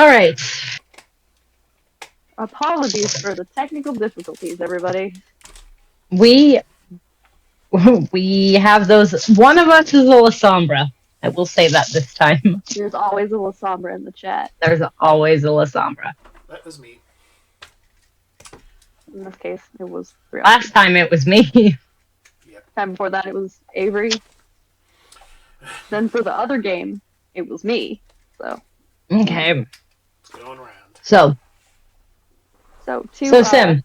All right. Apologies for the technical difficulties, everybody. We we have those. One of us is a Lasombra. I will say that this time. There's always a Lasombra in the chat. There's always a Lasombra. That was me. In this case, it was real. Last time it was me. Yep. Time before that, it was Avery. Then for the other game, it was me. So. Okay. It's going around. So To Sim.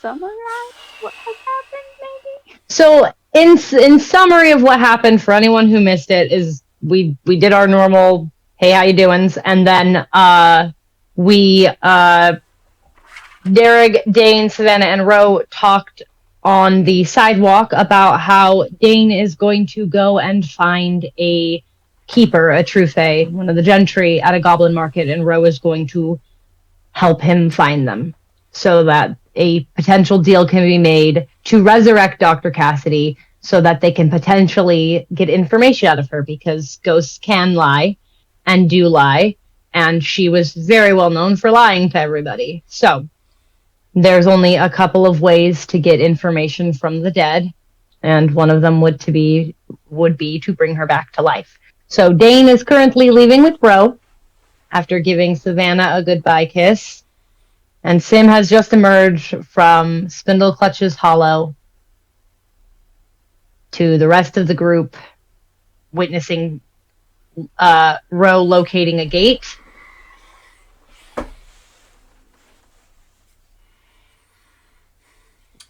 summarize what has happened, maybe. So in summary of what happened for anyone who missed it is we did our normal hey how you doings, and then Derek, Dain, Savannah, and Ro talked on the sidewalk about how Dain is going to go and find a keeper, a True Fae, one of the gentry at a goblin market, and Ro is going to help him find them so that a potential deal can be made to resurrect Dr. Cassidy so that they can potentially get information out of her, because ghosts can lie and do lie, and she was very well known for lying to everybody. So there's only a couple of ways to get information from the dead, and one of them would be to bring her back to life. So Dain is currently leaving with Ro after giving Savannah a goodbye kiss, and Sim has just emerged from Spindle Clutch's hollow to the rest of the group, witnessing Ro locating a gate.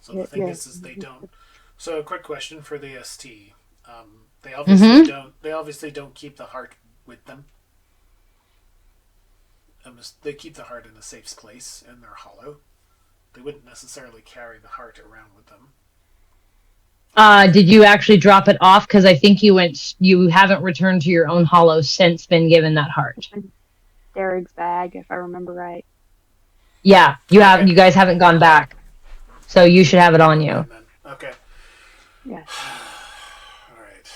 So the thing is they don't. So a quick question for the ST. They obviously don't. They obviously don't keep the heart with them. They keep the heart in a safe place in their hollow. They wouldn't necessarily carry the heart around with them. Did you actually drop it off? Because I think you haven't returned to your own hollow since been given that heart. Derek's bag, if I remember right. Yeah, you have. Okay. You guys haven't gone back, so you should have it on you. Okay. Yeah. All right.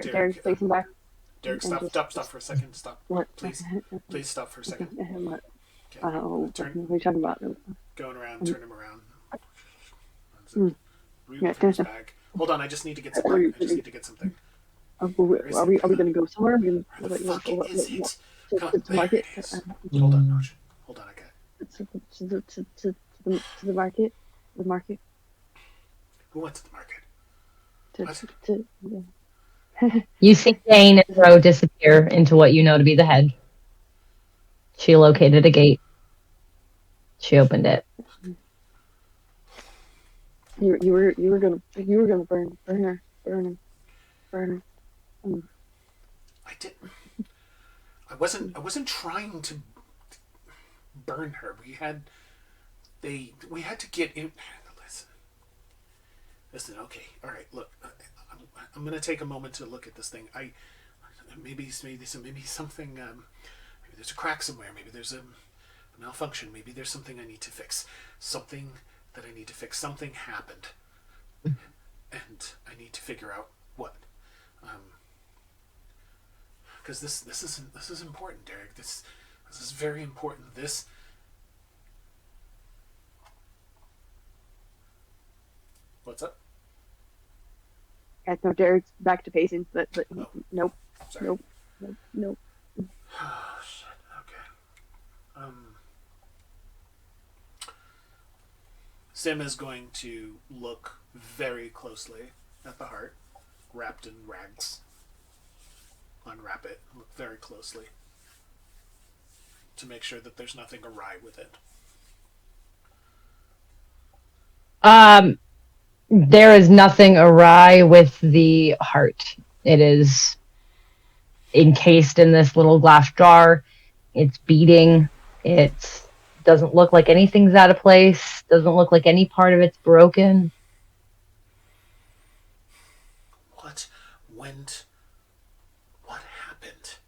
Derek's placing back. Derek, stop for a second. Stop. What? Please stop for a second. What? Okay. What are you talking about? Going around, turn him around. Reach his bag. Hold on, I just need to get something. Are we going to go somewhere? Where the fuck is it? To market? Hold on, I got it. To the market? The market? Who went to the market? You see Dain and Ro disappear into what you know to be the head. She located a gate. She opened it. You were gonna burn her. I didn't. I wasn't trying to burn her. We had to get in. Listen. Okay, all right. Look, I'm gonna take a moment to look at this thing. Maybe something. Maybe there's a crack somewhere. Maybe there's a malfunction. Maybe there's something I need to fix. Something happened, and I need to figure out what. Because this is important, Derek. This is very important. What's up? Yeah, no, Derek's back to pacing, but nope. Sorry. Nope. Oh shit. Okay. Sim is going to look very closely at the heart, wrapped in rags. Unwrap it. Look very closely to make sure that there's nothing awry with it. There is nothing awry with the heart. It is encased in this little glass jar. It's beating. It doesn't look like anything's out of place. Doesn't look like any part of it's broken. What went? What happened?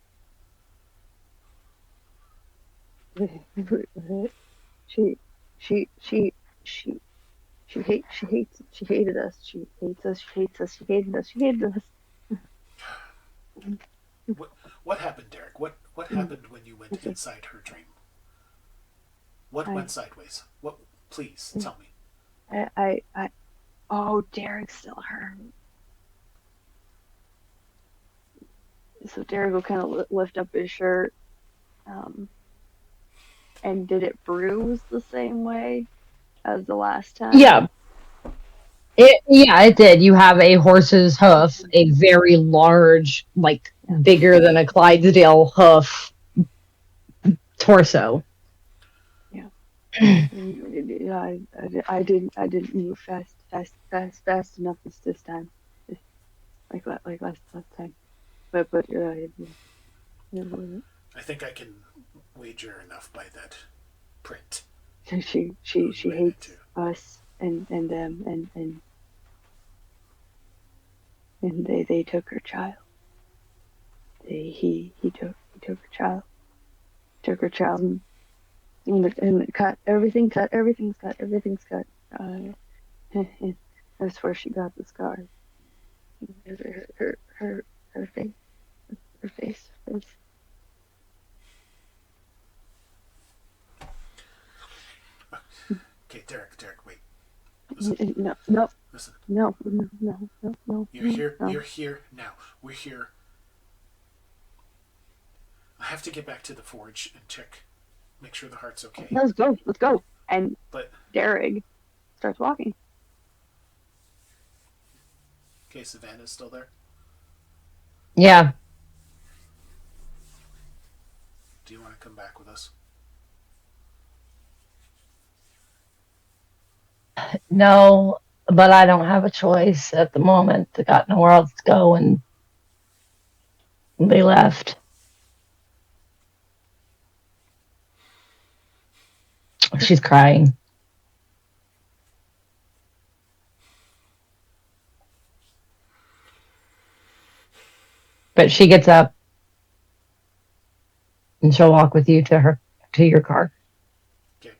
She hated us. She hates us. She hates us. She hated us. She hated us. What happened, Derek? What happened when you went inside her dream? What went sideways? What? Please tell me. Oh, Derek's still hurt. So Derek will kind of lift up his shirt. And did it bruise the same way as the last time? Yeah. It did. You have a horse's hoof, a very large, like bigger than a Clydesdale hoof torso. Yeah. I didn't move fast enough this time. Like last time. But I think I can wager enough by that print. she hates us and they took her child. He took her child. Took her child and cut everything's cut. That's where she got the scar. Her face. Her face. Okay, Derek, wait. Listen. No. Listen. No. You're here. No. You're here now. We're here. I have to get back to the forge and make sure the heart's okay. Let's go. And Derek starts walking. Okay, Savannah's still there? Yeah. Do you want to come back with us? No, but I don't have a choice at the moment. I got nowhere else to go, and they left. She's crying. But she gets up and she'll walk with you to your car. Okay.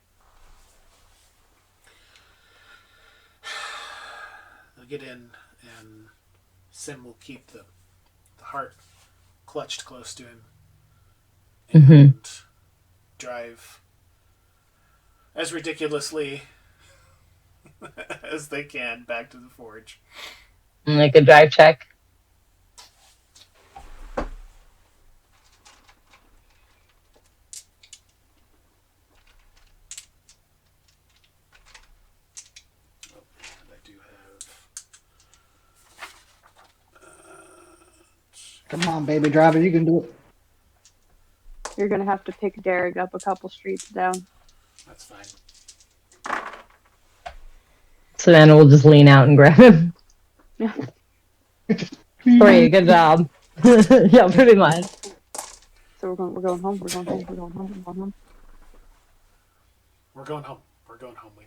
They'll get in, and Sim will keep the heart clutched close to him and drive as ridiculously as they can back to the forge. Make a drive check. Come on, baby driver, you can do it. You're gonna have to pick Derek up a couple streets down. That's fine. Savannah will just lean out and grab him. Great, good job. Yeah, pretty much. So we're going home. We're going home. We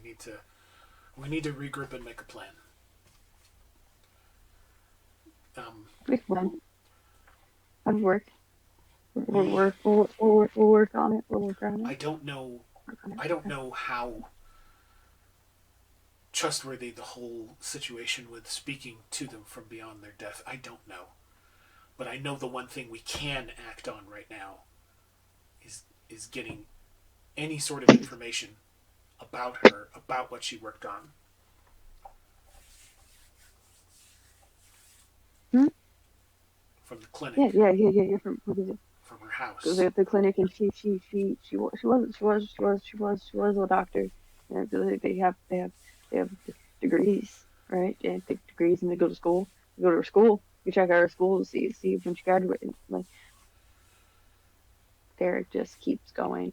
need to regroup and make a plan. That'd work. We'll work on it. I don't know how trustworthy the whole situation with speaking to them from beyond their death. I don't know. But I know the one thing we can act on right now is getting any sort of information about her, about what she worked on. From the clinic. Yeah. From her house. The clinic, and she was a doctor. And they have degrees, right? They take degrees and they go to school. They go to her school. You check out her school to see when she graduated. Like, Derek just keeps going.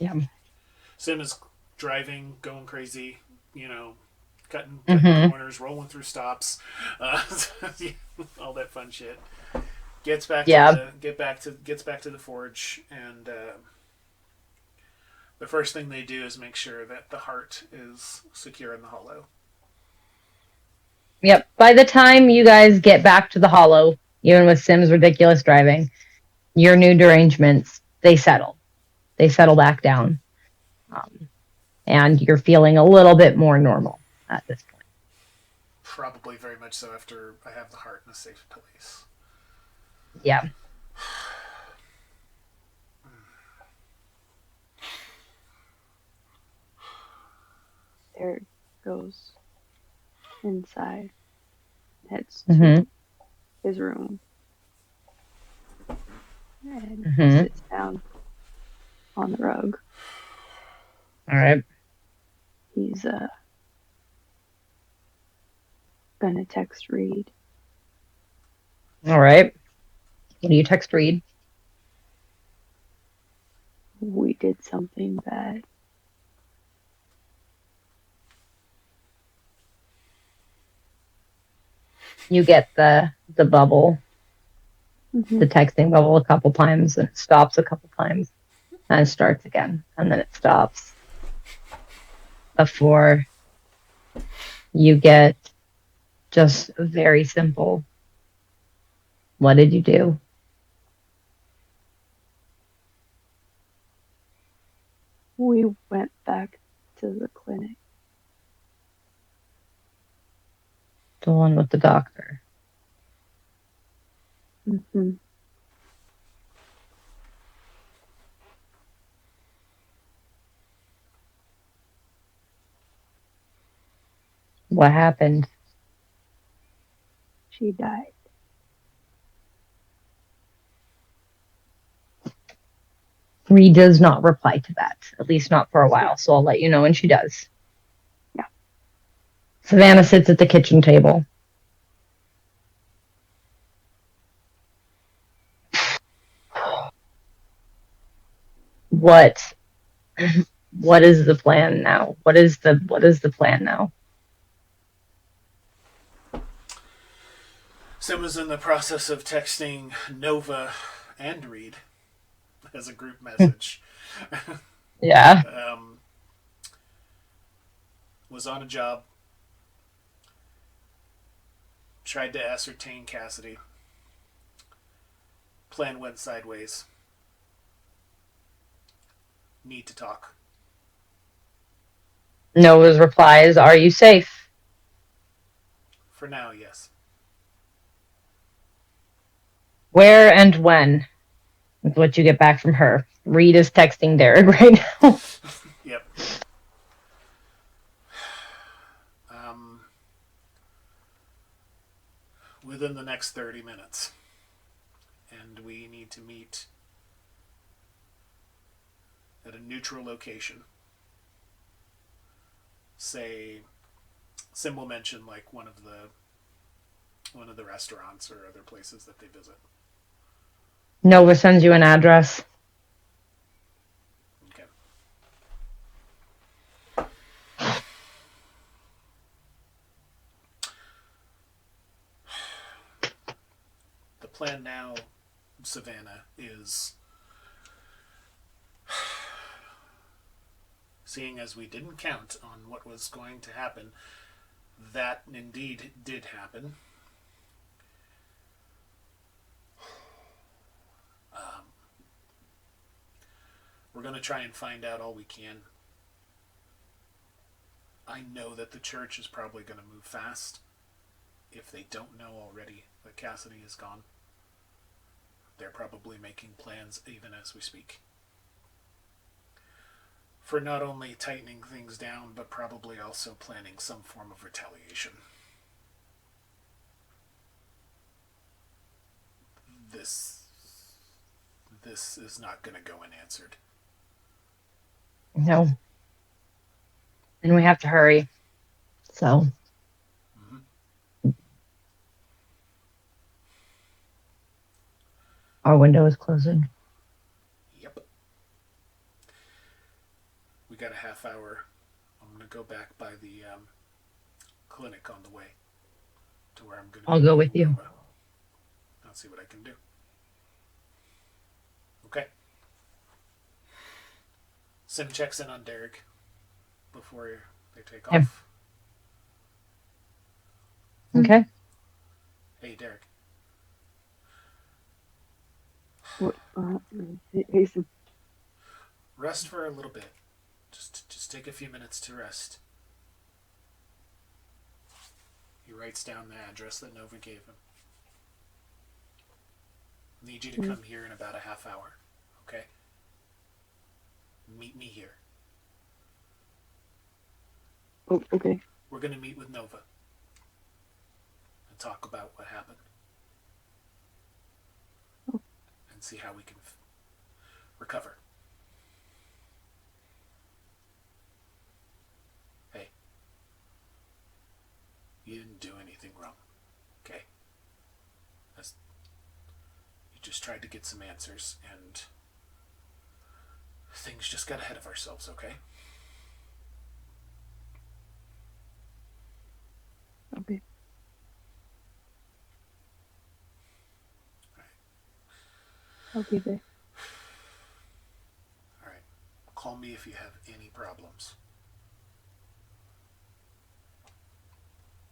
Yeah. Sim is driving, going crazy, cutting corners, rolling through stops, all that fun shit. Gets back to the forge, and the first thing they do is make sure that the heart is secure in the hollow. Yep. By the time you guys get back to the hollow, even with Sim's ridiculous driving, your new derangements, they settle back down, and you're feeling a little bit more normal. at this point. Probably very much so after I have the heart in a safe place. Yeah. Derek goes inside, heads Mm-hmm. to his room, and Mm-hmm. sits down on the rug. All right. He's gonna text Reed. All right. What do you text Reed? We did something bad. You get the bubble, Mm-hmm. the texting bubble a couple times, and it stops a couple times, and it starts again, and then it stops. Before you get just very simple. What did you do? We went back to the clinic. The one with the doctor. Mm-hmm. What happened? She died. Reed does not reply to that, at least not for a while, so I'll let you know when she does. Yeah. Savannah sits at the kitchen table. What is the plan now? What is the plan now? Sim was in the process of texting Nova and Reed as a group message. Yeah. Was on a job. Tried to ascertain Cassidy. Plan went sideways. Need to talk. Nova's reply is, "Are you safe?" For now, yes. Where and when? Is what you get back from her. Reed is texting Derek right now. Yep. Within the next 30 minutes. And we need to meet at a neutral location. Say, Sim will mention like one of the restaurants or other places that they visit. Nova sends you an address. Okay. The plan now, Savannah, is seeing as we didn't count on what was going to happen, that indeed did happen. We're going to try and find out all we can. I know that the church is probably going to move fast. If they don't know already that Cassidy is gone, they're probably making plans even as we speak. For not only tightening things down, but probably also planning some form of retaliation. This is not going to go unanswered. No. And we have to hurry. So. Mm-hmm. Our window is closing. Yep. We got a half hour. I'm going to go back by the clinic on the way to where I'm going to I'll go with you. I'll see what I can do. Okay. Sim checks in on Derek before they take off. Okay. Hey, Derek. What? Hey, Sim. Rest for a little bit. Just take a few minutes to rest. He writes down the address that Nova gave him. Need you to come here in about a half hour, okay? Meet me here. Oh, okay. We're going to meet with Nova and talk about what happened. Oh. And see how we can recover. Hey. You didn't do anything wrong, okay? You just tried to get some answers, and things just got ahead of ourselves, okay? Okay. Okay, babe. Alright. Call me if you have any problems.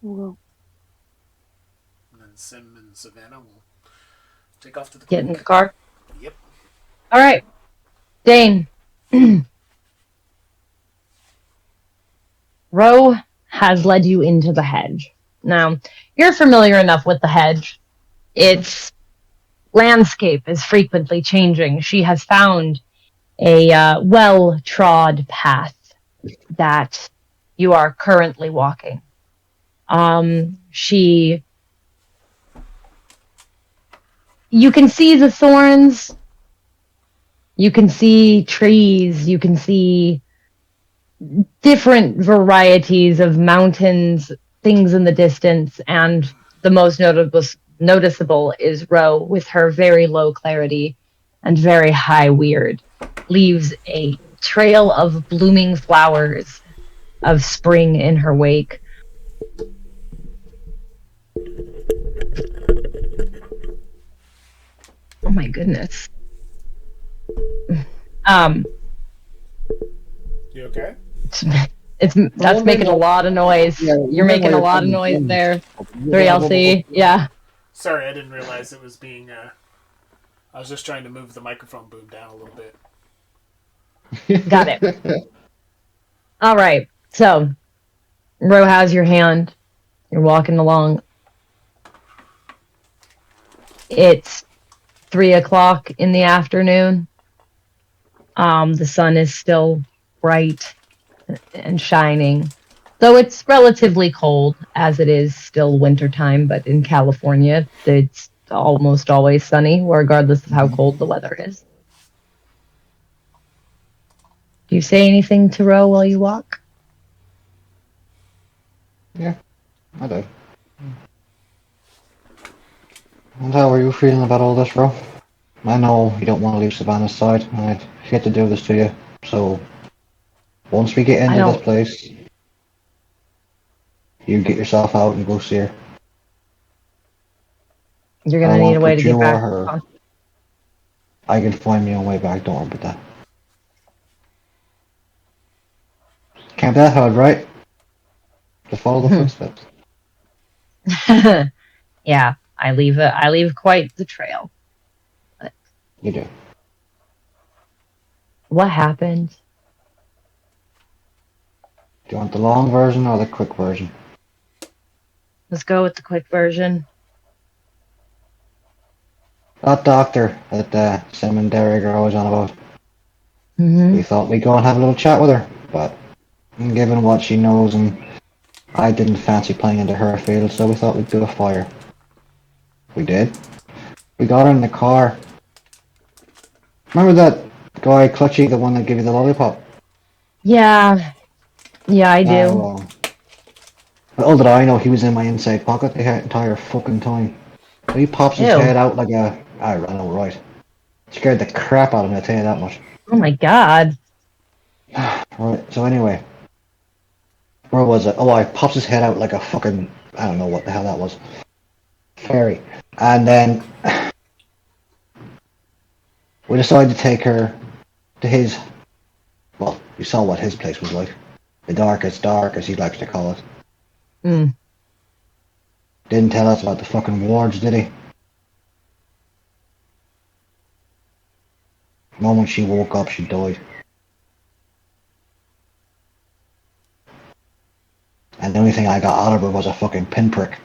Well, And then Sim and Savannah will take off to the Get clinic. in the car. Yep. All right, Dain. Ro has led you into the hedge. Now, you're familiar enough with the hedge. Its landscape is frequently changing. She has found a well-trod path that you are currently walking. You can see the thorns. You can see trees. You can see different varieties of mountains, things in the distance, and the most noticeable is Ro with her very low clarity and very high weird. Leaves a trail of blooming flowers of spring in her wake. Oh my goodness. You okay? That's making a lot of noise. Yeah, You're making a lot of noise there. 3LC, yeah. Sorry, I didn't realize it was being. I was just trying to move the microphone boom down a little bit. Got it. All right. So, Ro has your hand. You're walking along. It's 3:00 in the afternoon. The sun is still bright and shining, though it's relatively cold as it is still wintertime. But in California, it's almost always sunny, regardless of how cold the weather is. Do you say anything to Ro while you walk? Yeah, I do. And how are you feeling about all this, bro? I know you don't want to leave Savannah's side, and I'd hate to do this to you. So, once we get into this place, you get yourself out and go see her. You're I gonna don't need want a to way put to you get or back. her. I can find my own way back, don't worry about that. Can't be that hard, right? Just follow the footsteps. Yeah, I leave quite the trail. You do. What happened? Do you want the long version or the quick version? Let's go with the quick version. That doctor that Sim and Derek are always on about. Mm-hmm. We thought we'd go and have a little chat with her, but given what she knows, and I didn't fancy playing into her field, so we thought we'd do a fire. We did. We got her in the car. Remember that guy, Clutchy, the one that gave you the lollipop? Yeah, I do. Well, little did I know he was in my inside pocket the entire fucking time. So he pops his Ew. head out like a... I know, right. Scared the crap out of me, I'll tell you that much. Oh my god. Right, so anyway. Where was it? Oh, he pops his head out like a fucking... I don't know what the hell that was. Fairy. And then... we decided to take her to his... Well, you saw what his place was like. The darkest dark, as he likes to call it. Mm. Didn't tell us about the fucking wards, did he? The moment she woke up, she died. And then only thing I got out of her was a fucking pinprick.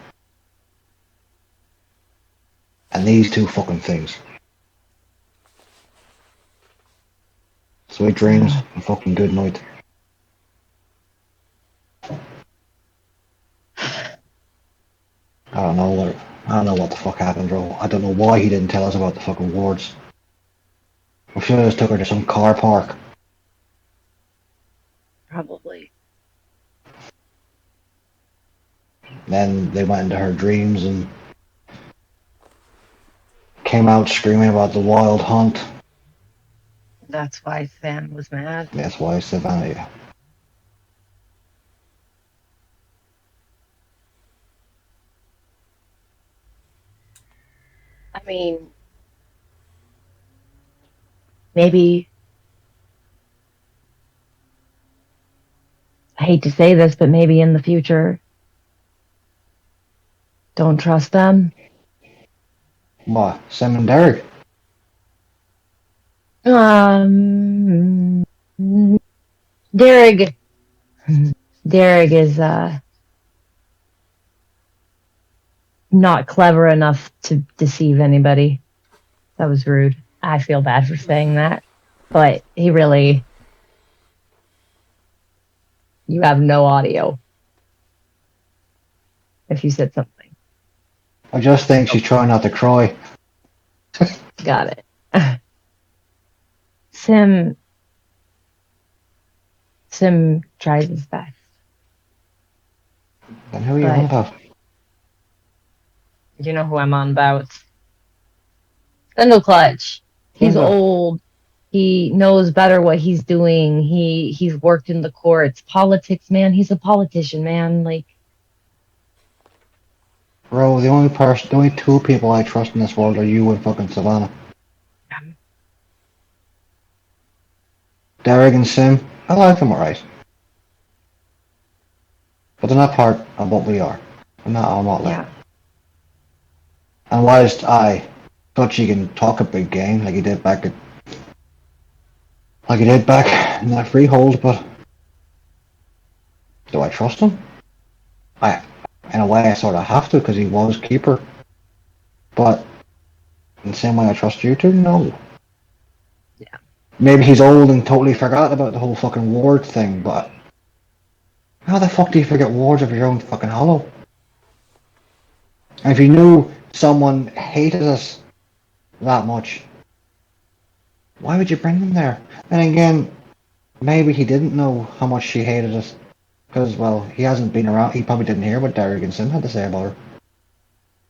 And these two fucking things. Sweet dreams and fucking good night. I don't know what the fuck happened, bro. I don't know why he didn't tell us about the fucking wards. We should have just took her to some car park. Probably. Then they went into her dreams and came out screaming about the wild hunt. That's why Sam was mad. That's why Savannah. I mean, maybe, I hate to say this, but maybe in the future, don't trust them. What? Sam and Derek? Derek is not clever enough to deceive anybody. That was rude. I feel bad for saying that, but he really. You have no audio. If you said something. I just think she's trying not to cry. Got it. Sim tries his best. Then who are you on about? You know who I'm on about. Spindle Clutch. He's old. He knows better what he's doing. He's worked in the courts. Politics, man. He's a politician, man. Like, Bro, the only two people I trust in this world are you and fucking Savannah. Derek and Sim, I like them alright. But they're not part of what we are. They're not our Motley. yeah. And whilst I thought she can talk a big game like he did back in that freehold, but do I trust him? In a way I sort of have to because he was keeper. But in the same way I trust you two, no. Yeah. Maybe he's old and totally forgot about the whole fucking ward thing, but how the fuck do you forget wards of your own fucking hollow? And if you knew someone hated us that much, why would you bring them there? And again, maybe he didn't know how much she hated us. Because, well, he hasn't been around. He probably didn't hear what Derek and Sim had to say about her.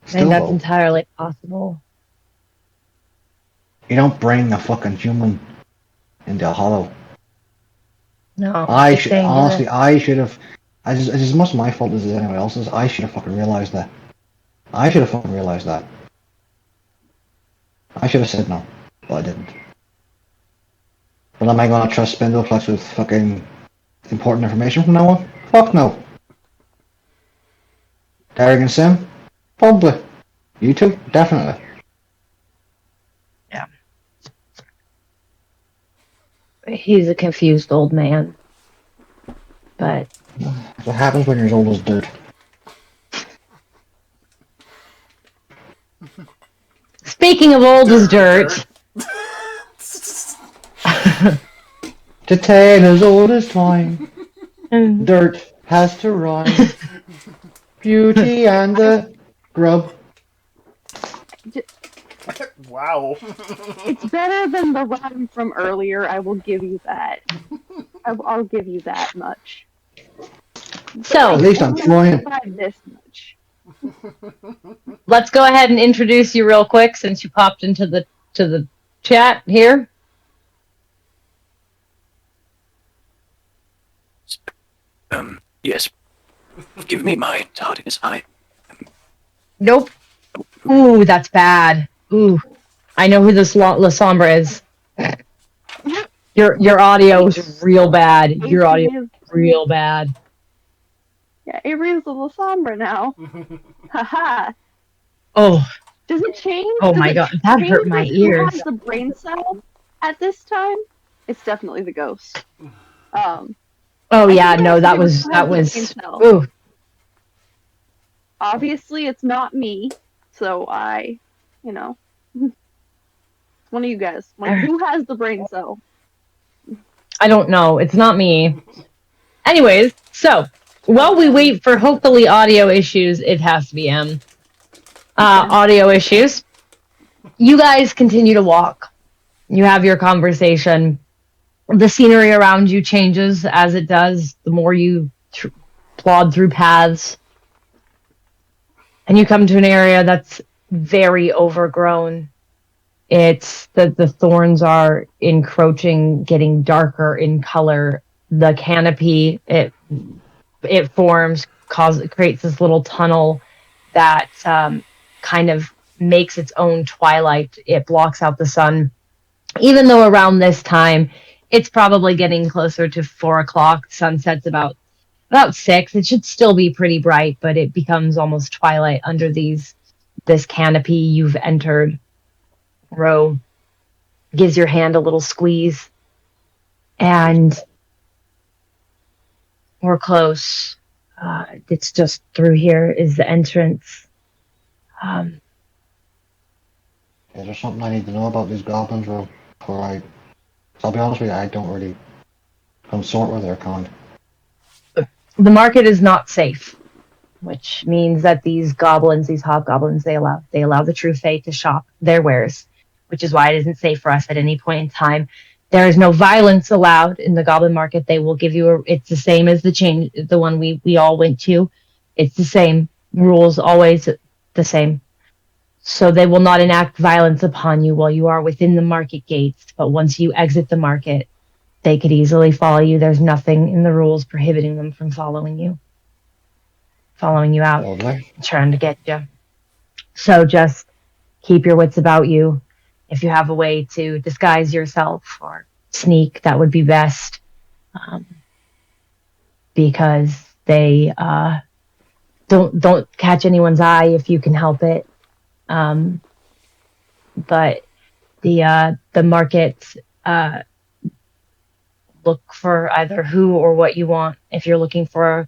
I think that's entirely possible. You don't bring a fucking human into a hollow. No. I should have. It's as much my fault as anyone else's. I should have fucking realized that. I should have said no, but I didn't. But am I going to trust Spindle Clutch with fucking important information from now on? Fuck no. Derek and Sim? Probably. You two? Definitely. Yeah. He's a confused old man. But that's what happens when you're as old as dirt. Speaking of old as dirt. To tale as old as twine. Dirt has to rhyme. Beauty and the grub. Wow. It's better than the rhyme from earlier. I will give you that. I'll give you that much. So at least I'm trying. This much. Let's go ahead and introduce you real quick since you popped into the chat here. Yes. Give me my tardiness. Nope. Ooh, that's bad. Ooh. I know who this La Sombra is. Your audio is real bad. Your audio is real bad. Yeah, Avery's a little somber now. Haha. Oh. Does it change? Oh my god, that hurt my ears. Who has the brain cell at this time? It's definitely the ghost. Oh yeah, no, that was. Ooh. Obviously, it's not me. So you know, one of you guys. Like, who has the brain cell? I don't know. It's not me. Anyways, so while we wait for hopefully audio issues, it has to be M. Audio issues. You guys continue to walk. You have your conversation. The scenery around you changes as it does the more you plod through paths. And you come to an area that's very overgrown. It's the thorns are encroaching, getting darker in color. The canopy it forms, creates this little tunnel that kind of makes its own twilight. It blocks out the sun. Even though around this time, it's probably getting closer to 4 o'clock. Sun sets about 6. It should still be pretty bright, but it becomes almost twilight under this canopy you've entered. Ro gives your hand a little squeeze, and we're close. It's just through here is the entrance. Is there something I need to know about these goblins, or before I'll be honest with you, I don't really consort with their kind. The market is not safe, which means that these hobgoblins, they allow the True Fae to shop their wares, which is why it isn't safe for us at any point in time. There is no violence allowed in the goblin market. They will give you it's the same as the one we all went to. It's the same rules, always the same. So they will not enact violence upon you while you are within the market gates. But once you exit the market, they could easily follow you. There's nothing in the rules prohibiting them from following you out, trying to get you. So just keep your wits about you. If you have a way to disguise yourself or sneak, that would be best, because they don't catch anyone's eye if you can help it. But the market, look for either who or what you want. If you're looking for,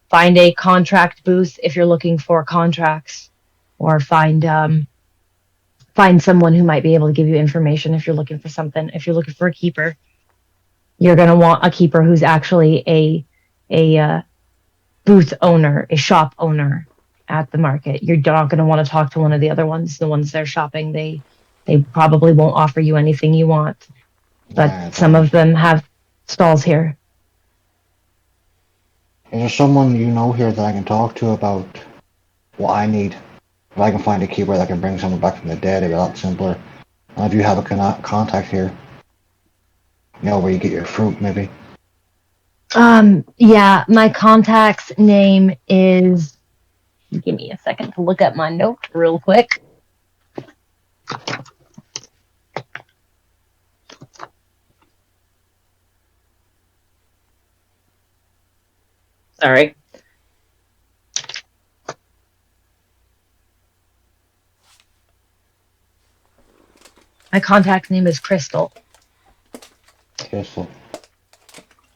find a contract booth if you're looking for contracts, or find someone who might be able to give you information if you're looking for something. If you're looking for a keeper, you're going to want a keeper who's actually a booth owner, a shop owner at the market. You're not going to want to talk to one of the other ones. The ones they're shopping, they probably won't offer you anything you want. But some of them have stalls here. Is there someone you know here that I can talk to about what I need? If I can find a keeper that can bring someone back from the dead, it'd be a lot simpler. And if you have a contact here, where you get your fruit, maybe. Yeah, my contact's name is. Give me a second to look at my notes real quick. Sorry. My contact's name is Crystal.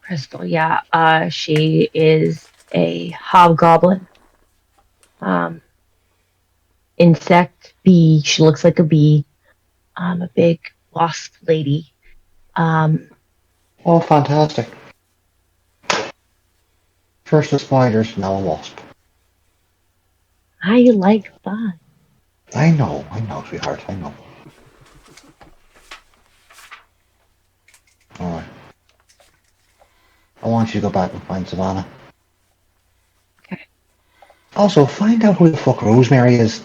Crystal, yeah. She is a hobgoblin. Insect bee. She looks like a bee. A big wasp lady. Oh, fantastic. First the spiders, now a wasp. I like that. I know, sweetheart, I know. Alright. I want you to go back and find Savannah. Okay. Also, find out who the fuck Rosemary is.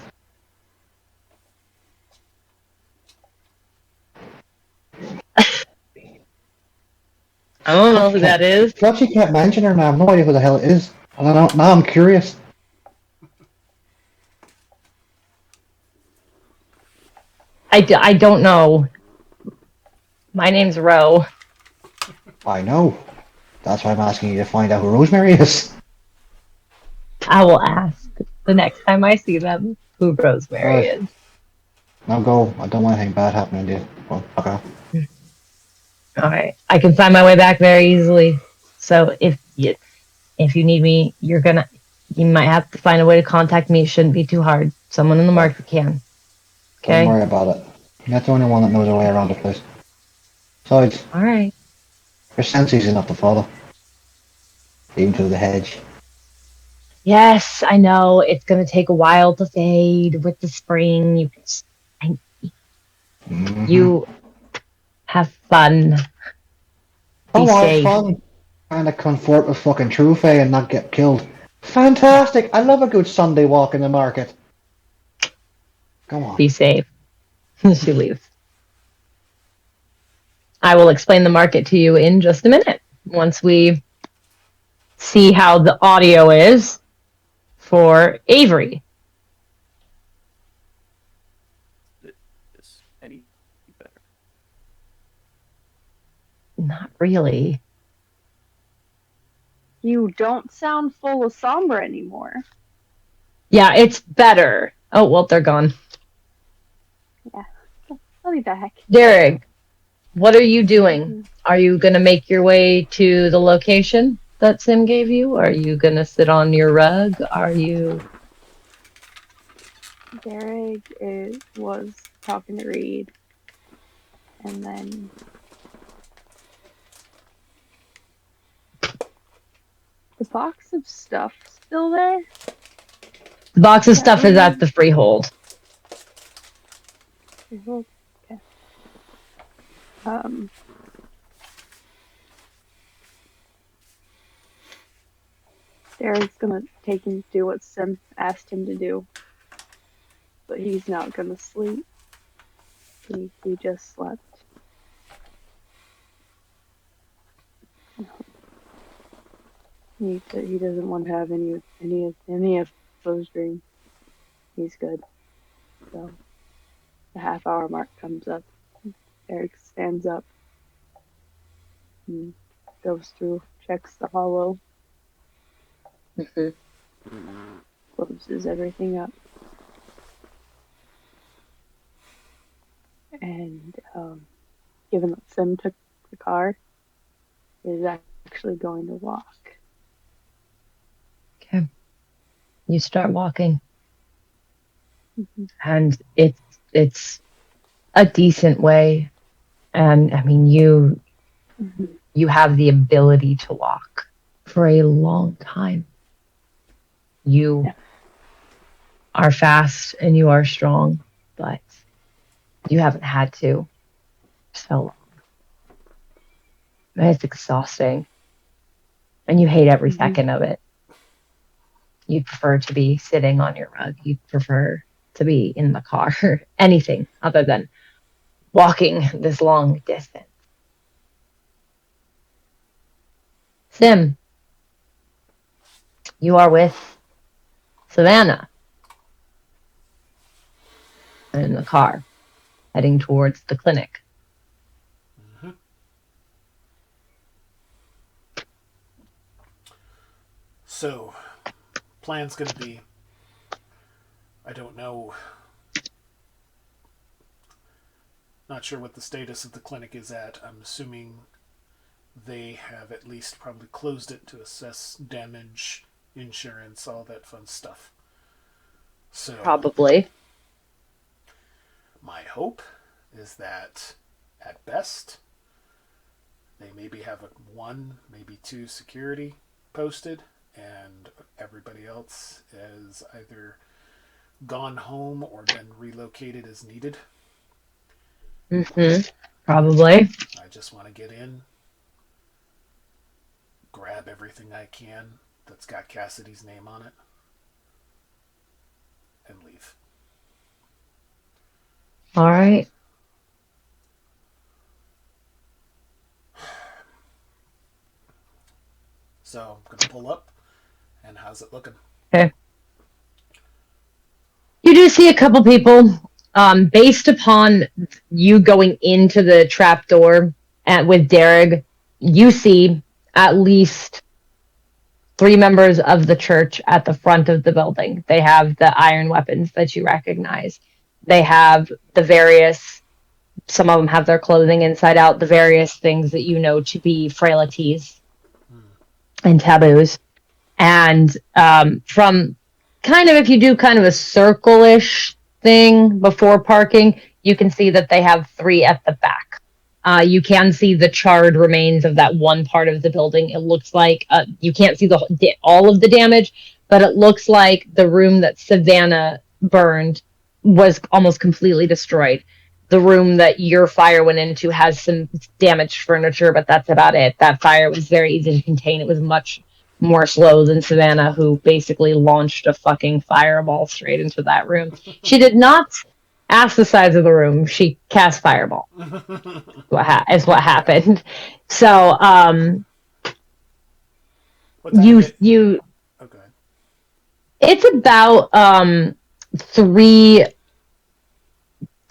I don't know who that is. But she kept mentioning her and I have no idea who the hell it is. And now I'm curious. I don't know. My name's Ro. I know. That's why I'm asking you to find out who Rosemary is. I will ask the next time I see them who Rosemary is. Now go. I don't want anything bad happening to you. Well, fuck off. Alright. I can find my way back very easily. So if you need me, you're gonna You might have to find a way to contact me. It shouldn't be too hard. Someone in the market can. Don't Okay? worry about it. You're not the only one that knows their way around the place. Besides, Alright. your sense is enough to follow. Even through the hedge. Yes, I know. It's going to take a while to fade with the spring. You have fun. Be Oh, have safe. fun. Trying to confront with fucking True Fae and not get killed. Fantastic! I love a good Sunday walk in the market. Come on. Be safe. She leaves. I will explain the market to you in just a minute. Once we see how the audio is for Avery. Is any better? Not really. You don't sound full of somber anymore. Yeah, it's better. Oh, well, they're gone. I'll be back. Derek, what are you doing? Are you going to make your way to the location that Sim gave you? Are you going to sit on your rug? Are you... Derek was talking to Reed, and then the box of stuff still there. The box of stuff is at the freehold. Okay. Derek's gonna take him to do what Sim asked him to do, but he's not gonna sleep. He just slept. He doesn't want to have any of those dreams. He's good. So the half-hour mark comes up. Eric stands up and goes through, checks the hollow, closes everything up, and given that Sim took the car, is actually going to walk. Okay. You start walking. And it's a decent way. And I mean, you have the ability to walk for a long time. You are fast and you are strong, but you haven't had to so long. And it's exhausting. And you hate every second of it. You'd prefer to be sitting on your rug. You'd prefer to be in the car. Anything other than walking this long distance. Sim, you are with Savannah in the car, heading towards the clinic. So, plan's going to be, I don't know, not sure what the status of the clinic is at. I'm assuming they have at least probably closed it to assess damage, insurance, all that fun stuff. So Probably. my hope is that at best they maybe have one, maybe two security posted, and everybody else is either gone home or been relocated as needed. Probably. I just want to get in, grab everything I can that's got Cassidy's name on it, and leave. All right. So I'm gonna pull up, and how's it looking? Okay. You do see a couple people. Based upon you going into the trapdoor with Derek, you see at least 3 members of the church at the front of the building. They have the iron weapons that you recognize. They have the various, some of them have their clothing inside out, the various things that you know to be frailties and taboos. And from kind of, if you do kind of a circle-ish thing before parking, you can see that they have 3 at the back. You can see the charred remains of that one part of the building. It looks like you can't see all of the damage, but it looks like the room that Savannah burned was almost completely destroyed. The room that your fire went into has some damaged furniture, but that's about it. That fire was very easy to contain. It was much more slow than Savannah, who basically launched a fucking fireball straight into that room. She did not ask the size of the room. She cast fireball. Is what happened. So, you. Oh, go ahead. It's about 3:10,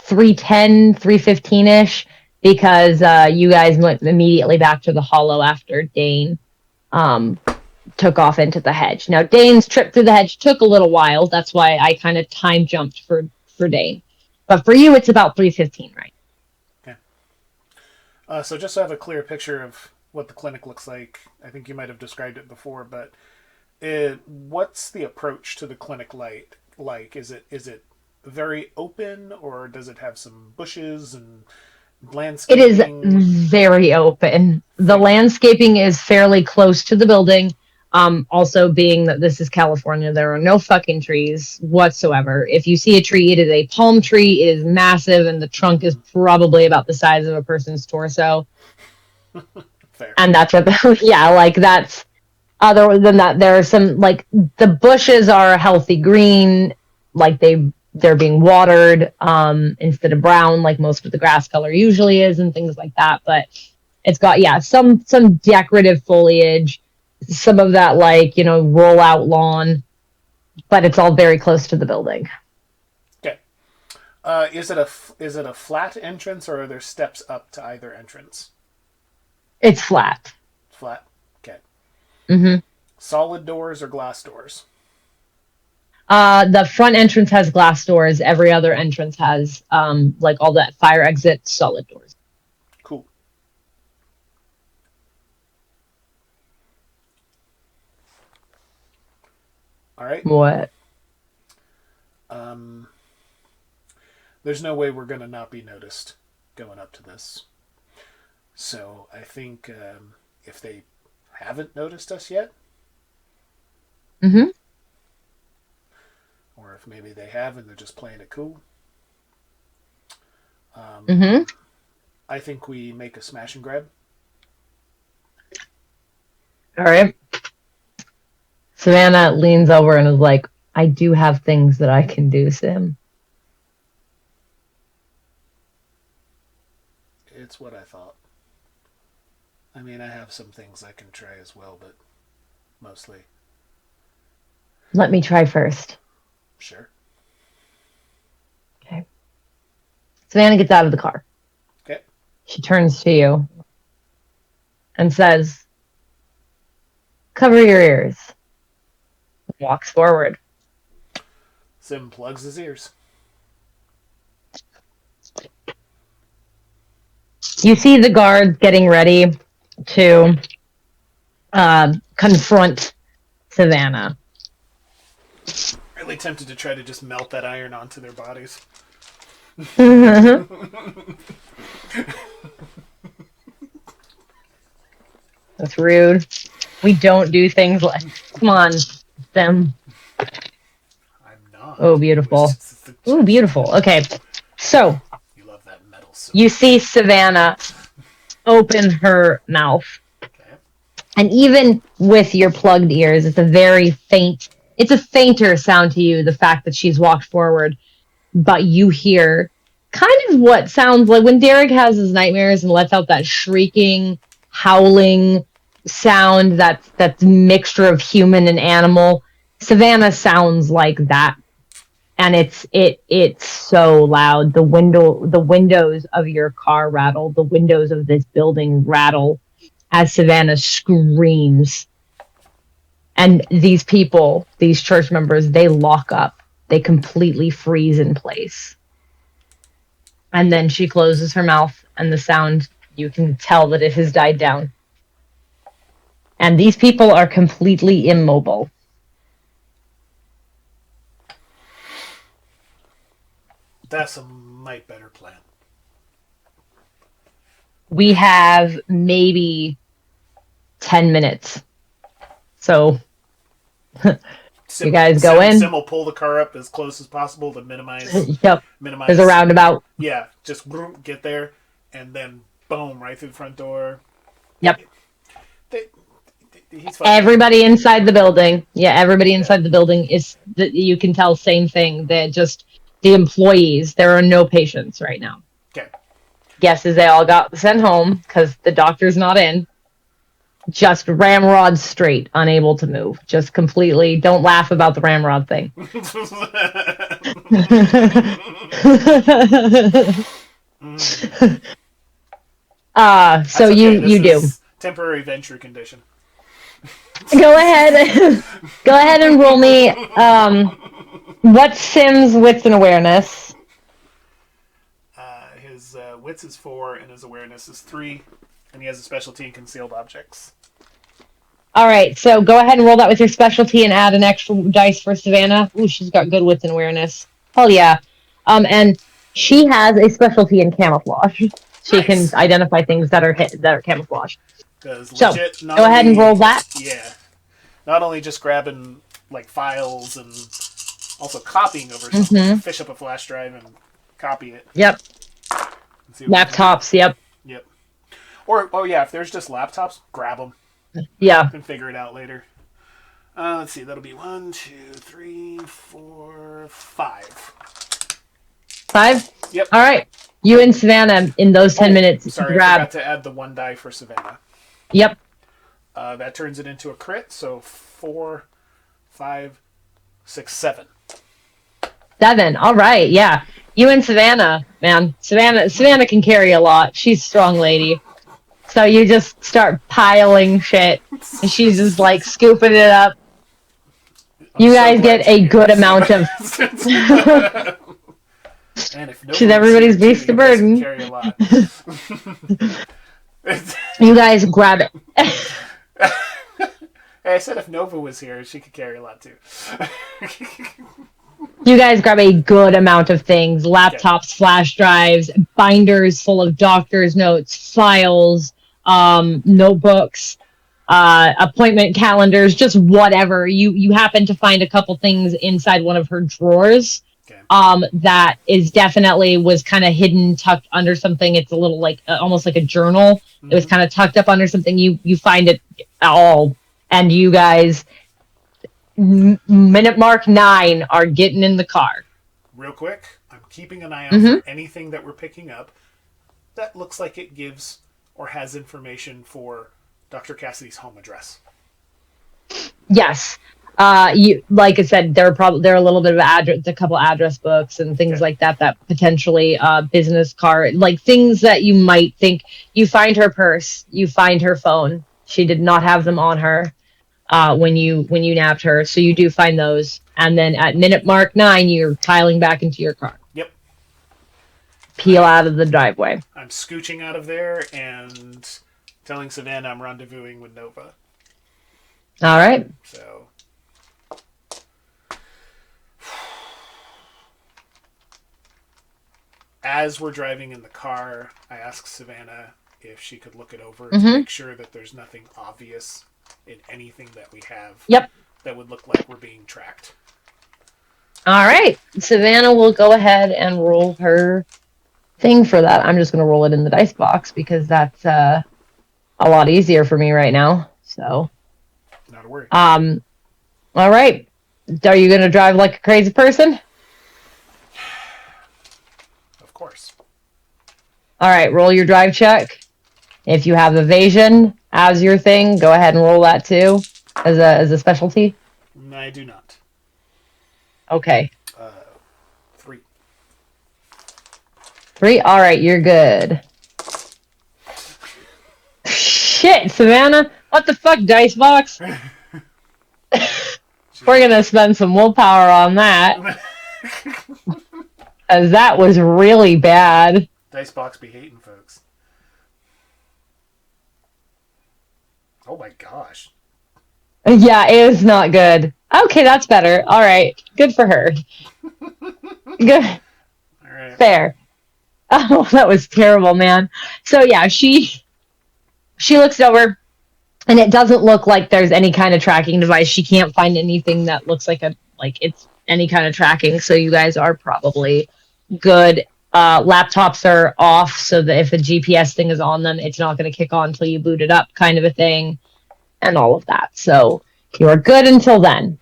3:15ish, because you guys went immediately back to the hollow after Dain took off into the hedge. Now, Dain's trip through the hedge took a little while. That's why I kind of time jumped for Dain. But for you, it's about 3:15, right? Okay. So just to have a clear picture of what the clinic looks like, I think you might have described it before, but what's the approach to the clinic light like? Is it very open, or does it have some bushes and landscaping? It is very open. The landscaping is fairly close to the building. Also, being that this is California, there are no fucking trees whatsoever. If you see a tree, it is a palm tree. It is massive, and the trunk is probably about the size of a person's torso. Fair. And that's what, that's. Other than that, there are some, like, the bushes are a healthy green, like they're being watered instead of brown, like most of the grass color usually is, and things like that. But it's got some decorative foliage. Some of that, roll out lawn, but it's all very close to the building. Okay. Is it a flat entrance, or are there steps up to either entrance? It's flat. Flat. Okay. Mm-hmm. Solid doors or glass doors? The front entrance has glass doors. Every other entrance has all that fire exit solid doors. Cool. All right. What? There's no way we're gonna not be noticed going up to this. So I think if they haven't noticed us yet, mm-hmm. or if maybe they have and they're just playing it cool, Mm-hmm. I think we make a smash and grab. All right. Savannah leans over and is like, I do have things that I can do, Sim. It's what I thought. I mean, I have some things I can try as well, but mostly. Let me try first. Sure. Okay. Savannah gets out of the car. Okay. She turns to you and says, cover your ears. Walks forward. Sim plugs his ears. You see the guards getting ready to confront Savannah. Really tempted to try to just melt that iron onto their bodies. That's rude. We don't do things like... Come on, them. I'm not. Oh, beautiful. Ooh, beautiful. Okay, so... You love that metal. So you see Savannah open her mouth. Okay. And even with your plugged ears, it's a fainter sound to you, the fact that she's walked forward. But you hear kind of what sounds like when Derek has his nightmares and lets out that shrieking, howling sound that's mixture of human and animal. Savannah sounds like that. And it's so loud. The windows of your car rattle. The windows of this building rattle as Savannah screams. And these people, these church members, they lock up. They completely freeze in place. And then she closes her mouth, and the sound, you can tell that it has died down. And these people are completely immobile. That's a might better plan. We have maybe 10 minutes. So Sim, you guys go in. Sim will pull the car up as close as possible to minimize. Yep. There's a roundabout. Yeah, just get there, and then boom, right through the front door. Yep. He's fucking Everybody inside the building. Yeah, everybody inside the building is. You can tell same thing. They're just the employees. There are no patients right now. Okay. Guess is they all got sent home because the doctor's not in. Just ramrod straight, unable to move. Just completely. Don't laugh about the ramrod thing. So okay. you do. Temporary venture condition. Go ahead. Go ahead and roll me. What's Sim's wits and awareness? His wits is 4 and his awareness is 3, and he has a specialty in concealed objects. All right, so go ahead and roll that with your specialty and add an extra dice for Savannah. Ooh, she's got good wits and awareness. Hell yeah. And she has a specialty in camouflage. She can identify things that are camouflaged. So go ahead and roll that. Yeah. Not only just grabbing like files and also copying over something. Mm-hmm. Fish up a flash drive and copy it. Yep. Laptops. Yep. Yep. Or if there's just laptops, grab them. Yeah. And figure it out later. Let's see. That'll be 1, 2, 3, 4, 5. 5. Yep. All right. You and Savannah in those 10 minutes. Sorry, grab. I forgot to add the 1 die for Savannah. Yep. That turns it into a crit. So 4, 5, 6, 7. 7. All right. Yeah. You and Savannah, man. Savannah can carry a lot. She's a strong lady. So you just start piling shit, and she's just like scooping it up. You guys get a good amount of. She's everybody's beast of burden. Carry a lot. You guys grab it. Hey, I said if Nova was here, she could carry a lot too. You guys grab a good amount of things: laptops, flash drives, binders full of doctor's notes, files, notebooks, appointment calendars, just whatever. You happen to find a couple things inside one of her drawers. Okay. That is definitely was kind of hidden, tucked under something. It's a little like almost like a journal. Mm-hmm. It was kind of tucked up under something. You find it all, and you guys, minute mark 9, are getting in the car. Real quick, I'm keeping an eye out for anything that we're picking up that looks like it gives or has information for Dr. Cassidy's home address. Yes. You like I said, there are a little bit of a couple address books and things like that potentially business card, like things that you might think. You find her purse, you find her phone. She did not have them on her when you nabbed her, so you do find those. And then at minute mark 9, you're piling back into your car. Yep. Peel out of the driveway. I'm scooching out of there and telling Savannah I'm rendezvousing with Nova. All right. So. As we're driving in the car, I ask Savannah if she could look it over to make sure that there's nothing obvious in anything that we have that would look like we're being tracked. All right. Savannah will go ahead and roll her thing for that. I'm just going to roll it in the dice box because that's a lot easier for me right now. So, not a worry. All right. Are you going to drive like a crazy person? Of course. All right. Roll your drive check. If you have evasion as your thing, go ahead and roll that too as a specialty. I do not. Okay. 3. 3? All right, you're good. Shit, Savannah. What the fuck, dice box? We're going to spend some willpower on that. Because that was really bad. Dice box be hating folks. Oh my gosh. Yeah, it was not good. Okay, that's better. All right. Good for her. Good. All right. Fair. Oh, that was terrible, man. So yeah, she looks over and it doesn't look like there's any kind of tracking device. She can't find anything that looks like it's any kind of tracking. So you guys are probably good. Laptops are off so that if a GPS thing is on them, it's not going to kick on until you boot it up, kind of a thing, and all of that. So you are good until then.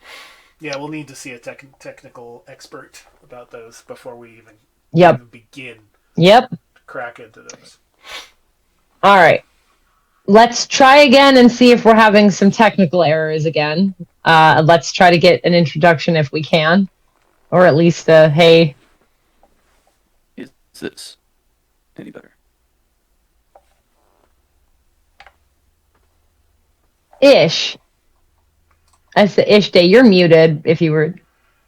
Yeah, we'll need to see a technical expert about those before we even Yep. begin Yep. to crack into those. All right. Let's try again and see if we're having some technical errors again. Let's try to get an introduction if we can, or at least a hey. Is this any better? Ish. That's the ish day. You're muted if you were,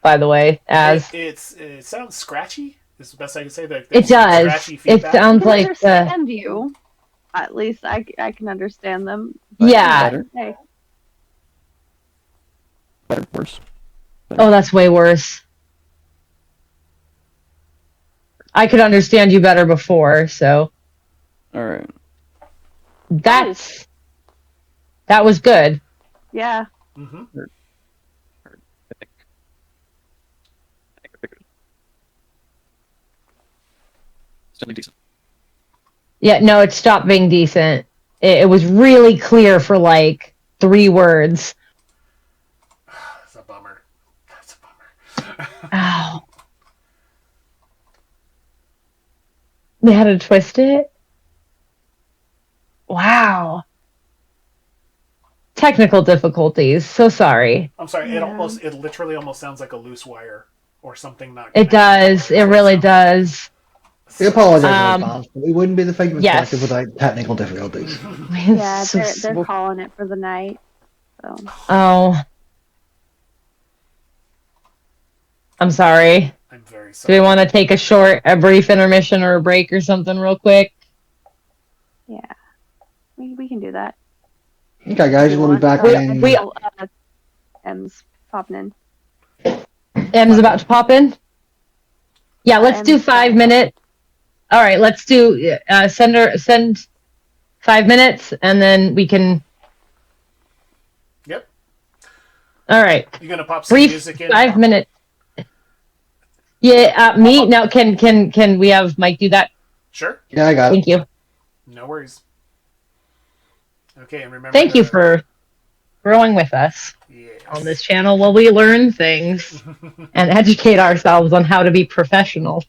by the way, as It sounds scratchy. Is the best I can say. That it does. Scratchy It feedback. I sounds can like understand you. At least I can understand them. But yeah. Better? Hey, Better? Worse? Oh, that's way worse. I could understand you better before, so Alright. that was good. yeah. Mm-hmm. I think I figured it. Still decent. Yeah, no, it stopped being decent. It was really clear for like 3 words. That's a bummer. That's a bummer. Ow. They had to twist it? Wow. Technical difficulties. So sorry. I'm sorry. Yeah. It literally almost sounds like a loose wire or something not. It connected to does. wires. It really does. We apologise in Um, advance, but we wouldn't be the Figment yes. Collective without technical difficulties. Yeah, So they're calling it for the night. So oh, I'm sorry. I'm very Do sorry. we want to take a brief intermission or a break or something real quick? yeah, we can do that. Okay, guys, You we'll be want? back We- in. we- M's popping in. Em's about to pop in? Yeah, let's do M's 5 minutes. All right, let's do send 5 minutes and then we can. Yep. All right. You gonna pop some Brief music in? 5 minutes. Yeah, me now. Can we have Mike do that? Sure. Yeah, I got it. Thank you. No worries. Okay, and remember. Thank you for growing with us Yes. on this channel while we learn things and educate ourselves on how to be professional.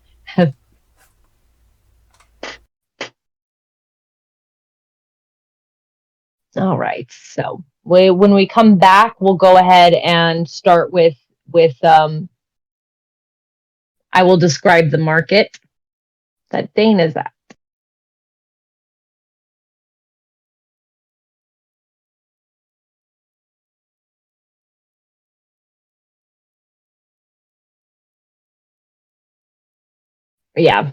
All right. So when we come back, we'll go ahead and start with I will describe the market that Dain is at. Yeah.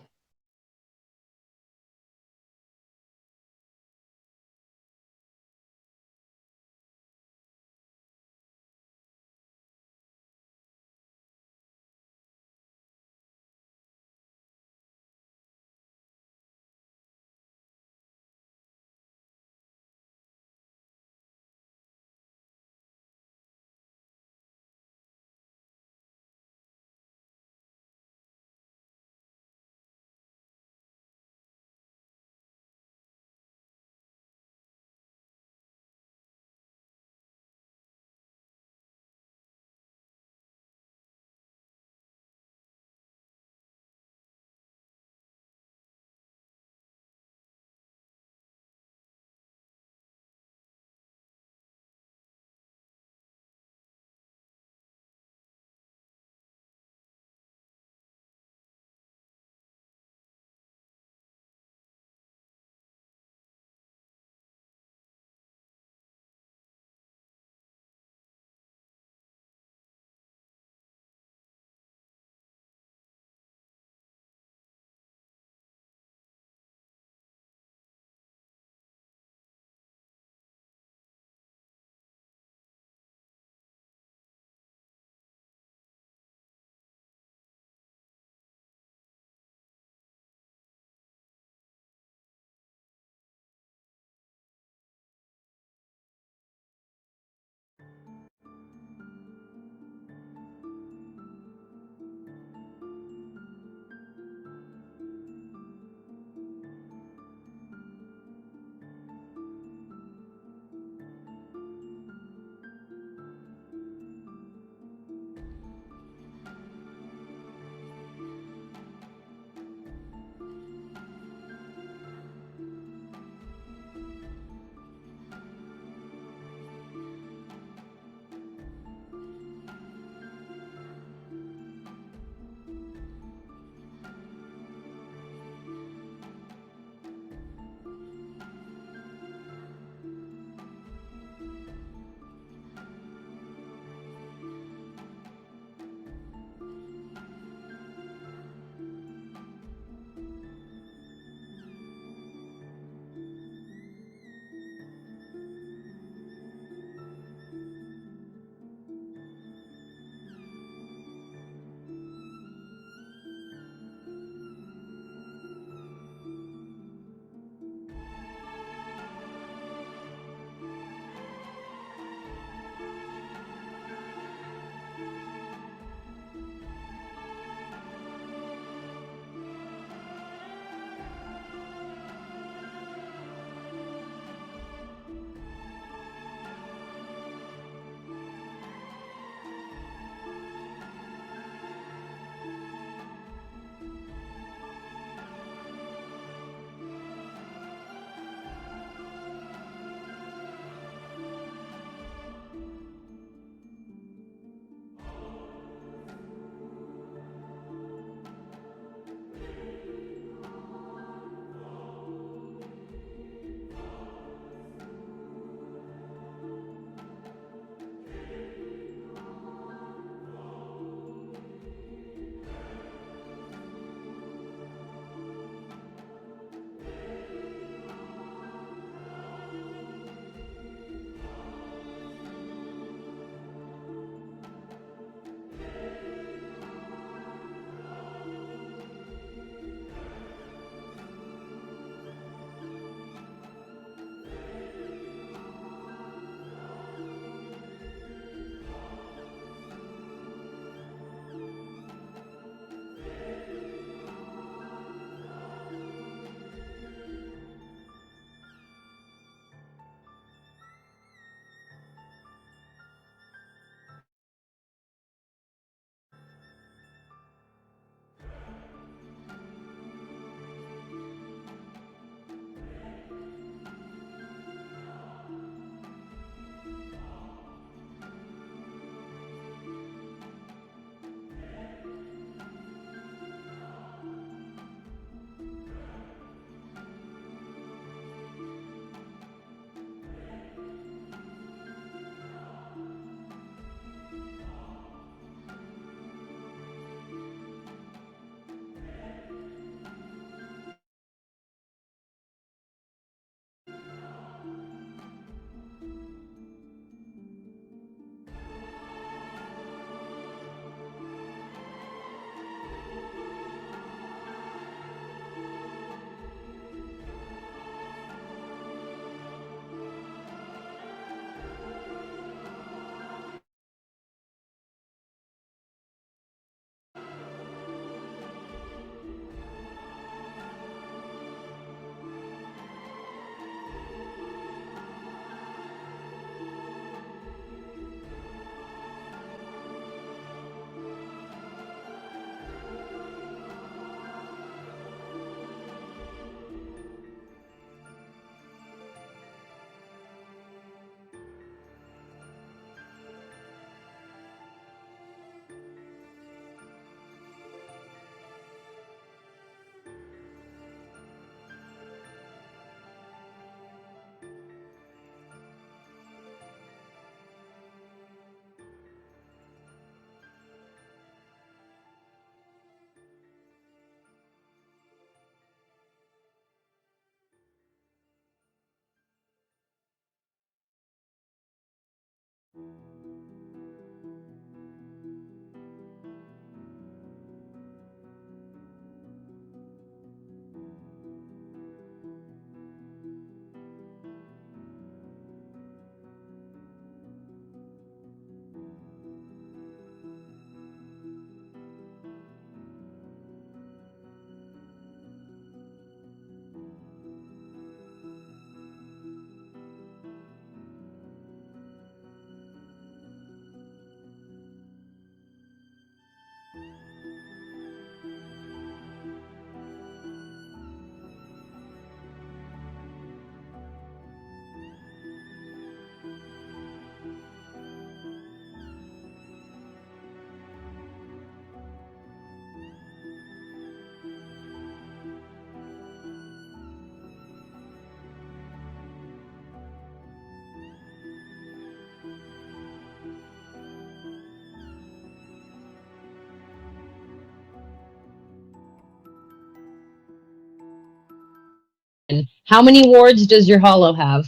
How many wards does your hollow have?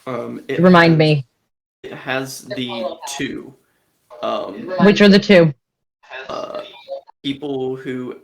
Remind me. It has the 2. Which are the 2? People who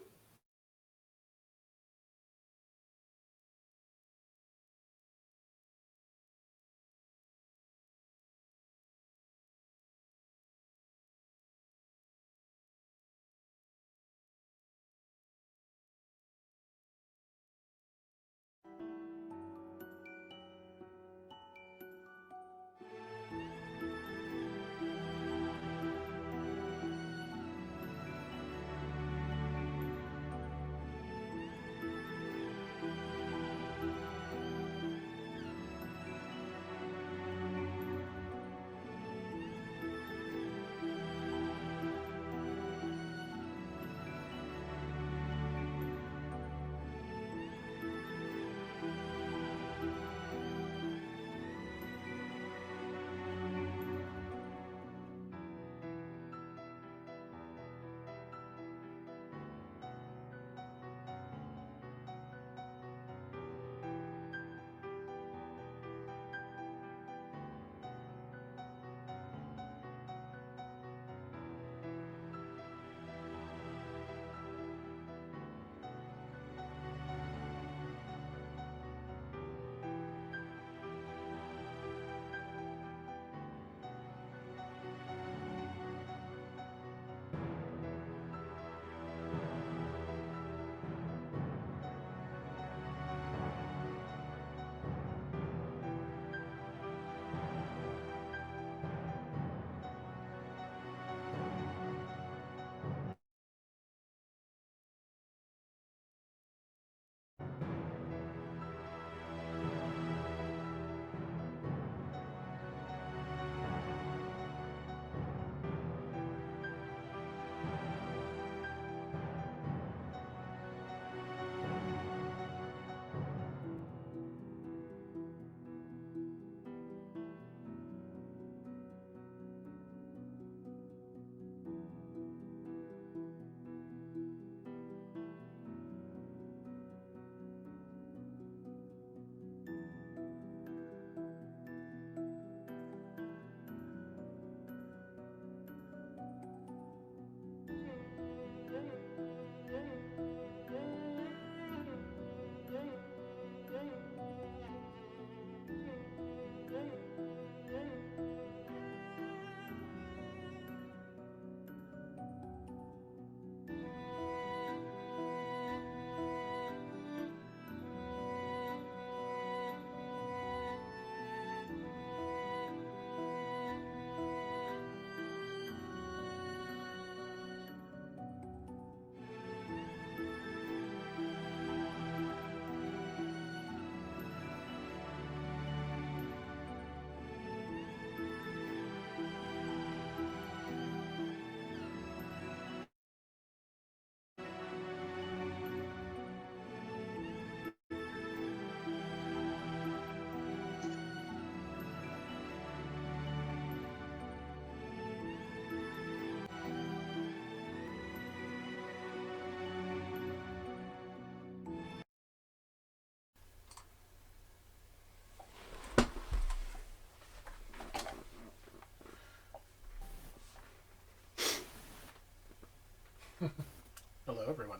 Hello, everyone.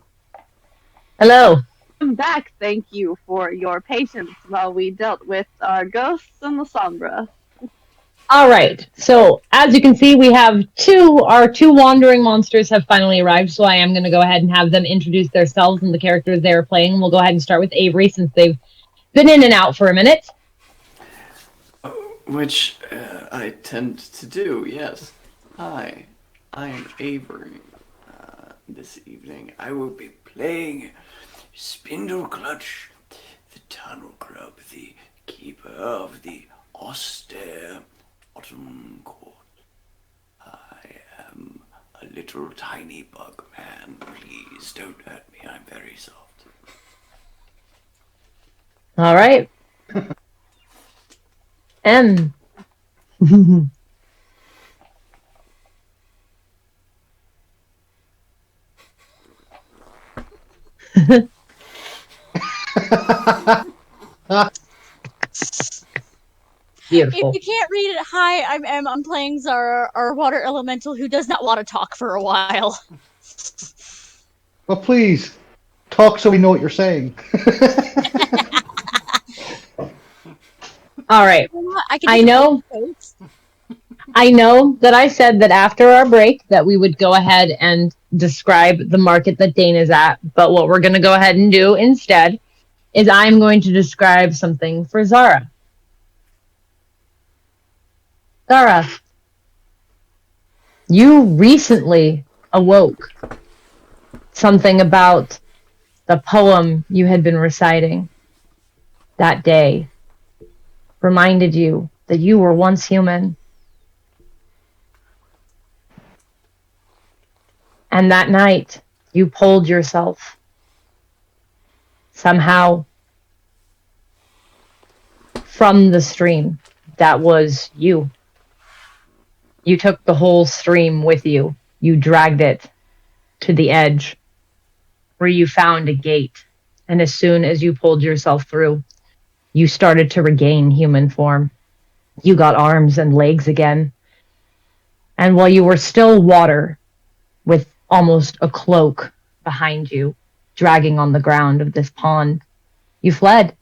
Hello. Welcome back. Thank you for your patience while we dealt with our ghosts and the Sombra. All right. So as you can see, we have our two wandering monsters have finally arrived. So I am going to go ahead and have them introduce themselves and the characters they're playing. We'll go ahead and start with Avery since they've been in and out for a minute. which I tend to do, yes. Hi, I am Avery. This evening I will be playing Spindle Clutch, the Tunnel Grub, the keeper of the austere Autumn Court. I am a little tiny bug man. Please don't hurt me, I'm very soft. All right. M. Beautiful. If you can't read it, hi, I'm playing Zara, our water elemental who does not want to talk for a while. But please, talk so we know what you're saying. All right. I can I take know. a notes. I know that I said that after our break that we would go ahead and describe the market that Dain is at, but what we're going to go ahead and do instead is I'm going to describe something for Zara. Zara, you recently awoke. Something about the poem you had been reciting that day reminded you that you were once human. And that night, you pulled yourself somehow from the stream that was you. You took the whole stream with you. You dragged it to the edge where you found a gate. And as soon as you pulled yourself through, you started to regain human form. You got arms and legs again. And while you were still water, with almost a cloak behind you, dragging on the ground of this pond, you fled.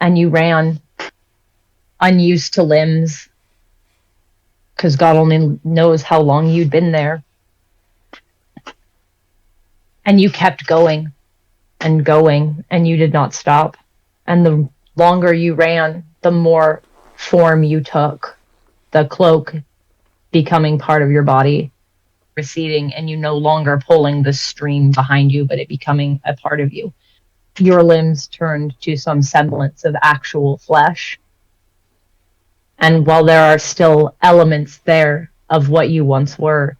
And you ran, unused to limbs, because God only knows how long you'd been there. And you kept going, and you did not stop. And the longer you ran, the more form you took. The cloak becoming part of your body, receding, and you no longer pulling the stream behind you, but it becoming a part of you. Your limbs turned to some semblance of actual flesh. And while there are still elements there of what you once were,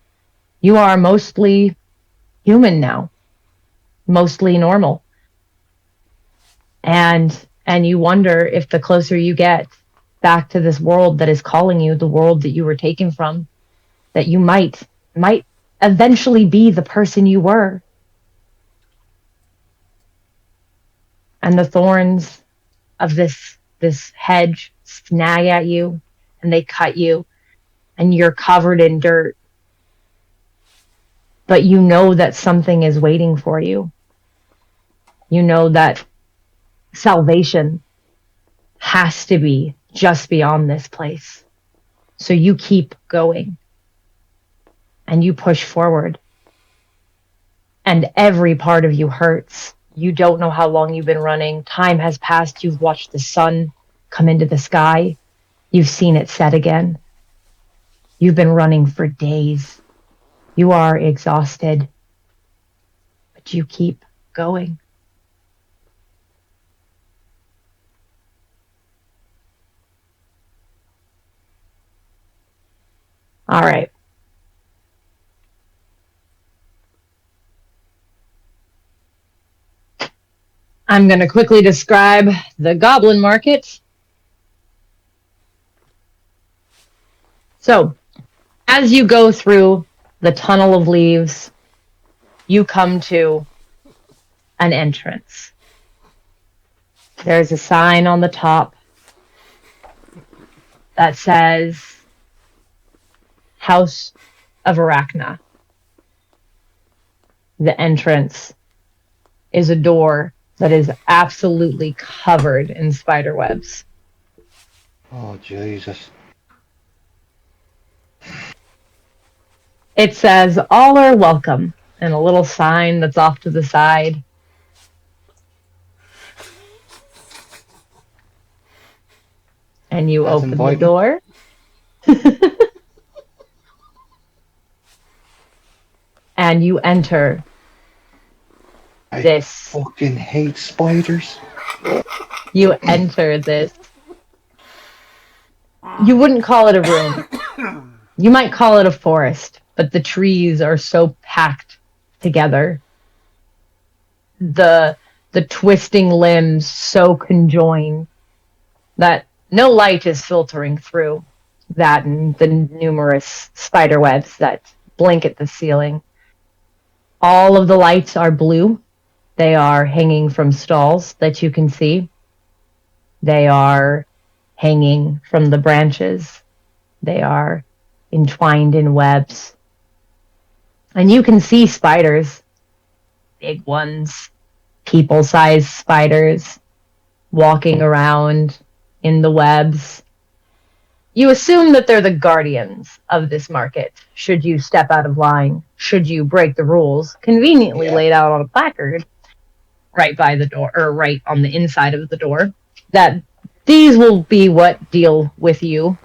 you are mostly human now, mostly normal. And you wonder if the closer you get back to this world that is calling you, the world that you were taken from, that you might eventually be the person you were. And the thorns of this hedge snag at you, and they cut you, and you're covered in dirt. But you know that something is waiting for you. You know that salvation has to be just beyond this place. So you keep going. And you push forward. And every part of you hurts. You don't know how long you've been running. Time has passed. You've watched the sun come into the sky. You've seen it set again. You've been running for days. You are exhausted. But you keep going. All right. I'm going to quickly describe the goblin market. So, as you go through the tunnel of leaves, you come to an entrance. There's a sign on the top that says House of Arachna. The entrance is a door that is absolutely covered in spider webs. Oh, Jesus. It says, all are welcome, and a little sign that's off to the side. And you That's open inviting. the door. And you enter this. Fucking hate spiders. You enter this. You wouldn't call it a room. You might call it a forest, but the trees are so packed together. The twisting limbs so conjoined that no light is filtering through that and the numerous spider webs that blanket the ceiling. All of the lights are blue. They are hanging from stalls that you can see. They are hanging from the branches. They are entwined in webs. And you can see spiders, big ones, people-sized spiders, walking around in the webs. You assume that they're the guardians of this market. Should you step out of line, should you break the rules, conveniently laid out on a placard right by the door, or right on the inside of the door, that these will be what deal with you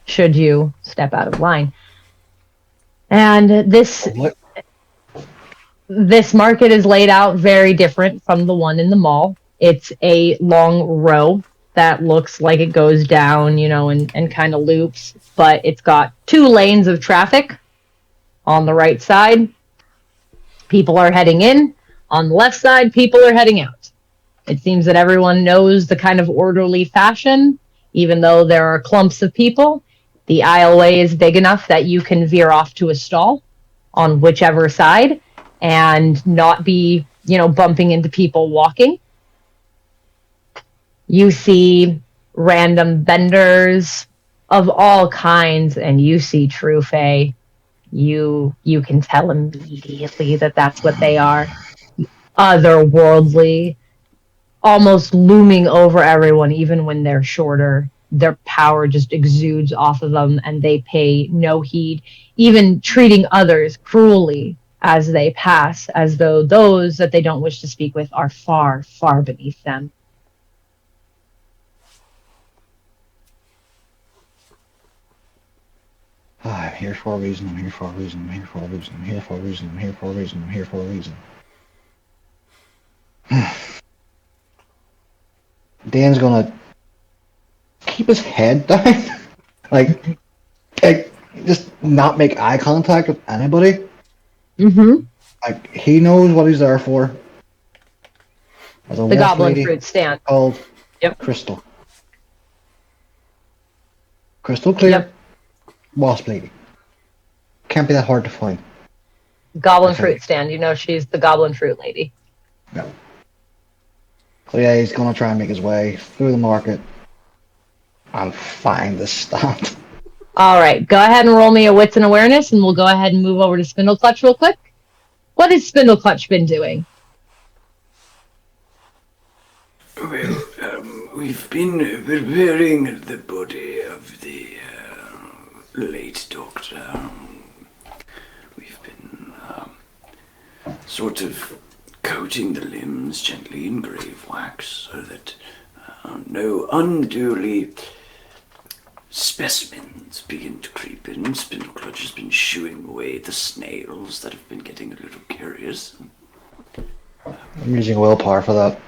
should you step out of line. And this market is laid out very different from the one in the mall. It's a long row that looks like it goes down, and kind of loops, but it's got 2 lanes of traffic on the right side. People are heading in. On the left side, people are heading out. It seems that everyone knows the kind of orderly fashion, even though there are clumps of people. The aisleway is big enough that you can veer off to a stall on whichever side and not be, bumping into people walking. You see random vendors of all kinds, and you see True Fae. You can tell immediately that that's what they are. Otherworldly, almost looming over everyone, even when they're shorter. Their power just exudes off of them, and they pay no heed, even treating others cruelly as they pass, as though those that they don't wish to speak with are far, far beneath them. I'm here for a reason, I'm here for a reason, I'm here for a reason, I'm here for a reason, I'm here for a reason, I'm here for a reason. Dain's gonna keep his head down. like, just not make eye contact with anybody. Mm-hmm. Like, he knows what he's there for. There's a The wasp goblin lady fruit stand. called Yep. Crystal. Crystal clear. Yep. Wasp lady. Can't be that hard to find. Goblin Okay. fruit stand. She's the goblin fruit lady. No. So yeah, he's gonna try and make his way through the market and find the stand. All right, go ahead and roll me a wits and awareness, and we'll go ahead and move over to Spindle Clutch real quick. What has Spindle Clutch been doing? Well, we've been preparing the body of the late doctor. We've been sort of coating the limbs gently in grave wax so that no unduly specimens begin to creep in. Spindle Clutch has been shooing away the snails that have been getting a little curious. I'm using willpower for that.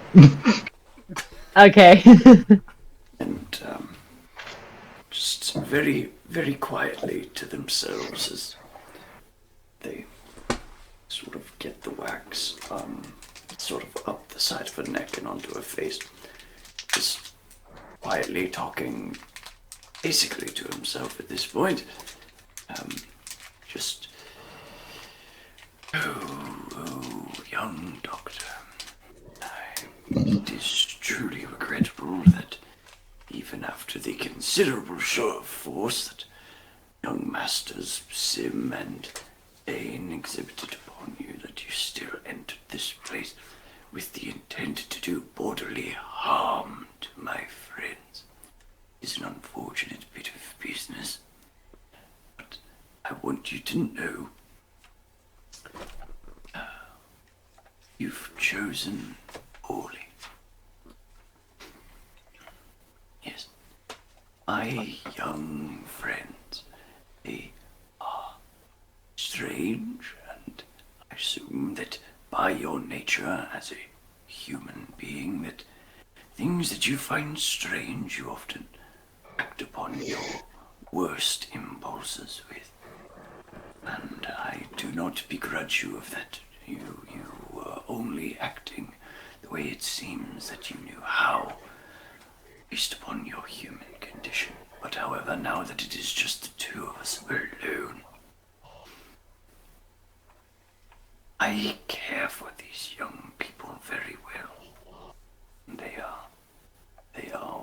Okay. And just very, very quietly to themselves as they sort of get the wax sort of up the side of her neck and onto her face. Just quietly talking basically to himself at this point. Just, oh, young doctor. It is truly regrettable that even after the considerable show of force that young masters Sim and Dain exhibited upon you, that you still entered this place with the intent to do bodily harm to my friends. It is an unfortunate bit of business, but I want you to know you've chosen poorly. Yes, my young friends, they are strange, and I assume that by your nature as a human being, that things that you find strange you often act upon your worst impulses with. And I do not begrudge you of that. You were only acting the way it seems that you knew how, based upon your human condition. But however, now that it is just the two of us alone, I care for these young people very well. They are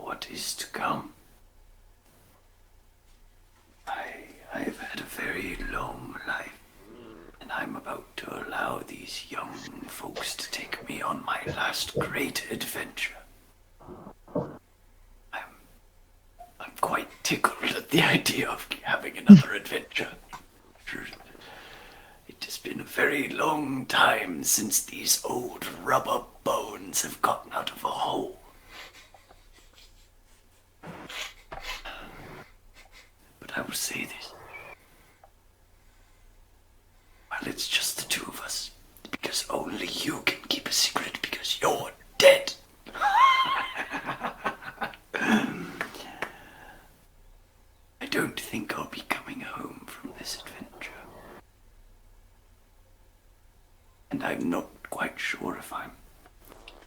to allow these young folks to take me on my last great adventure. I'm quite tickled at the idea of having another adventure. It has been a very long time since these old rubber bones have gotten out of a hole. But I will say this. Well, it's just the two of us. Because only you can keep a secret because you're dead. I don't think I'll be coming home from this adventure. And I'm not quite sure if I'm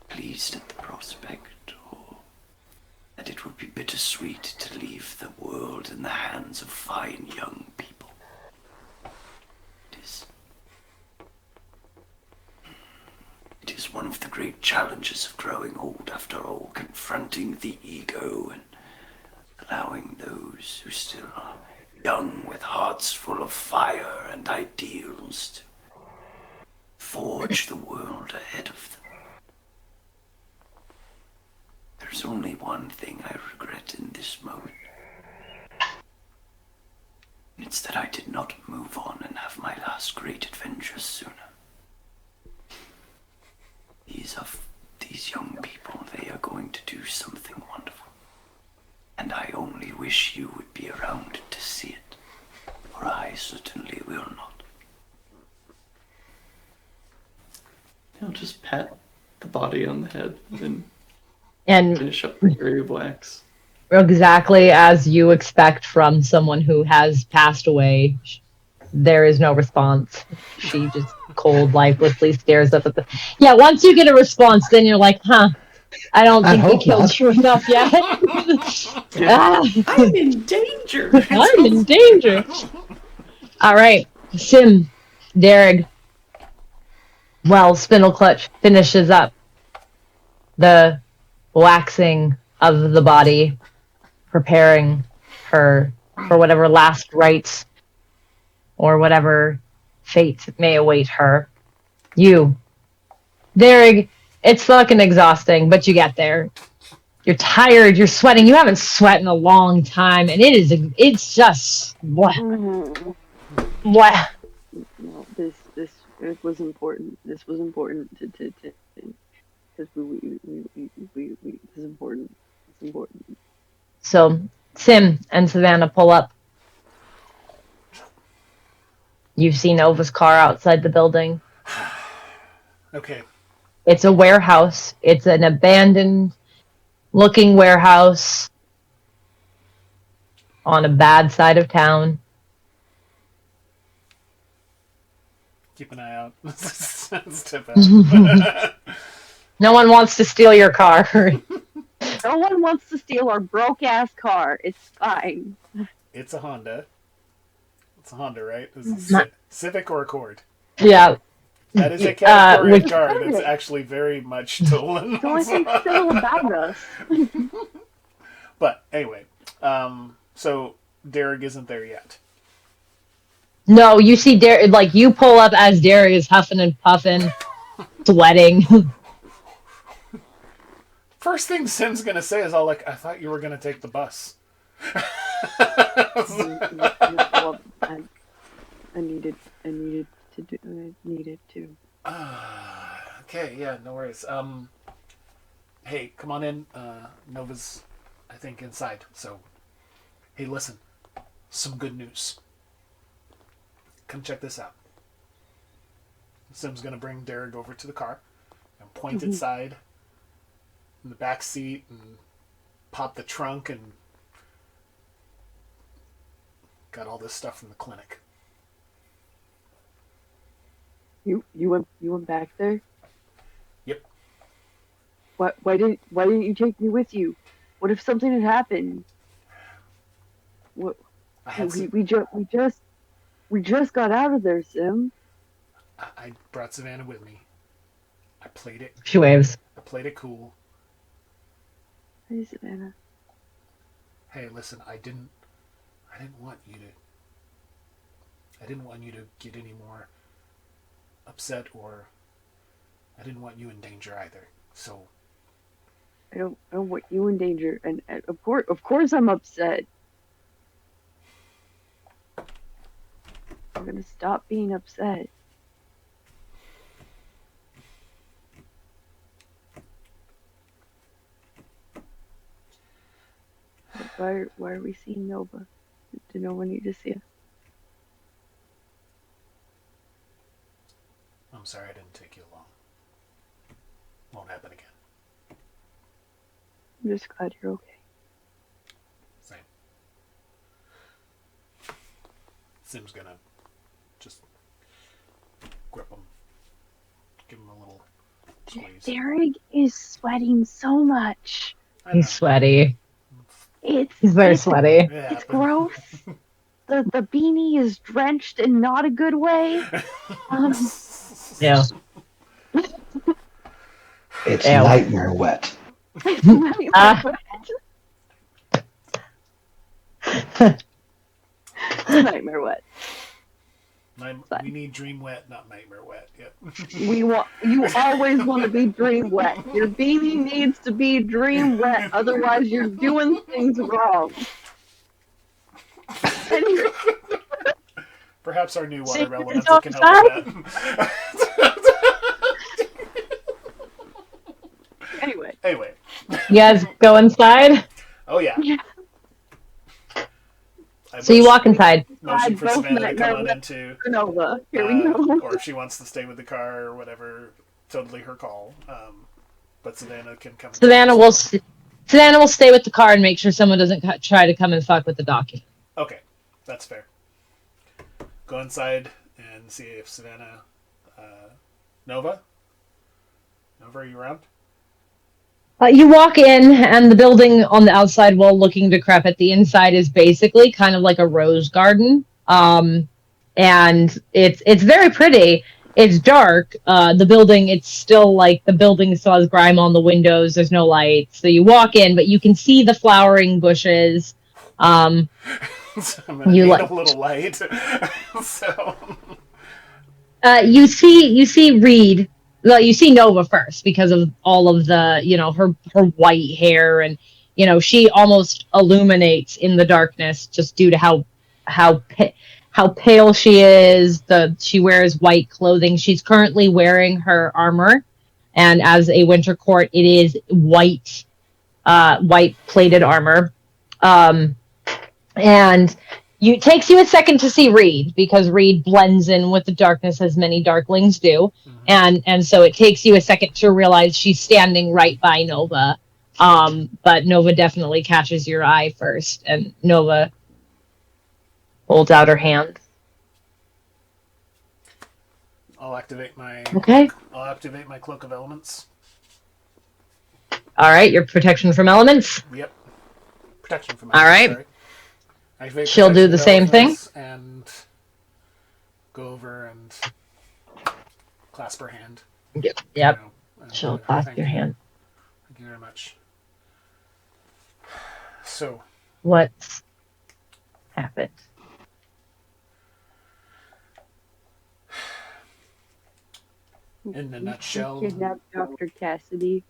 pleased at the prospect or that it would be bittersweet to leave the world in the hands of fine young people. It is one of the great challenges of growing old, after all, confronting the ego and allowing those who still are young with hearts full of fire and ideals to forge the world ahead of them. There's only one thing I regret in this moment. It's that I did not move on and have my last great adventure sooner. These young people, they are going to do something wonderful. And I only wish you would be around to see it, for I certainly will not. I'll just pat the body on the head and finish up the area of wax. Exactly as you expect from someone who has passed away. There is no response. She just cold, lifelessly stares up at the... Yeah, once you get a response, then you're like, huh, I don't think we killed you enough yet. I'm in danger! I'm in danger! Alright, Sim, Derek. Well, Spindle Clutch finishes up the waxing of the body, preparing her for whatever last rites or whatever fate may await her. You, Derek, it's fucking exhausting, but you get there. You're tired, you're sweating, you haven't sweat in a long time, and it's just, what? What? No, this it was important. This was important to because this is important. It's important. So, Sim and Savannah pull up. You see Nova's car outside the building. Okay. It's a warehouse. It's an abandoned looking warehouse on a bad side of town. Keep an eye out. Step out. No one wants to steal your car. No one wants to steal our broke ass car. It's fine. It's a Honda. It's a Honda, right? Is it Civic or Accord? Yeah. That is a category which car that's actually very much stolen. The only thing still about us. But anyway, so Derek isn't there yet. No, you see Derek, like, you pull up as Derek is huffing and puffing, sweating. First thing Sim's gonna say is, I thought you were gonna take the bus. Well, I needed to. Okay, yeah, no worries. Hey, come on in. Nova's, I think, inside. So, hey, listen. Some good news. Come check this out. Sim's gonna bring Derek over to the car and point inside in the back seat and pop the trunk and got all this stuff from the clinic. You went back there? Yep. Why didn't you take me with you? What if something had happened? What? We just got out of there, Sim. I brought Savannah with me. I played it. She waves. I played it cool. Hey, Savannah. Hey, listen, I didn't want you to get any more upset or I didn't want you in danger either. So I don't want you in danger, and of course I'm upset. I'm gonna stop being upset. Why are we seeing Nova? Did Nova need to see us? I'm sorry I didn't take you along. Won't happen again. I'm just glad you're okay. Same. Sim's gonna just grip him. Give him a little squeeze. Derek is sweating so much. I know. He's sweaty. He's very sweaty. It's gross. The beanie is drenched in not a good way. Yeah. It's Ew. nightmare wet. Nightmare wet. We need dream wet, not nightmare wet. Yep. You always want to be dream wet. Your beanie needs to be dream wet, otherwise you're doing things wrong. Anyway. Perhaps our new water See, elemental can help with that. Anyway. You guys go inside? Oh yeah. So you walk inside. Motion for Savannah to come on into. Nova. Here we go. Or if she wants to stay with the car or whatever, totally her call. But Savannah can come. Savannah will stay with the car and make sure someone doesn't try to come and fuck with the document. Okay, that's fair. Go inside and see if Savannah, Nova, are you around? You walk in, and the building on the outside, while looking decrepit, the inside is basically kind of like a rose garden. And it's very pretty. It's dark. The building, it's still like the building still has grime on the windows. There's no lights. So you walk in, but you can see the flowering bushes. So I'm gonna need a little light. So you see Reed. Well, you see Nova first because of all of the, her white hair, and she almost illuminates in the darkness just due to how pale she is. She wears white clothing. She's currently wearing her armor, and as a winter court, it is white plated armor. And it takes you a second to see Reed because Reed blends in with the darkness as many darklings do. Mm-hmm. And so it takes you a second to realize she's standing right by Nova. But Nova definitely catches your eye first, and Nova holds out her hand. I'll activate my cloak of elements. All right, your protection from elements. Yep, protection from elements. All right. Sorry. Activate She'll do the same thing. And go over and clasp her hand. Yep. She'll clasp your hand. Thank you very much. So. What's happened? In a nutshell. You kidnapped Dr. Cassidy.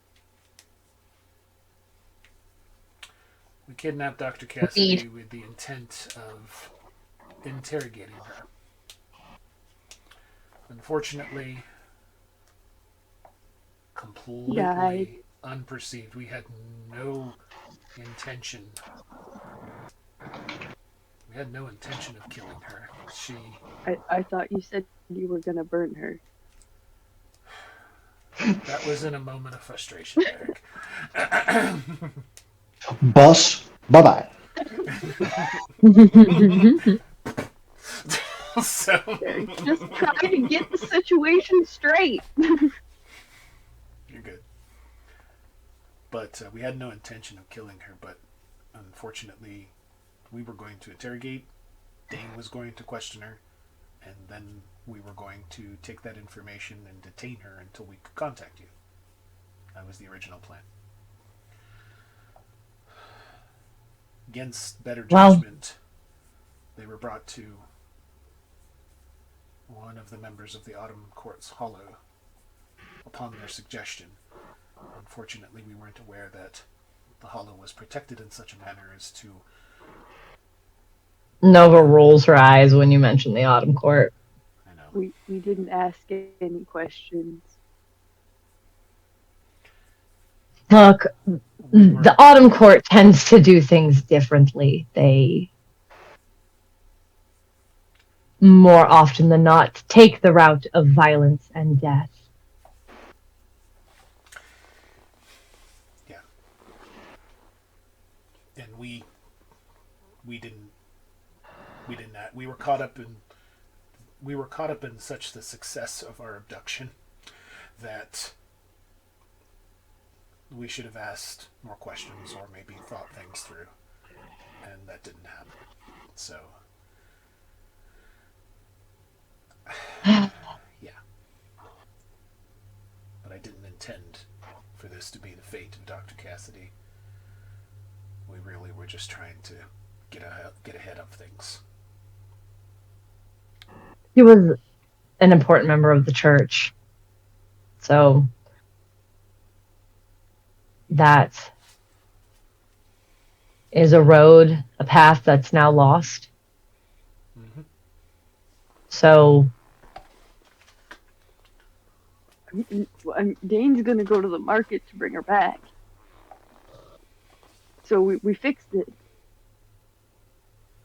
We kidnapped Dr. Cassidy with the intent of interrogating her. Unfortunately, completely unperceived. We had no intention. We had no intention of killing her. I thought you said you were gonna burn her. That was in a moment of frustration, Eric. Boss, bye-bye. So, just trying to get the situation straight. You're good. But we had no intention of killing her, but unfortunately, we were going to interrogate, Dain was going to question her, and then we were going to take that information and detain her until we could contact you. That was the original plan. Against better judgment, they were brought to one of the members of the Autumn Court's Hollow upon their suggestion. Unfortunately, we weren't aware that the Hollow was protected in such a manner as to... Nova rolls her eyes when you mention the Autumn Court. I know. We didn't ask any questions. Look, the Autumn Court tends to do things differently. They, more often than not, take the route of violence and death. Yeah. And we were caught up in such the success of our abduction that we should have asked more questions or maybe thought things through, and that didn't happen. So yeah, but I didn't intend for this to be the fate of Dr. Cassidy. We really were just trying to get ahead of things. He was an important member of the church. So that is a road, a path that's now lost. Mm-hmm. So Dain's gonna go to the market to bring her back. So we fixed it.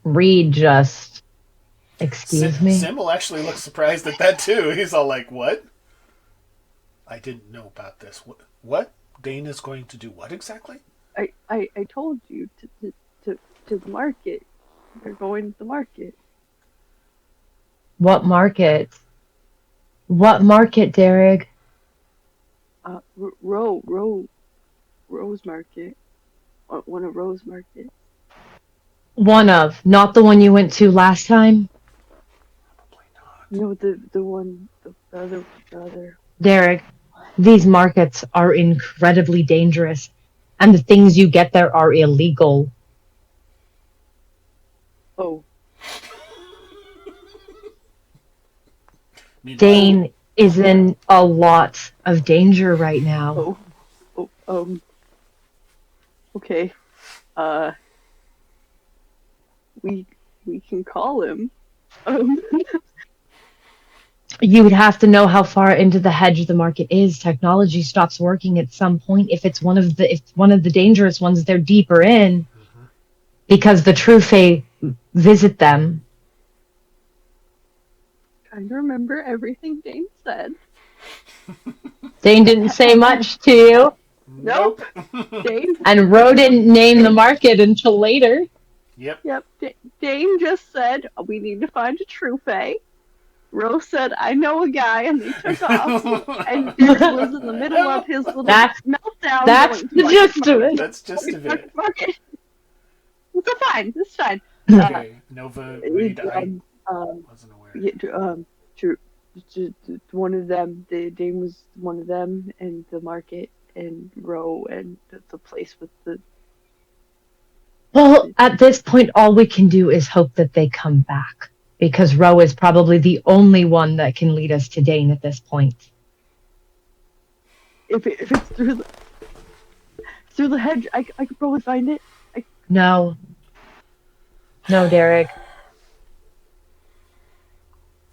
Reed just... Excuse me? Sim will actually look surprised at that too. He's all like, what? I didn't know about this. What? Dain is going to do what exactly? I told you to the market. They're going to the market. What market? What market, Derek? Rose Market. One of Rose Market. One of, not the one you went to last time? Probably not. No, the other. Derek, these markets are incredibly dangerous, and the things you get there are illegal. Oh. Dain is in a lot of danger right now. Okay. We can call him. You would have to know how far into the hedge the market is. Technology stops working at some point. If it's one of the dangerous ones, they're deeper in. Mm-hmm. Because the True Fae visit them. Trying to remember everything Dain said. Dain didn't say much to you. Nope. Dain. And Ro didn't name the market until later. Yep. Dain just said, we need to find a True Fae. Rose said, I know a guy, and they took off. And Derek was in the middle of his little meltdown. That's the gist of it. That's just a bit. It's fine. Okay, Nova, Reed, I wasn't aware. True. One of them, Dain was one of them, and the market, and Ro, and the place with the... Well, at this point, all we can do is hope that they come back. Because Ro is probably the only one that can lead us to Dain at this point. If it's through the hedge, I could probably find it. No, Derek.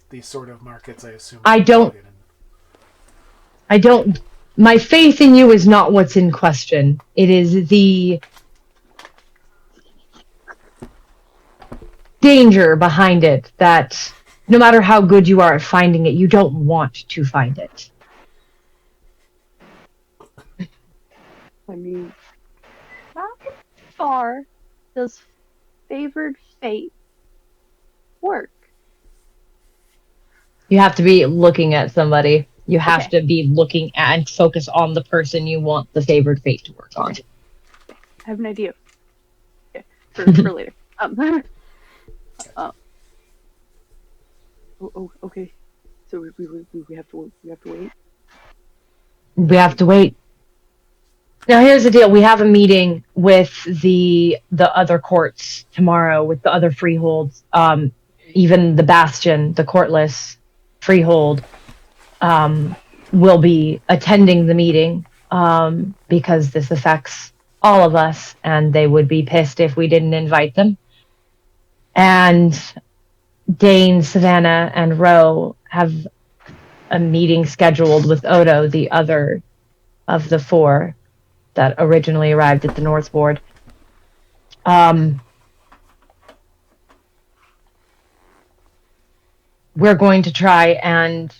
These sort of markets, I assume. I don't. My faith in you is not what's in question. It is the danger behind it that no matter how good you are at finding it, you don't want to find it. I mean, how far does favored fate work? You have to be looking at somebody. You have to be looking at and focus on the person you want the favored fate to work on. I have an idea. Okay. For later. Okay. So we have to wait. We have to wait. Now here's the deal. We have a meeting with the other courts tomorrow, with the other freeholds, even the Bastion, the Courtless. Freehold will be attending the meeting because this affects all of us, and they would be pissed if we didn't invite them. And Dain, Savannah, and Ro have a meeting scheduled with Odo, the other of the four that originally arrived at the North Ward. We're going to try and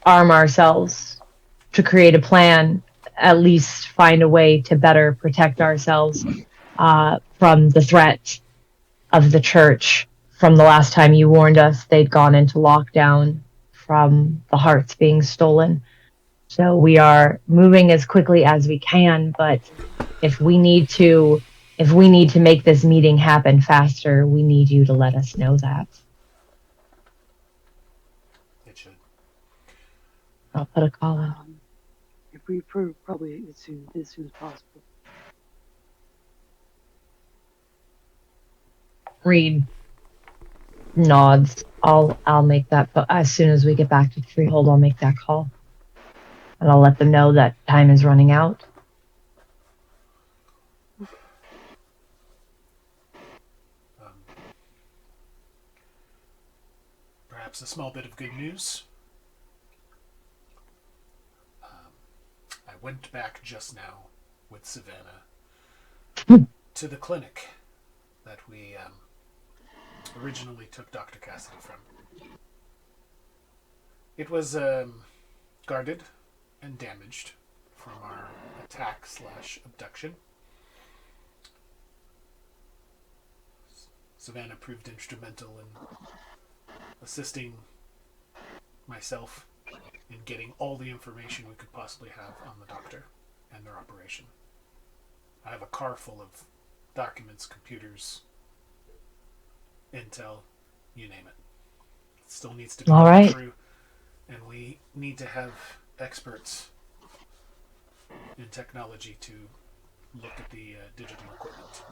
arm ourselves to create a plan, at least find a way to better protect ourselves from the threat of the church. From the last time you warned us, they'd gone into lockdown from the hearts being stolen. So we are moving as quickly as we can, but if we need to make this meeting happen faster, we need you to let us know that. It should. I'll put a call out. If we probably as soon as possible. Reed nods. I'll make that as soon as we get back to Freehold. I'll make that call, and I'll let them know that time is running out. Perhaps a small bit of good news. I went back just now with Savannah to the clinic that we originally took Dr. Cassidy from. It was guarded and damaged from our attack/abduction. Savannah proved instrumental in assisting myself in getting all the information we could possibly have on the doctor and their operation. I have a car full of documents, computers, intel, you name it. It still needs to be gone through, and we need to have experts in technology to look at the digital equipment.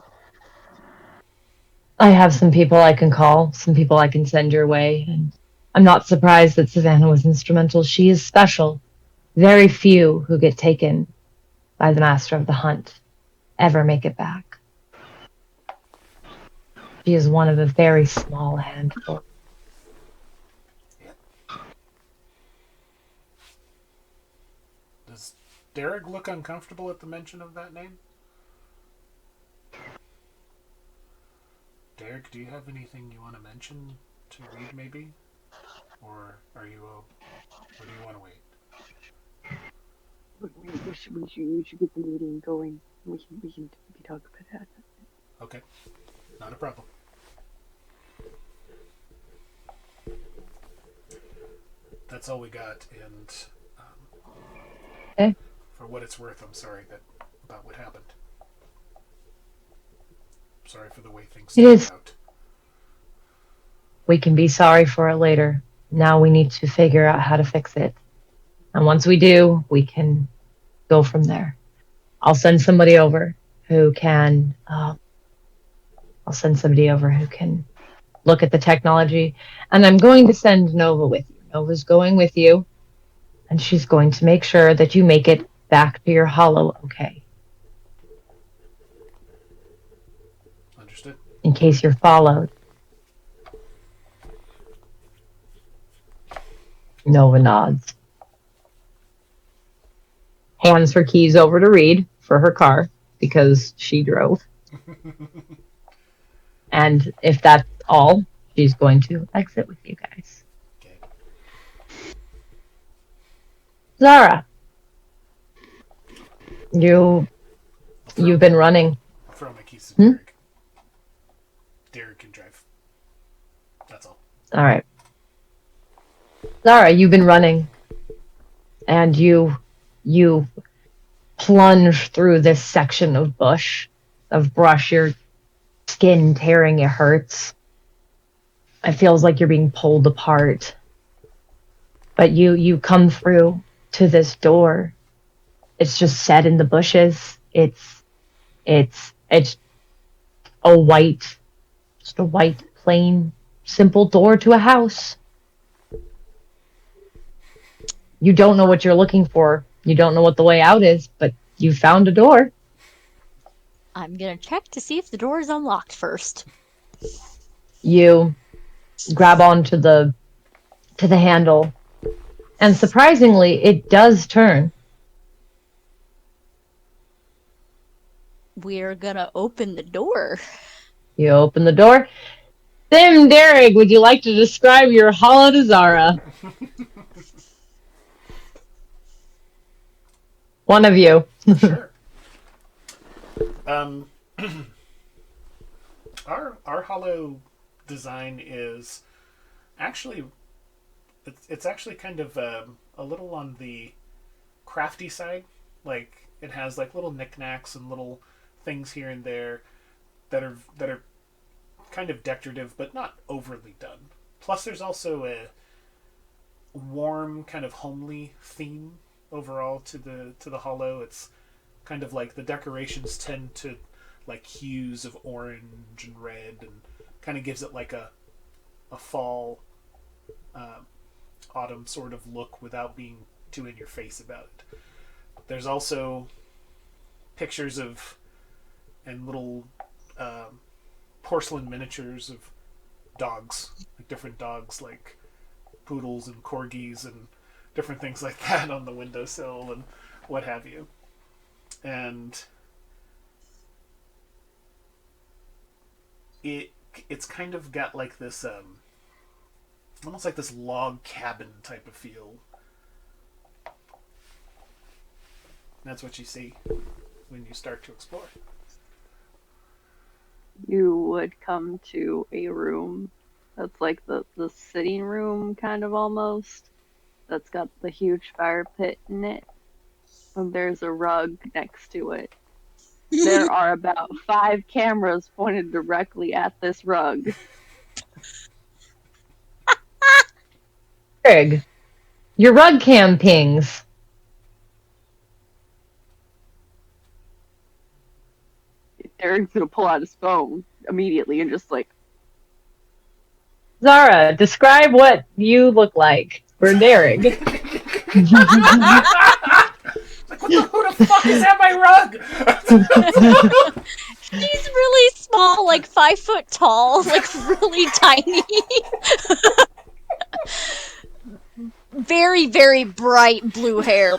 I have some people I can call, some people I can send your way, and I'm not surprised that Savannah was instrumental. She is special. Very few who get taken by the Master of the Hunt ever make it back. She is one of a very small handful. Yep. Does Derek look uncomfortable at the mention of that name? Derek, do you have anything you want to mention to Reed, maybe? Or are you, or do you want to wait? We should get the meeting going. We can talk about that. Okay, not a problem. That's all we got, and Okay. For what it's worth, I'm sorry about what happened. Sorry for the way things turned out. We can be sorry for it later. Now we need to figure out how to fix it. And once we do, we can go from there. I'll send somebody over who can look at the technology. And I'm going to send Nova with you. Nova's going with you. And she's going to make sure that you make it back to your hollow okay. Understood. In case you're followed. Nova nods. Hands her keys over to Reed for her car because she drove. And if that's all, she's going to exit with you guys. Okay. Zara, you've been running. I'll throw my keys to Derek. Derek can drive. That's all. All right. Zara, you've been running. And you plunge through this section of brush, your skin tearing, it hurts. It feels like you're being pulled apart. But you come through to this door. It's just set in the bushes. It's a white plain simple door to a house. You don't know what you're looking for. You don't know what the way out is, but you found a door. I'm gonna check to see if the door is unlocked first. You grab onto the handle, and surprisingly, it does turn. We're gonna open the door. You open the door. Sim, Derek, would you like to describe your hollow to Zara? One of you. Sure. Our hollow design is actually it's actually kind of a little on the crafty side. Like it has like little knickknacks and little things here and there that are kind of decorative but not overly done. Plus there's also a warm kind of homely theme overall to the hollow. It's kind of like the decorations tend to like hues of orange and red and kind of gives it like a fall autumn sort of look without being too in your face about it. There's also pictures of and little porcelain miniatures of dogs, like different dogs like poodles and corgis and different things like that on the windowsill and what have you. And it's kind of got like this almost like this log cabin type of feel. That's what you see when you start to explore. You would come to a room that's like the sitting room, kind of almost. That's got the huge fire pit in it. And there's a rug next to it. There are about 5 cameras pointed directly at this rug. Derek, your rug cam pings. Derek's gonna pull out his phone immediately and just like, Zara, describe what you look like for Derek. Like, who the fuck is at my rug? She's really small, like 5 foot tall, like really tiny. Very, very bright blue hair.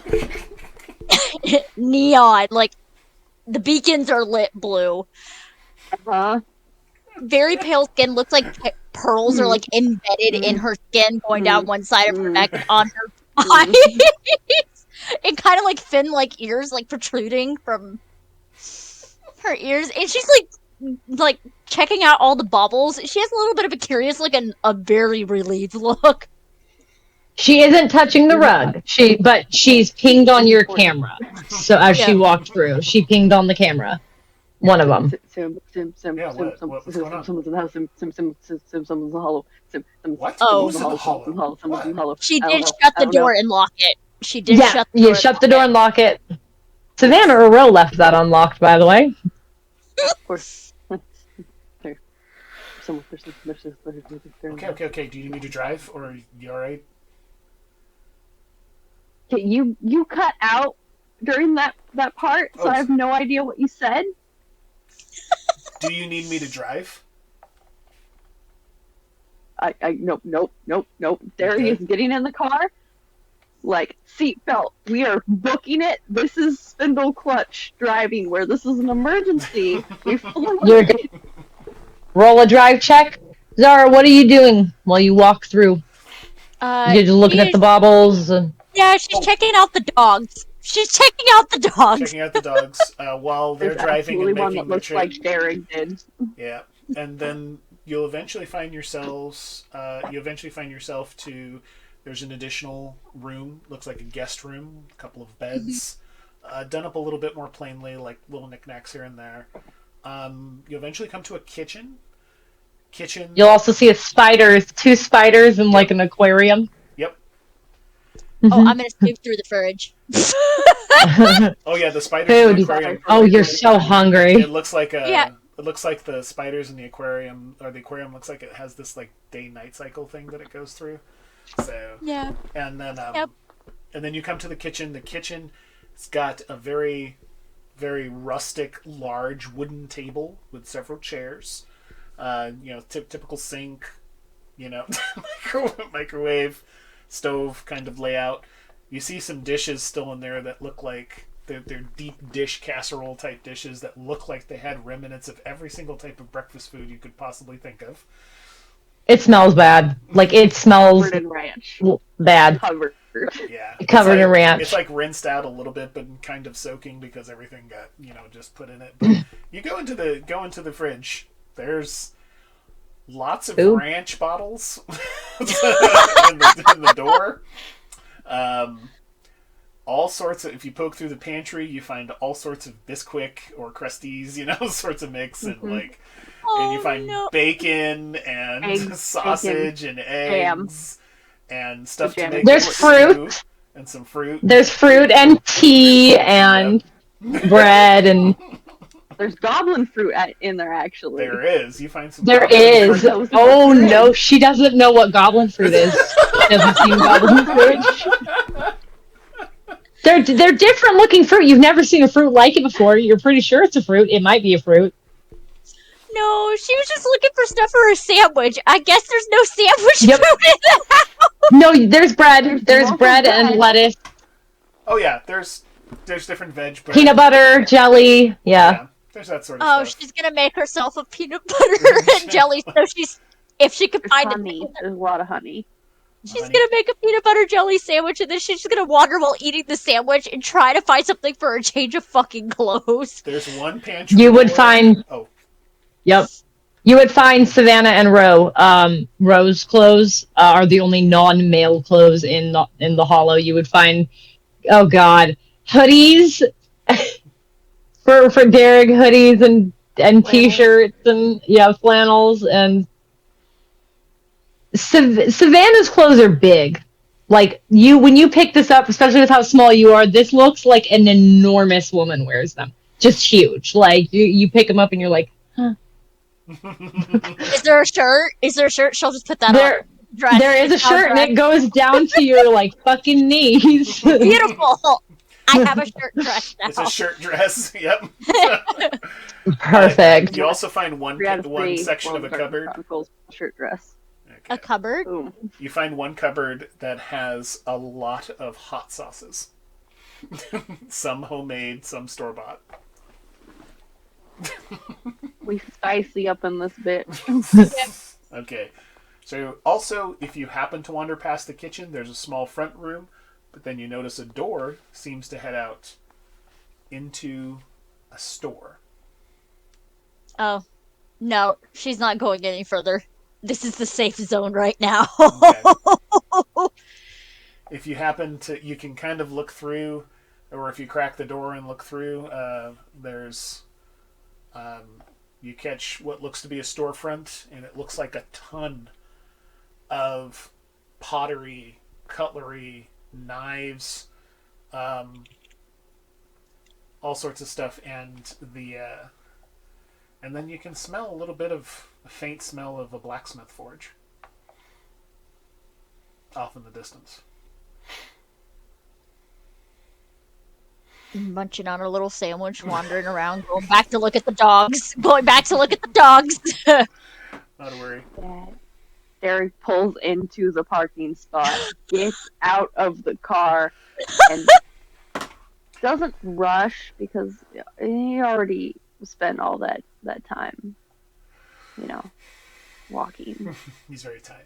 Neon, like the beacons are lit blue. Very pale skin, looks like pearls are like embedded in her skin, going down one side of her neck and on her eyes. And kind of like thin, like ears, like protruding from her ears. And she's like checking out all the baubles. She has a little bit of a curious look and a very relieved look. She isn't touching the rug. But she's pinged on your camera. So as she walked through, she pinged on the camera. One of them. What's going on? Someone's in the house. Someone's in the hollow. What? Oh. Who's in the hollow? Someone's in the hollow. She did shut the door and lock it. She did shut the door. You shut the door and lock it. Savannah or Ro left that unlocked, by the way. Of course. There. Okay. Do you need me to drive, or are you alright? Okay, you cut out during that part, so I have no idea what you said. Do you need me to drive? Nope. Derry is getting in the car. Like, seatbelt. We are booking it. This is Spindle Clutch driving, where this is an emergency. You're good. Roll a drive check. Zara, what are you doing while you walk through? You're just looking at the baubles. Yeah, she's checking out the dogs. Checking out the dogs While they're driving and one making that looks the like Derek did. Yeah, and then you'll eventually find yourself to. There's an additional room. Looks like a guest room. A couple of beds, done up a little bit more plainly, like little knickknacks here and there. You eventually come to a kitchen. You'll also see two spiders in like an aquarium. Yep. Oh, I'm gonna snoop through the fridge. Oh yeah, the spiders in the aquarium. Oh, you're so hungry. It looks like a it looks like the spiders in the aquarium, or the aquarium looks like it has this like day-night cycle thing that it goes through. So Yeah. and then Yep. and then you come to the kitchen. The kitchen's got a very, very rustic, large wooden table with several chairs. Typical sink, microwave, stove kind of layout. You see some dishes still in there that look like they're deep dish casserole type dishes that look like they had remnants of every single type of breakfast food you could possibly think of. It smells bad. Like, it smells Covered in ranch. bad. Covered. Yeah, Covered in ranch. It's like rinsed out a little bit, but kind of soaking because everything got just put in it. But you go into the fridge. There's lots of Ooh. ranch bottles in the door. All sorts of. If you poke through the pantry, you find all sorts of Bisquick or Crusties, sorts of mix, and like, and you find bacon and Eggs, sausage bacon, and eggs and stuff to jam. make. There's fruit. Stew and some fruit. There's fruit and tea and bread and There's goblin fruit in there, actually. There is. You find some. there goblin is. fruit. Oh no, she doesn't know what goblin fruit is. She hasn't seen goblin fruit. They're different looking fruit. You've never seen a fruit like it before. You're pretty sure it's a fruit. It might be a fruit. No, she was just looking for stuff for her sandwich. I guess there's no sandwich Yep. fruit in the house. No, there's bread. There's lots of bread and bread. lettuce, Oh yeah, there's different veg bread. peanut butter, jelly. Yeah. There's that sort of Oh, stuff. she's gonna make herself a peanut butter and jelly. So if she could There's find honey. There's a lot of honey. she's Honey. gonna make a peanut butter jelly sandwich, and then she's just gonna wander while eating the sandwich and try to find something for a change of fucking clothes. There's one pantry. You would door- find. Oh, Yep. You would find Savannah and Ro. Ro's clothes are the only non-male clothes in the hollow. You would find, oh god, hoodies for Derek, hoodies and t-shirts and flannels, and Savannah's clothes are big. Like, when you pick this up, especially with how small you are, this looks like an enormous woman wears them. Just huge. Like, you pick them up and you're like, huh. Is there a shirt? She'll just put that on. Dress. There is a shirt and it goes down to your like fucking knees. Beautiful. I have a shirt dress now. it's a shirt dress. Yep. Perfect. You also find one section of a cupboard. Chronicles shirt dress. A cupboard? Boom. You find one cupboard that has a lot of hot sauces. Some homemade, some store bought. We spicy up in this bitch. Okay. So also, if you happen to wander past the kitchen, there's a small front room, but then you notice a door seems to head out into a store. Oh. No, she's not going any further. This is the safe zone right now. Okay. If you happen to, you can kind of look through, or if you crack the door and look through, there's, you catch what looks to be a storefront, and it looks like a ton of pottery, cutlery, knives, all sorts of stuff, and and then you can smell a little bit of a faint smell of a blacksmith forge off in the distance. Munching on her little sandwich, wandering around, going back to look at the dogs. Going back to look at the dogs. Not to worry. Yeah. Derek pulls into the parking spot, gets out of the car, and doesn't rush because he already spent all that time, walking. He's very tired.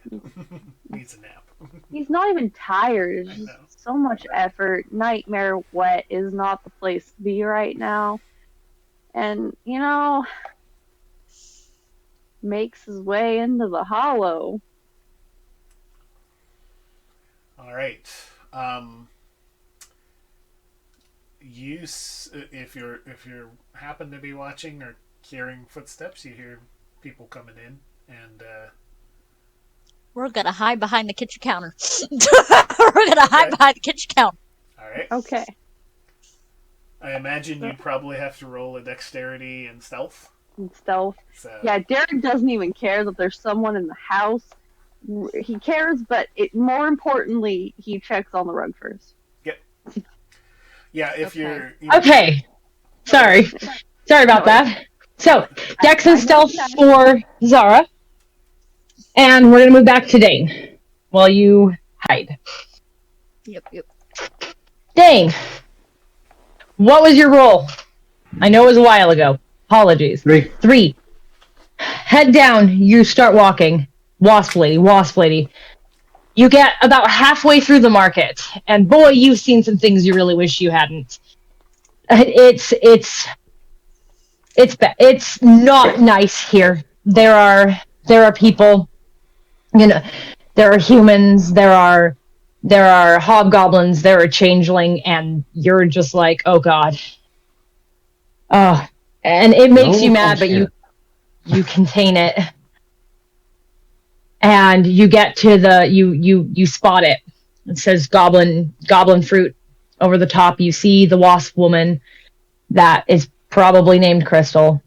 Needs a nap. He's not even tired. It's I just know. so much effort. Nightmare Wet is not the place to be right now. And, makes his way into the hollow. All right. If you're happen to be watching or hearing footsteps, you hear people coming in, and We're gonna hide behind the kitchen counter. We're gonna hide behind the kitchen counter. all right. Okay. I imagine you'd probably have to roll a dexterity and stealth. and stealth. So Yeah, Derek doesn't even care that there's someone in the house. He cares, but more importantly, he checks on the rug first. yeah, if Okay. you're Okay. Sorry. Sorry about that. So, Dex and I know Stealth that. for Zara. And we're going to move back to Dain while you hide. Yep. Dain, what was your roll? I know it was a while ago. Apologies. 3. 3. Head down. You start walking. Wasp lady. You get about halfway through the market, and boy, you've seen some things you really wish you hadn't. It's not nice here. There are people, there are humans, there are hobgoblins, there are changeling, and you're just like, oh god. And it makes you mad, but you contain it. And you get to you spot it. It says goblin fruit over the top. You see the wasp woman that is probably named Crystal,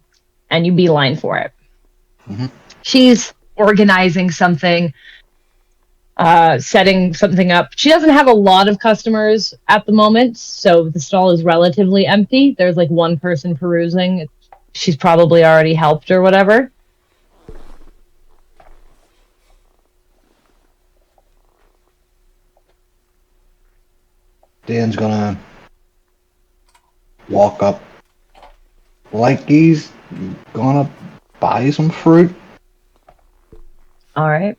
and you beeline for it. Mm-hmm. She's organizing something, setting something up. She doesn't have a lot of customers at the moment, so the stall is relatively empty. There's like one person perusing. She's probably already helped or whatever. Dan's gonna walk up like he's gonna buy some fruit. All right.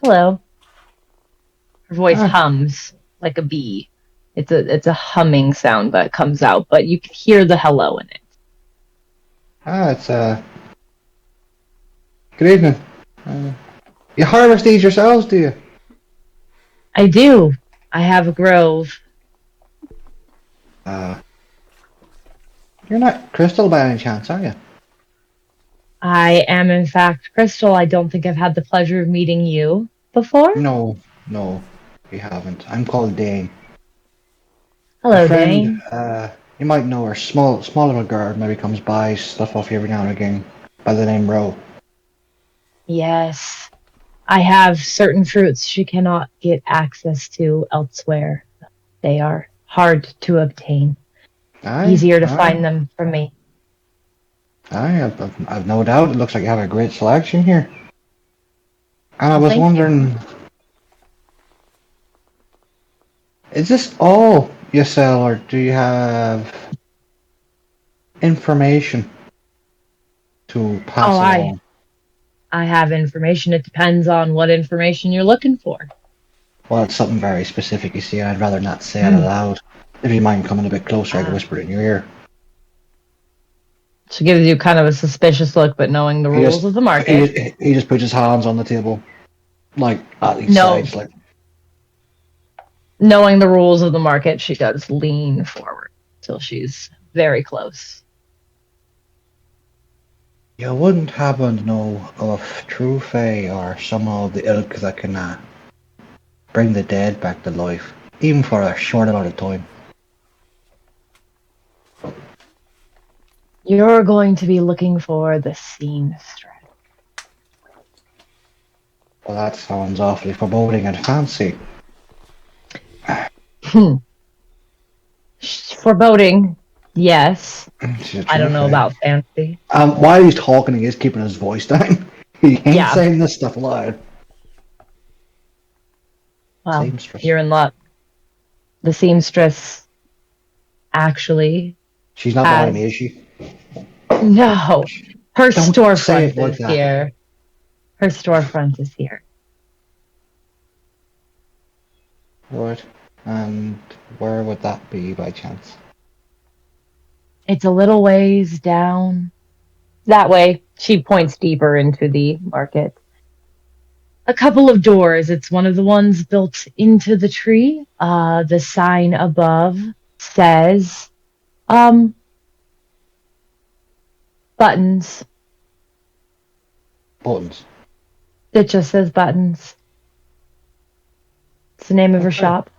Hello. Her voice hums like a bee. It's a humming sound that comes out, but you can hear the hello in it. It's good evening. You harvest these yourselves, do you? I do. I have a grove. You're not Crystal by any chance, are you? I am, in fact, Crystal. I don't think I've had the pleasure of meeting you before. No, we haven't. I'm called Dain. Hello, A friend, Dain. you might know her. Small little girl maybe comes by, stuff off you every now and again, by the name Ro. Yes. I have certain fruits she cannot get access to elsewhere. They are hard to obtain. Easier to find them for me. I've no doubt. It looks like you have a great selection here. And I was Thank wondering, is this all you sell, or do you have information to pass along? I have information. It depends on what information you're looking for. Well, it's something very specific, you see, and I'd rather not say it aloud. If you mind coming a bit closer, I can whisper it in your ear. She gives you kind of a suspicious look, but knowing the rules of the market. He just puts his hands on the table, like at each side, like. Knowing the rules of the market, she does lean forward till she's very close. You wouldn't happen to know of True Fae or some of the ilk that can bring the dead back to life, even for a short amount of time? You're going to be looking for the seamstress. Well, that sounds awfully foreboding and fancy. Foreboding, yes. I don't know about fancy. While he's talking, he is keeping his voice down. He ain't saying this stuff loud. Well, Seamstress. You're in luck. The seamstress actually. She's not behind me, is she? No. Her storefront like is that. here. Her storefront is here. Right. And where would that be by chance? It's a little ways down. That way. She points deeper into the market. A couple of doors. It's one of the ones built into the tree. The sign above says, buttons. Buttons. It just says buttons. It's the name of her shop.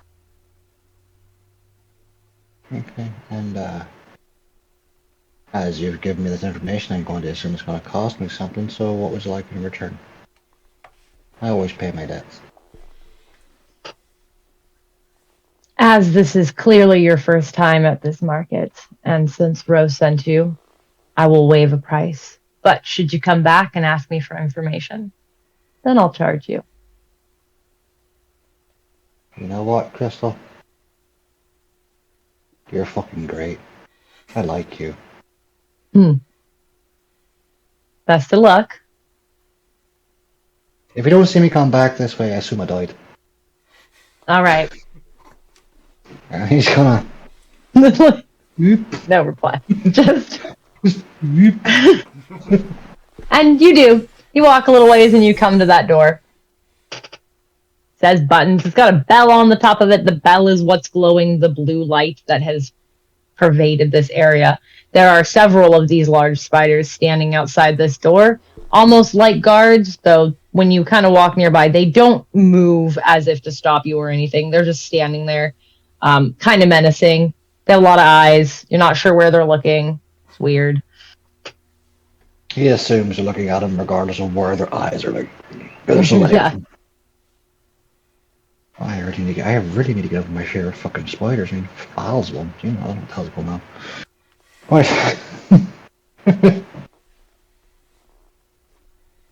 Okay. And As you've given me this information, I'm going to assume it's going to cost me something, so what would you like in return? I always pay my debts. As this is clearly your first time at this market, and since Rose sent you, I will waive a price. But should you come back and ask me for information, then I'll charge you. You know what, Crystal? You're fucking great. I like you. Best of luck. If you don't see me come back this way, I assume I died. All right. And he's gonna... No reply. Just... And you do. You walk a little ways and you come to that door. It says buttons. It's got a bell on the top of it. The bell is what's glowing the blue light that has pervaded this area. There are several of these large spiders standing outside this door, almost like guards, though when you kind of walk nearby, they don't move as if to stop you or anything. They're just standing there, kind of menacing. They have a lot of eyes. You're not sure where they're looking. It's weird. He assumes you're looking at him regardless of where their eyes are like. There's Yeah. I really need to get over my share of fucking spiders. I mean, files one. You know, I don't know what the hell's going on. Right.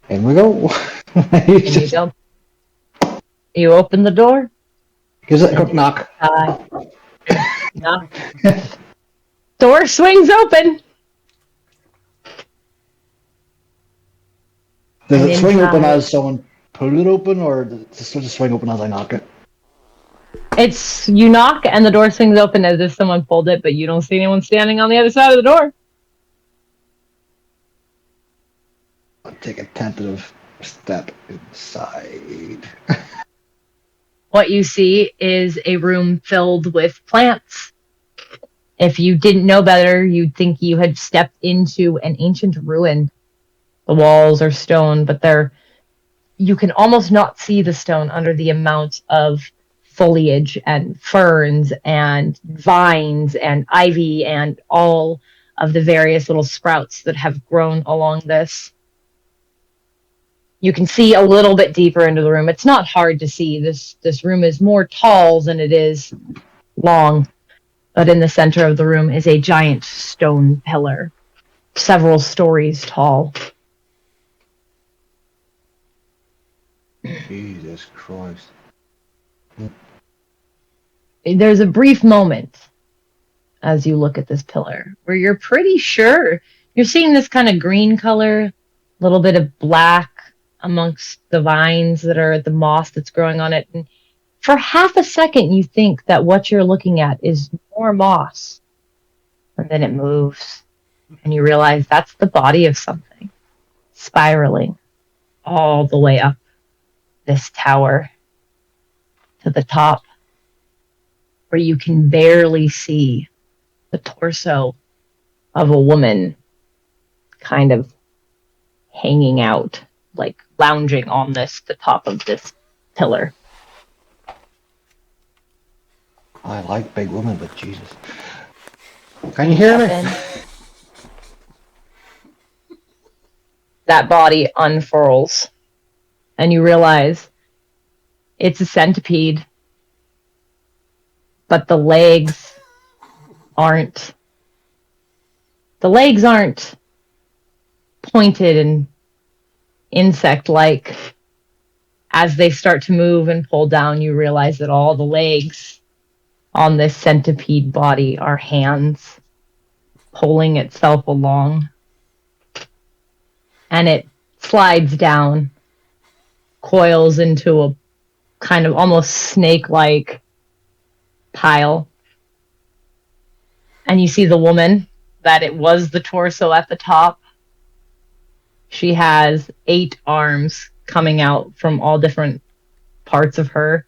In we go. You open the door. Gives it a quick knock. Knock. Door swings open. Does And it swing open inside- as someone pull it open, or does it just swing open as I knock it? It's you knock and the door swings open as if someone pulled it, but you don't see anyone standing on the other side of the door. I'll take a tentative step inside. What you see is a room filled with plants. If you didn't know better, you'd think you had stepped into an ancient ruin. The walls are stone, but you can almost not see the stone under the amount of foliage and ferns and vines and ivy and all of the various little sprouts that have grown along this. You can see a little bit deeper into the room. It's not hard to see. This room is more tall than it is long. But in the center of the room is a giant stone pillar, several stories tall. Jesus Christ. There's a brief moment as you look at this pillar where you're pretty sure you're seeing this kind of green color, a little bit of black amongst the vines that are the moss that's growing on it. And for half a second, you think that what you're looking at is more moss. And then it moves. And you realize that's the body of something spiraling all the way up this tower to the top, where you can barely see the torso of a woman kind of hanging out, like lounging on the top of this pillar. I like big women, but Jesus. Can you hear me? That body unfurls, and you realize it's a centipede, but the legs aren't pointed and insect-like. As they start to move and pull down, you realize that all the legs on this centipede body are hands pulling itself along. And it slides down, coils into a kind of almost snake-like pile. And you see the woman, that it was the torso at the top. She has 8 arms coming out from all different parts of her.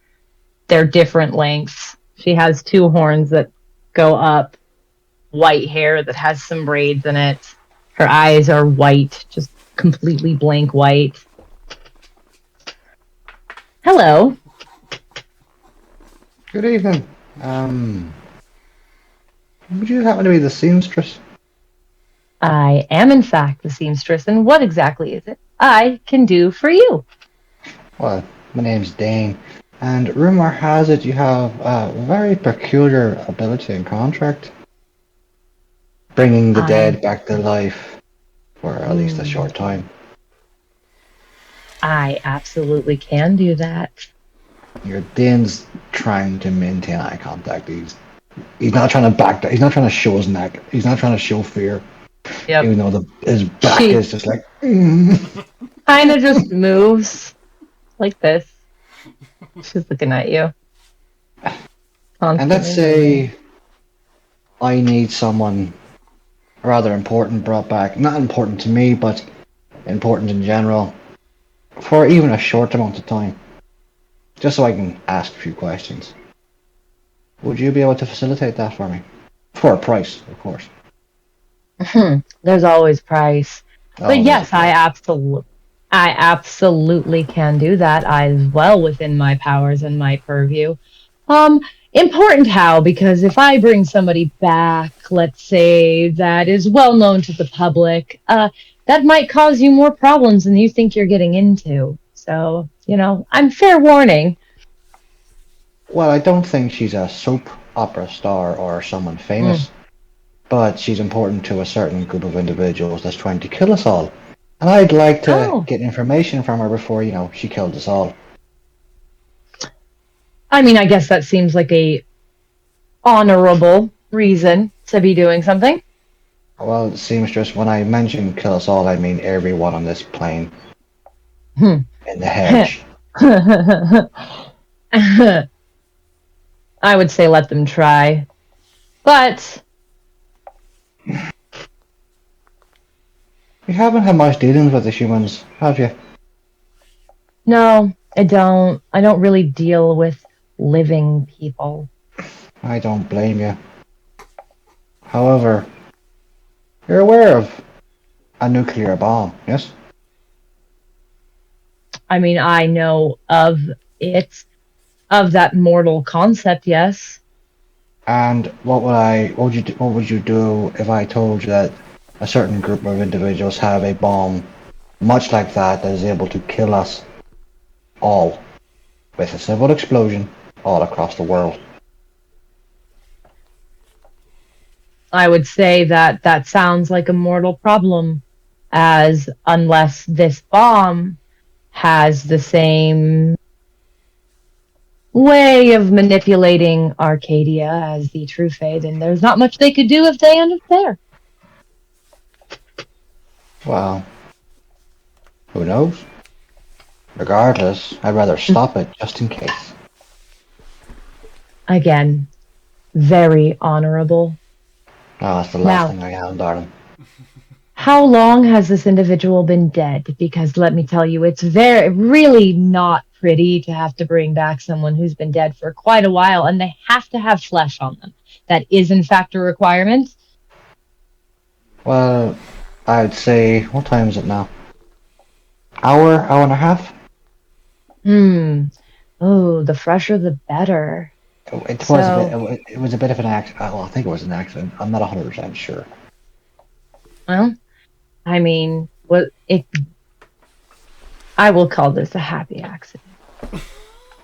They're different lengths. She has 2 horns that go up, white hair that has some braids in it. Her eyes are white, just completely blank white. Hello. Good evening. Would you happen to be the seamstress? I am, in fact, the seamstress, and what exactly is it I can do for you? Well, my name's Dain, and rumor has it you have a very peculiar ability and contract. Bringing the dead back to life for at least a short time. I absolutely can do that. Your Dane's trying to maintain eye contact. He's not trying to back down. He's not trying to show his neck. He's not trying to show fear. Yep. Even though his back She- is just like. Kind of just moves like this. She's looking at you. And let's say I need someone rather important brought back. Not important to me, but important in general. For even a short amount of time. Just so I can ask a few questions. Would you be able to facilitate that for me? For a price, of course. There's always price. But Always yes, a price. I absolutely can do that. As well within my powers and my purview. Important how? Because if I bring somebody back, let's say, that is well known to the public, that might cause you more problems than you think you're getting into. So, I'm fair warning. Well, I don't think she's a soap opera star or someone famous, but she's important to a certain group of individuals that's trying to kill us all. And I'd like to get information from her before, she killed us all. I mean, I guess that seems like a honorable reason to be doing something. Well, seamstress, when I mention kill us all, I mean everyone on this plane. In the hedge. I would say let them try. But you haven't had much dealings with the humans, have you? No, I don't. I don't really deal with living people. I don't blame you. However, you're aware of a nuclear bomb, yes? I mean, I know of it, of that mortal concept, yes. And what would you do if I told you that a certain group of individuals have a bomb much like that is able to kill us all with a civil explosion all across the world? I would say that sounds like a mortal problem, as unless this bomb has the same way of manipulating Arcadia as the True Fae, then there's not much they could do if they end up there. Well, who knows? Regardless, I'd rather stop it just in case. Again, very honorable. Oh, that's the last thing I am, darling. How long has this individual been dead? Because let me tell you, it's really not pretty to have to bring back someone who's been dead for quite a while, and they have to have flesh on them. That is, in fact, a requirement. Well, I'd say, what time is it now? Hour and a half? Oh, the fresher the better. It was a bit of an accident. Well, I think it was an accident. I'm not 100% sure. Well, I mean, I will call this a happy accident.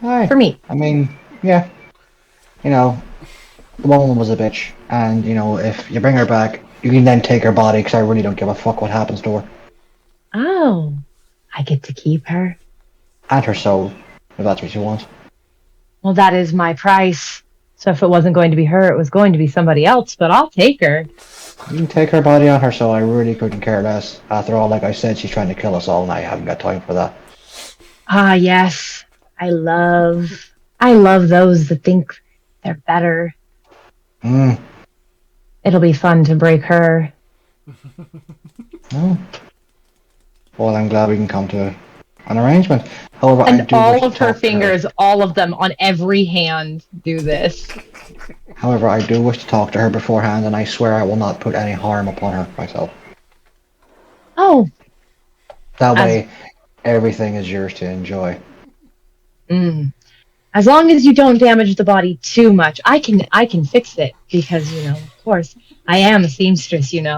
Aye. For me. I mean, yeah. The woman was a bitch. And, if you bring her back, you can then take her body, because I really don't give a fuck what happens to her. Oh, I get to keep her. And her soul, if that's what you want. Well, that is my price. So if it wasn't going to be her, it was going to be somebody else, but I'll take her. You can take her body on her soul. I really couldn't care less. After all, like I said, she's trying to kill us all, and I haven't got time for that. Ah, yes. I love those that think they're better. It'll be fun to break her. Oh. Well, I'm glad we can come to an arrangement. However, And I do all wish of to her talk to fingers, all of them on every hand do this. However, I do wish to talk to her beforehand, and I swear I will not put any harm upon her myself. Oh. That way, everything is yours to enjoy. As long as you don't damage the body too much, I can fix it because, of course, I am a seamstress, and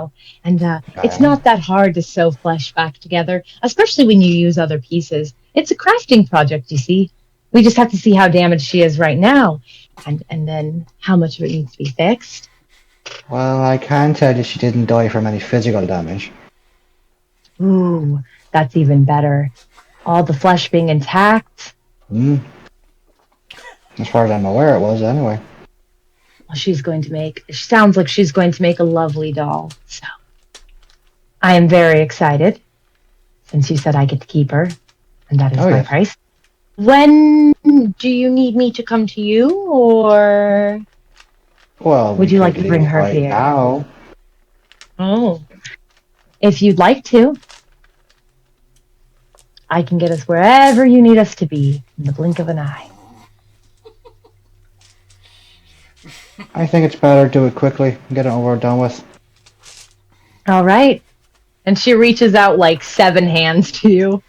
it's Okay. not that hard to sew flesh back together, especially when you use other pieces. It's a crafting project, you see. We just have to see how damaged she is right now, and then how much of it needs to be fixed. Well, I can tell you she didn't die from any physical damage. Ooh, that's even better. All the flesh being intact. Hmm. As far as I'm aware, it was anyway. Well, sounds like she's going to make a lovely doll. So I am very excited, since you said I get to keep her, and that is Oh, my yes. price. When do you need me to come to you, or Well, would we you could like to bring leave her right here? now. Oh, if you'd like to, I can get us wherever you need us to be in the blink of an eye. I think it's better do it quickly and get it over and done with. All right. And she reaches out like 7 hands to you.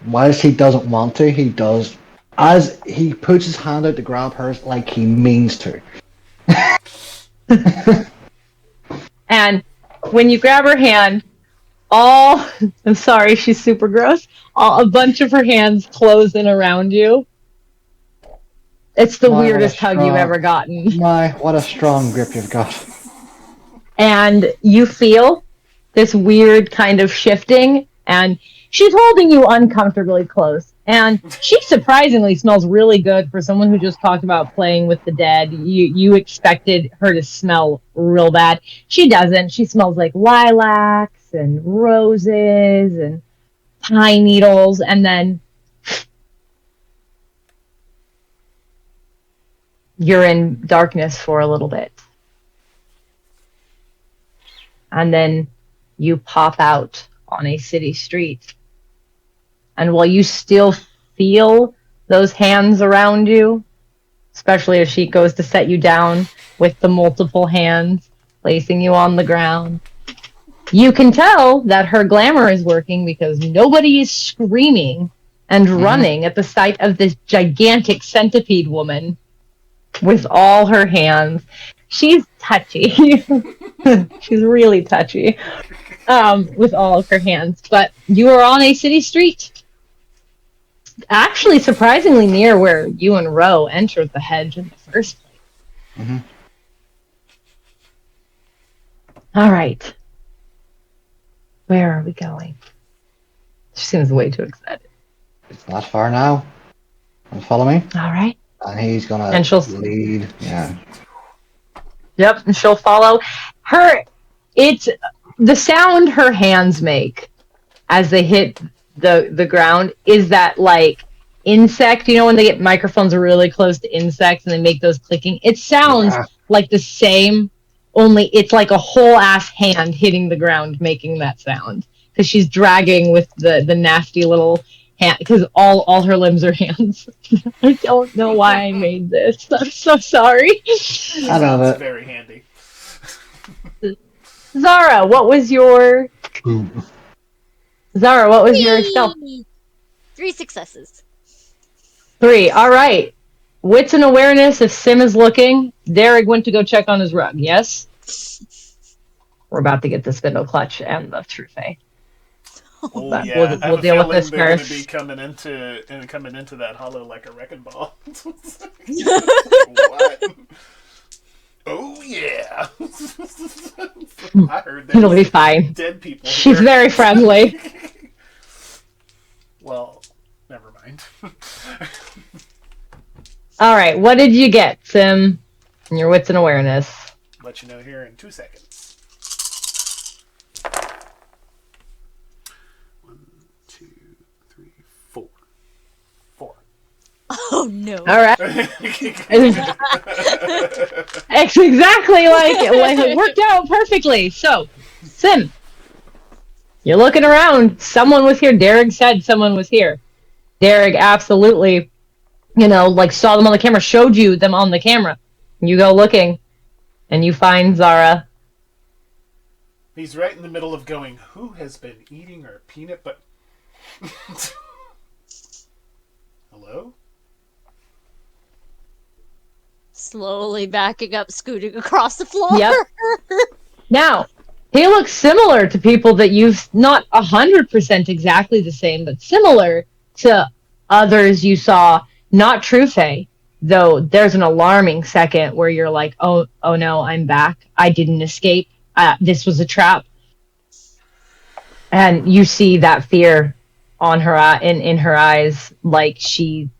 Whilst he doesn't want to, he does. As he puts his hand out to grab hers, like he means to. And when you grab her hand, I'm sorry, she's super gross. A bunch of her hands close in around you. It's the weirdest hug you've ever gotten. What a strong grip you've got. And you feel this weird kind of shifting, and she's holding you uncomfortably close. And she surprisingly smells really good for someone who just talked about playing with the dead. You expected her to smell real bad. She doesn't. She smells like lilacs and roses and pine needles, and then you're in darkness for a little bit. And then you pop out on a city street. And while you still feel those hands around you, especially as she goes to set you down with the multiple hands placing you on the ground, you can tell that her glamour is working because nobody is screaming and running at the sight of this gigantic centipede woman with all her hands. She's touchy. She's really touchy with all of her hands. But you are on a city street. Actually, surprisingly near where you and Ro entered the hedge in the first place. Mm-hmm. All right. Where are we going? She seems way too excited. It's not far now. Follow me? All right. And he's gonna And she'll lead. Yeah. Yep, and she'll follow. It's the sound her hands make as they hit the ground is that like insect, when they get microphones really close to insects and they make those clicking. It sounds like the same, only it's like a whole ass hand hitting the ground making that sound. Because she's dragging with the nasty little hand, because all her limbs are hands. I don't know why I made this. I'm so sorry. I know It's that. very handy. Zara, what was your stealth? 3 successes. 3. All right. Wits and awareness. If Sim is looking, Derek went to go check on his rug. Yes. We're about to get the spindle clutch and the True Fae. Oh But yeah, we'll I have deal a with feeling this they're going to first. be coming into that hollow like a wrecking ball. What? Oh yeah! I heard that. It'll be fine. Dead people. She's here. very friendly. Well, never mind. All right. What did you get, Sim? In your wits and awareness. Let you know here in 2 seconds. 1, 2, 3, 4. 4. Oh no. All right. It's exactly like it worked out perfectly. So, Sim, you're looking around. Someone was here. Derek said someone was here. Derek absolutely, saw them on the camera, showed you them on the camera. You go looking, and you find Zara. He's right in the middle of going, who has been eating our peanut butter? Hello? Slowly backing up, scooting across the floor. Yep. Now, he looks similar to people that you've not 100% exactly the same, but similar to others you saw, not True Fae. Though there's an alarming second where you're like, oh no, I'm back. I didn't escape. This was a trap. And you see that fear on her in her eyes, like she.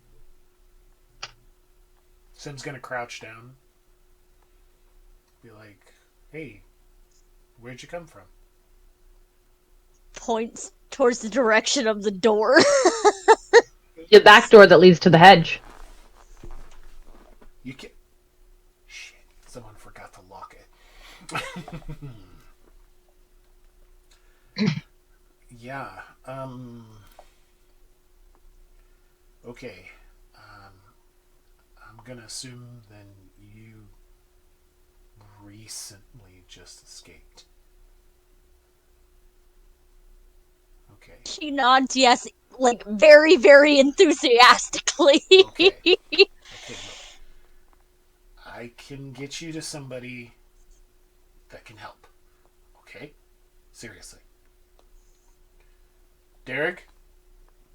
Sim's gonna crouch down. Be like, hey, where'd you come from? Points towards the direction of the door. The back door that leads to the hedge. You can. Shit, someone forgot to lock it. Yeah. Okay. I'm gonna assume then you recently just escaped. Okay. She nods yes, like very, very enthusiastically. Okay. Okay, look. I can get you to somebody that can help. Okay? Seriously. Derek?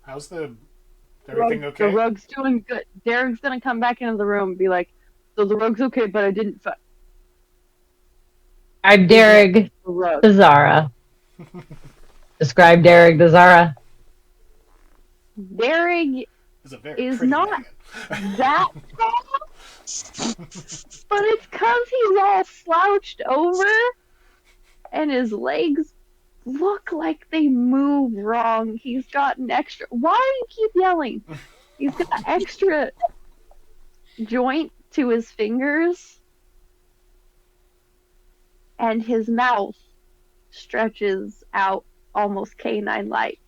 How's everything okay? The rug's doing good. Derek's gonna come back into the room and be like, so the rug's okay, but I didn't I'm Derek the rug. to Zara. Describe Derek to Zara. Derek Is a very is pretty not man. that tall, but it's because he's all slouched over and his legs look like they move wrong. He's got an extra. Why do you keep yelling? He's got an extra joint to his fingers, and his mouth stretches out almost canine-like.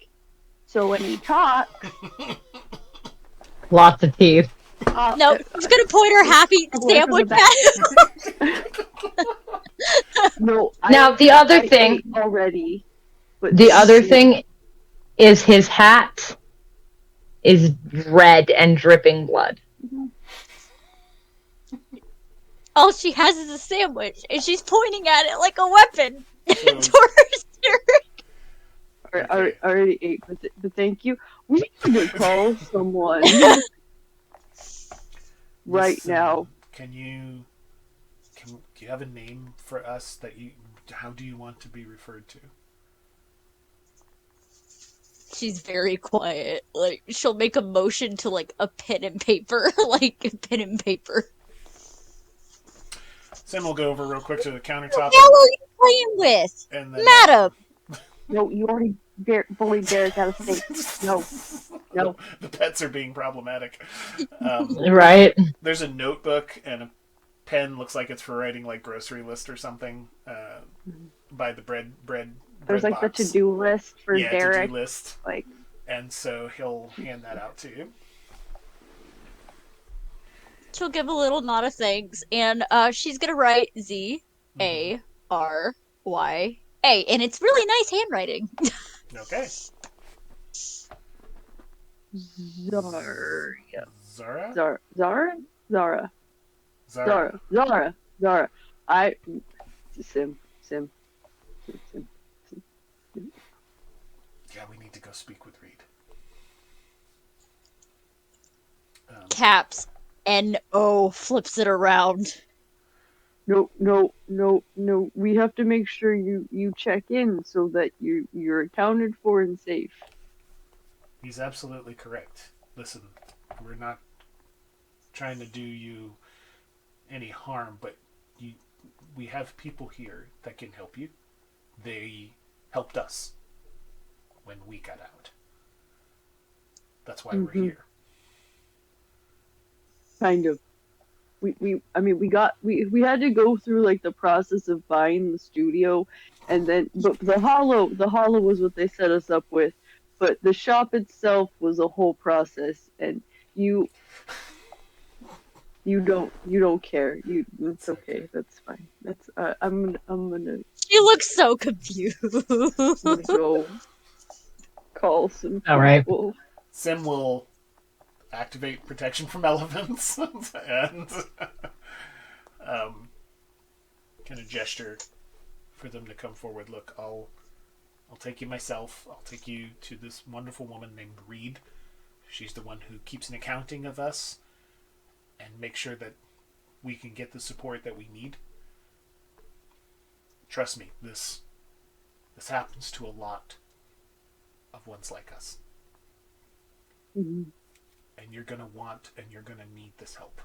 So when he talks, Lots of teeth. No, she's gonna point her happy sandwich at him. no. Now, the other thing- ate already. But The other thing is his hat is red and dripping blood. All she has is a sandwich, and she's pointing at it like a weapon So- towards Derek. I already ate, but thank you. We need to call someone right Listen, now. Do you have a name for us that how do you want to be referred to? She's very quiet. Like, she'll make a motion to, like, a pen and paper. Like, a pen and paper. Sim will go over real quick to the countertop. What the hell are you playing with? And then, Madam! No, you already bullied Derek out of state. No. The pets are being problematic. Right? There's a notebook and a pen. Looks like it's for writing like grocery list or something. By the bread There's like box. the to-do list for Yeah, Derek. to-do list. Like, And so he'll hand that out to you. She'll give a little nod of thanks, and she's gonna write Z-A-R-Y-A, and it's really nice handwriting. Okay. Zara. Zara? Zara. Sim. Yeah, we need to go speak with Reed. Caps. N-O flips it around. No. We have to make sure you check in so that you're accounted for and safe. He's absolutely correct. Listen, we're not trying to do you any harm, but we have people here that can help you. They helped us when we got out. That's why we're here. Kind of. We had to go through like the process of buying the studio, and then but the hollow was what they set us up with, but the shop itself was a whole process, and you don't care. It's okay. That's fine. That's I'm gonna She looks so confused. go call some All right. people. Sim will activate protection from elements and kind of gesture for them to come forward. Look, I'll take you myself. I'll take you to this wonderful woman named Reed. She's the one who keeps an accounting of us and makes sure that we can get the support that we need. Trust me, this happens to a lot of ones like us. Mm-hmm. And you're going to want and you're going to need this help.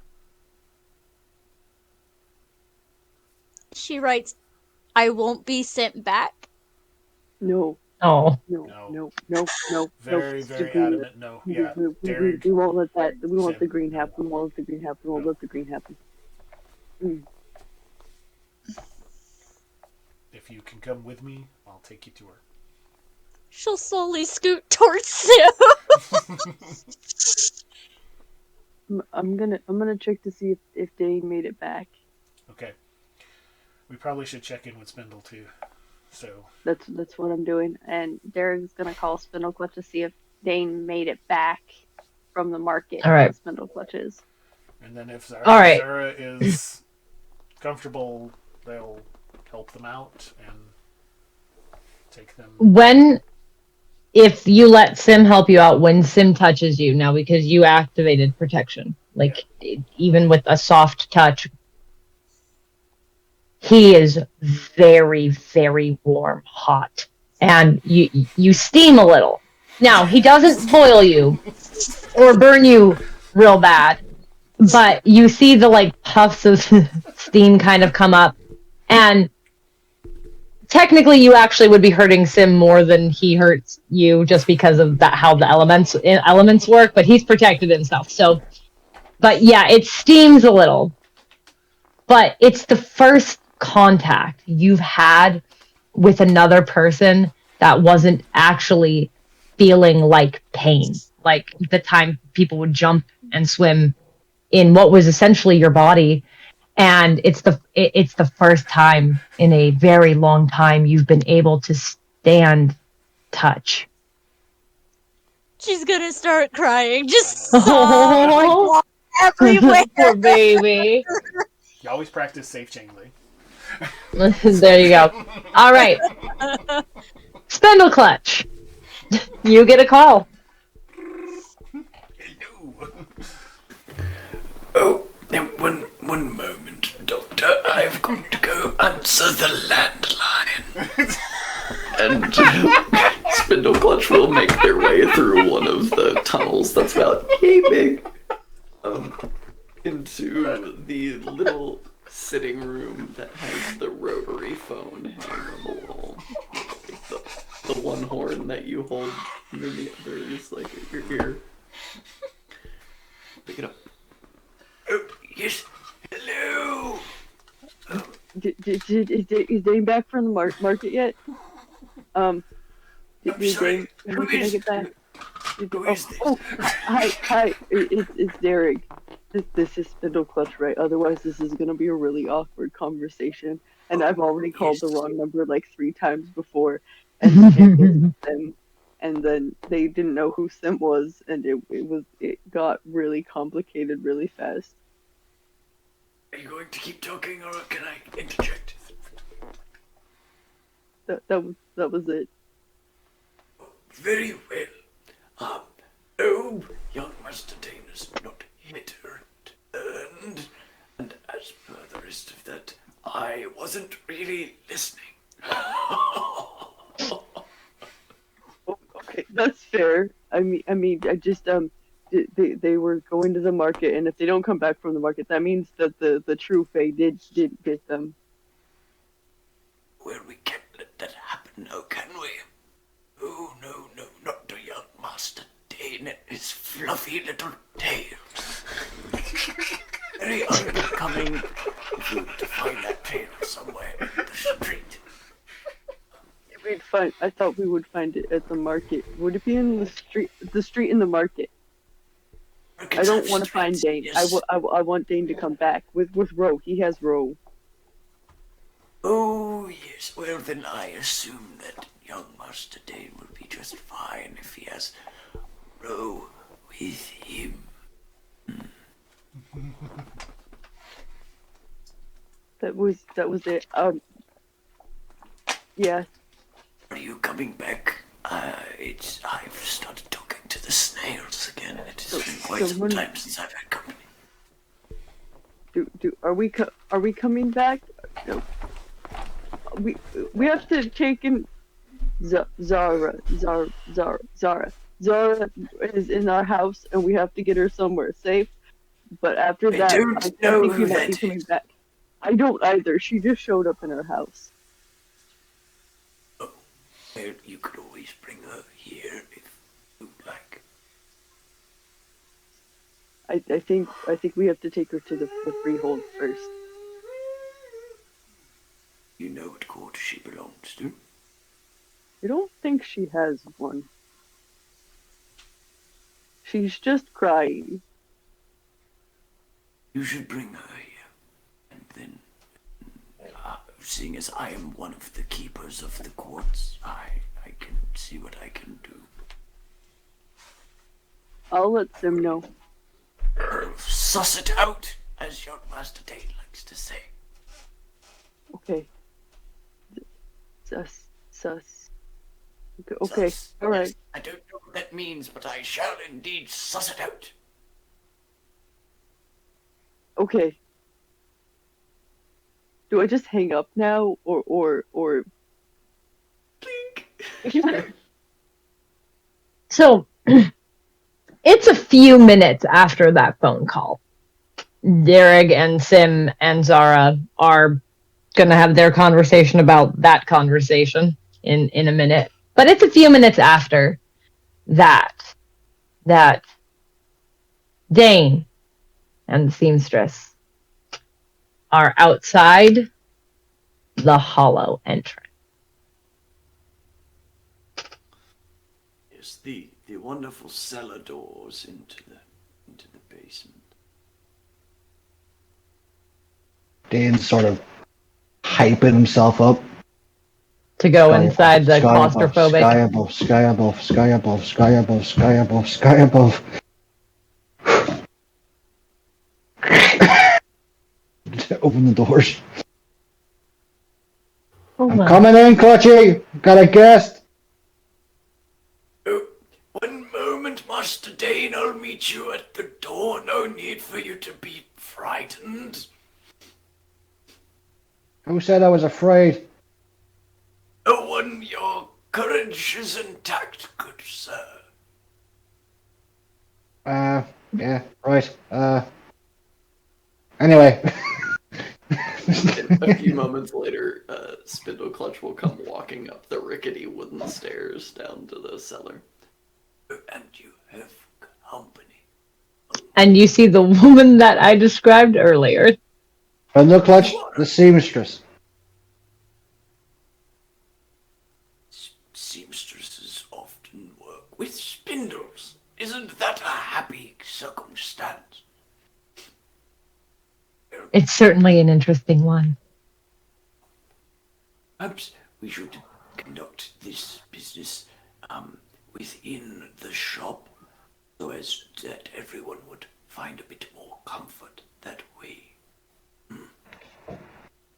She writes, I won't be sent back. No. Oh. No. Very, very adamant. No. Yeah. We won't let that. We won't let the Sim, green no. happen. We won't let the green happen. We won't No. let the green happen. Mm. If you can come with me, I'll take you to her. She'll slowly scoot towards Sim. I'm gonna check to see if Dain made it back. Okay. We probably should check in with Spindle too. So That's what I'm doing. And Derek's gonna call Spindle Clutch to see if Dain made it back from the market. All right. Spindle Clutch is. and then if All right. Zara is comfortable, they'll help them out and take them. If you let Sim help you out when Sim touches you now, because you activated protection, like even with a soft touch, he is very, very warm, hot, and you steam a little. Now he doesn't boil you or burn you real bad, but you see the like puffs of steam kind of come up, and technically you actually would be hurting Sim more than he hurts you just because of that how the elements work, but he's protected himself. So but yeah, it steams a little. But it's the first contact you've had with another person that wasn't actually feeling like pain. Like the time people would jump and swim in what was essentially your body, and it's the first time in a very long time you've been able to stand touch. She's gonna start crying. Just sob, like blood everywhere. Poor baby. You always practice safe Changeling. There you go. All right. Spindle Clutch. You get a call. Hello. Oh, now one moment, Doctor. I've got to go answer the landline. And Spindle Clutch will make their way through one of the tunnels that's about yay big, into the little sitting room that has the rotary phone hanging on the wall. Like the one horn that you hold, and then the other is like at your ear. Pick it up. Oh, yes. Hello. Is Dain back from the market yet? I'm sorry. When Who can I is- get back? who is this? Hi. It's Derek. This is Spindle Clutch, right? Otherwise, this is gonna be a really awkward conversation. And I've already called the wrong number like 3 times before, and Sim, and then they didn't know who Sim was, and it got really complicated really fast. Are you going to keep talking, or can I interject? That was it. Very well. No, young Master Dain has not yet returned, and as per the rest of that, I wasn't really listening. Okay, that's fair. I mean, I just they were going to the market, and if they don't come back from the market, that means that the True Fae did get them. Well, we can't let that happen now, can we? Oh, no, not the young Master Dain and his fluffy little tail. Very unbecoming of you to find that tail somewhere in the street. I thought we would find it at the market. Would it be in the street? The street in the market. I don't want to find Dain. Yes. I want Dain to come back with Ro. He has Ro. Oh, yes. Well, then I assume that young Master Dain will be just fine if he has Ro with him. That was it. Yeah. Are you coming back? I've started talking to the snails again. It has been quite some time since I've had company. Are we coming back? No. We have to take in Zara is in our house, and we have to get her somewhere safe. But after that, I think we might be coming back. I don't either. She just showed up in our house. Oh, you could always bring her here if you'd like. I think we have to take her to the freehold first. You know what court she belongs to? I don't think she has one. She's just crying. You should bring her here, and then, seeing as I am one of the keepers of the courts, I can see what I can do. I'll let them know. Suss it out, as young Master Dain likes to say. Okay. Sus. Okay. Suss. All right. Yes, I don't know what that means, but I shall indeed suss it out. Okay. Do I just hang up now, or? So, it's a few minutes after that phone call. Derek and Sim and Zara are gonna have their conversation about that conversation in a minute. But it's a few minutes after that Dain and the seamstress are outside the hollow entrance. Yes, the wonderful cellar doors into the basement. Dain's sort of hyping himself up. To go inside the claustrophobic. Sky above, sky above, sky above, sky above, sky above, sky above. Open the doors. Oh I'm my. coming in, Clutchy! Got a guest! Oh, one moment, Master Dain. I'll meet you at the door. No need for you to be frightened. Who said I was afraid? No one, your courage is intact, good sir. Yeah, right. Anyway. A few moments later, Spindle Clutch will come walking up the rickety wooden stairs down to the cellar. And you have company. And you see the woman that I described earlier. Spindle Clutch, the seamstress. Seamstresses often work with spindles. Isn't that a happy circumstance? It's certainly an interesting one. Perhaps we should conduct this business within the shop, so as that everyone would find a bit more comfort that way.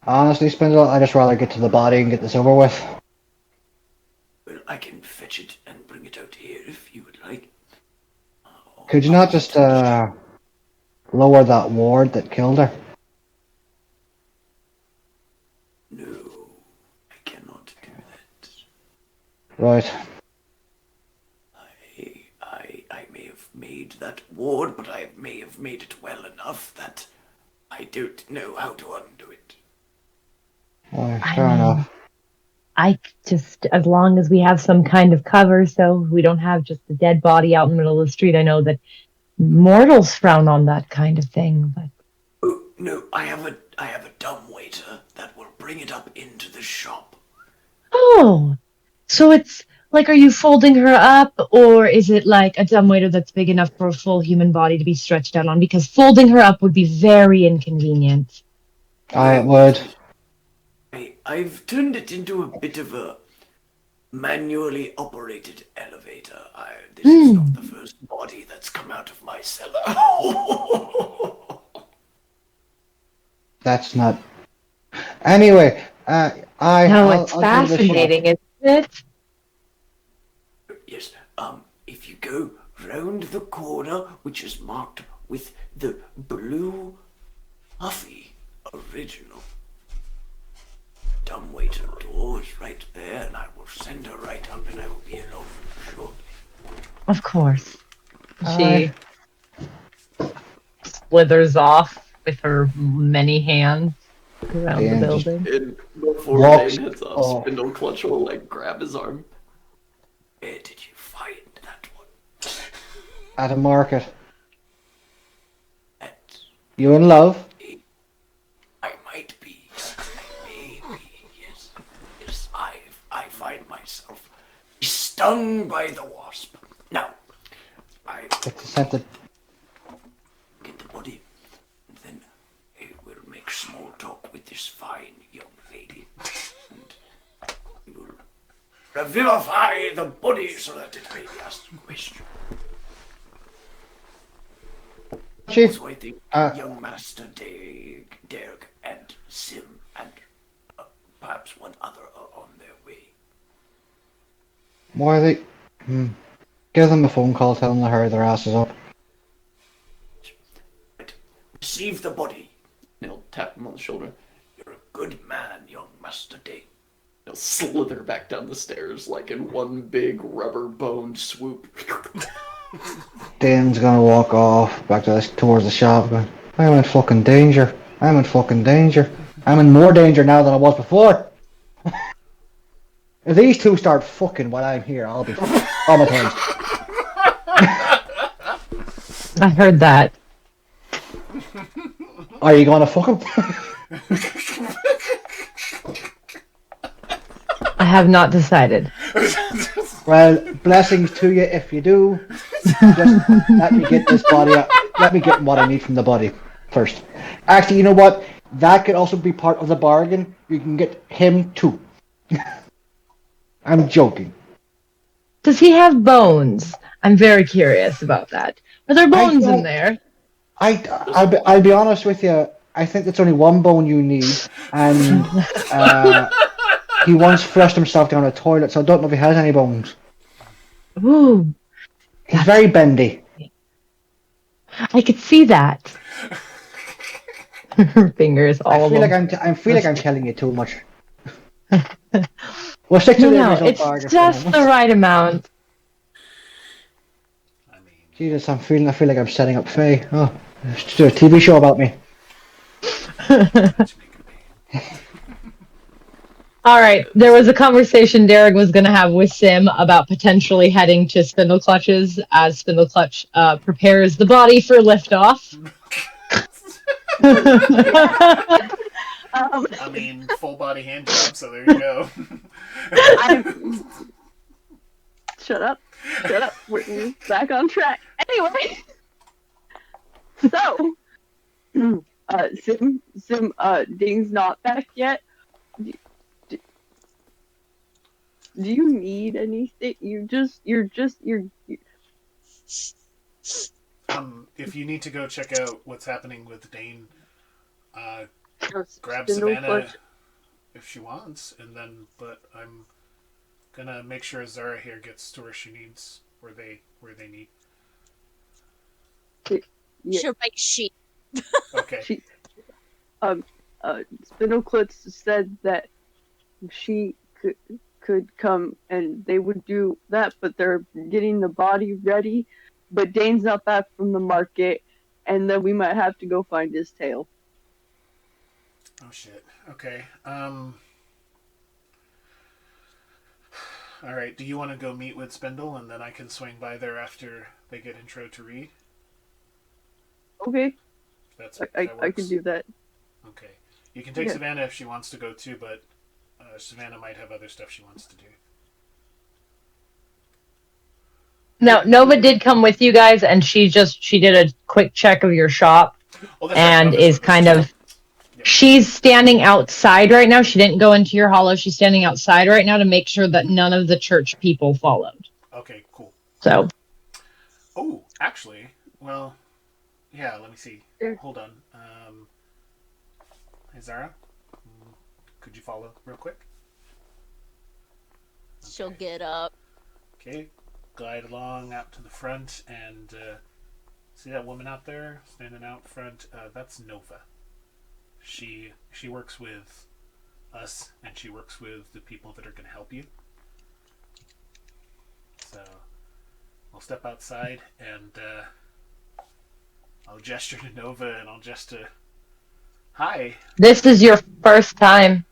Honestly, Spindle, I'd just rather get to the body and get this over with. Well, I can fetch it and bring it out here if you would like. Could you not just lower that ward that killed her? No, I cannot do that. Right. I may have made that ward, but I may have made it well enough that I don't know how to undo it. Fair enough. I just, as long as we have some kind of cover so we don't have just a dead body out in the middle of the street. I know that mortals frown on that kind of thing, but... Oh, no, I have a dumbwaiter that will bring it up into the shop. Oh, so it's like, are you folding her up, or is it like a dumbwaiter that's big enough for a full human body to be stretched out on? Because folding her up would be very inconvenient. I would. I've turned it into a bit of a manually operated elevator. This is not the first body that's come out of my cellar. That's not Anyway, No, it's I'll give it a shot. fascinating, isn't it? Yes, if you go round the corner, which is marked with the blue puffy original, dumbwaiter door is right there, and I will send her right up, and I will be alone shortly. Of course. She slithers off with her many hands around the Dain just building. And before walks Dain heads off, off. Spindle Clutch will like grab his arm. Where did you find that one? at a market. That You in love? I might be. I may be. Yes. Yes, I find myself stung by the wasp. Now, I It's a scented. get the body, and then I will make small talk with this fine young lady, and we will revivify the body so that it may be asked a question. Chief, So I think young Master Derek and Sim and perhaps one other are on their way. why are they? Give them a phone call. Tell them to hurry their asses up. Right. Receive the body. And he'll tap him on the shoulder. You're a good man, young Master Dain. He'll slither back down the stairs like in one big rubber-boned swoop. Dane's gonna walk off back towards the shop. Going, I'm in fucking danger. I'm in fucking danger. I'm in more danger now than I was before. If these two start fucking while I'm here, I'll be traumatized. I heard that. Are you gonna fuck him? I have not decided. Well, blessings to you if you do. Just let me get this body up. Let me get what I need from the body first. Actually, you know what? That could also be part of the bargain. You can get him too. I'm joking. Does he have bones? I'm very curious about that. Are there bones in there? I'll be honest with you. I think it's only one bone you need, and he once flushed himself down a toilet, so I don't know if he has any bones. Ooh, He's very bendy. I could see that. Her fingers, all I of feel them. like I feel like I'm telling you too much. We'll stick to the No, original it's target. just the right amount. I mean, Jesus, I feel like I'm setting up Faye. Oh, let's do a TV show about me. matchmaker Dain. All right, there was a conversation Derek was going to have with Sim about potentially heading to Spindle Clutch's as Spindle Clutch prepares the body for liftoff. I mean, full body hand job, so there you go. Shut up. We're back on track. Anyway, so Sim, Ding's not back yet. Do you need anything? You're If you need to go check out what's happening with Dain, grab Spindle Savannah Clutch. if she wants, and then. But I'm gonna make sure Zara here gets to where she needs, where they need. Yeah. She'll make sheep. Okay. Spindle Clutch said that she could come and they would do that, but they're getting the body ready. But Dane's not back from the market, and then we might have to go find his tail. Oh shit. Okay. All right. Do you want to go meet with Spindle, and then I can swing by there after they get intro to Reed? Okay, That I works. can do that. Okay. You can take Yeah. Savannah if she wants to go too, but Savannah might have other stuff she wants to do. Now, Nova did come with you guys, and she did a quick check of your shop, Oh, that's and right. is kind of. She's standing outside right now. She didn't go into your hollow. She's standing outside right now to make sure that none of the church people followed. Okay, cool. So, Oh, actually, well, yeah. Let me see. Sure. Hold on. Hey, Zara. follow real quick? She'll get up. Okay, glide along out to the front and see that woman out there standing out front? That's Nova. She works with us, and she works with the people that are going to help you. So I'll step outside and I'll gesture to Nova, and I'll gesture, "Hi." This is your first time.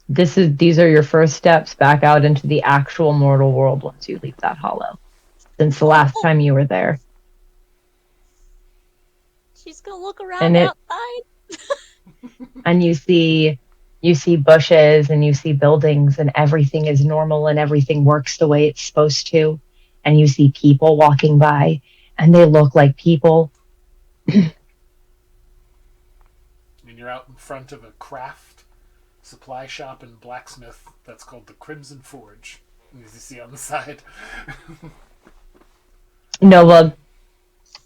These are your first steps back out into the actual mortal world once you leave that hollow. Since the last time you were there. She's gonna look around outside. And you see bushes and you see buildings and everything is normal and everything works the way it's supposed to. And you see people walking by and they look like people. And you're out in front of a craft supply shop and blacksmith that's called the Crimson Forge, as you see on the side. Nova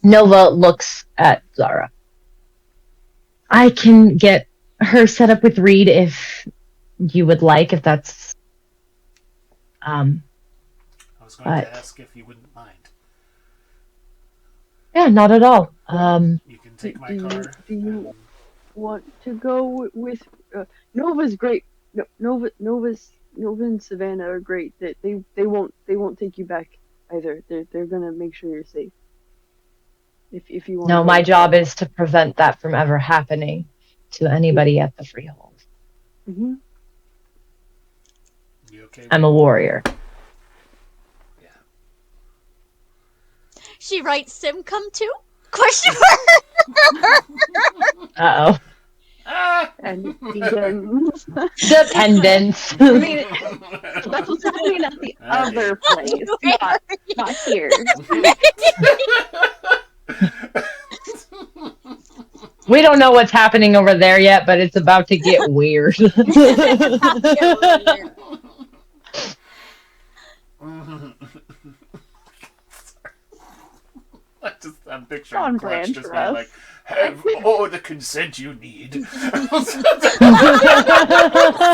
looks at Zara. I can get her set up with Reed if you would like, if that's I was going to ask if you wouldn't mind. Yeah, not at all. You can take my car. Do you want to go with Nova's great? Nova and Savannah are great. They won't take you back either. They're gonna make sure you're safe. If you want. No, my job is to prevent that from ever happening to anybody at the Freehold. Mm-hmm. You okay? I'm a warrior. Yeah. She writes Sim come too? Question mark. Uh-oh. And then Dependence. I mean, that's what's happening at the other place, not here. We don't know what's happening over there yet, but it's about to get weird. I'm picturing On Clutch brand just for being us. like, "Have all the consent you need."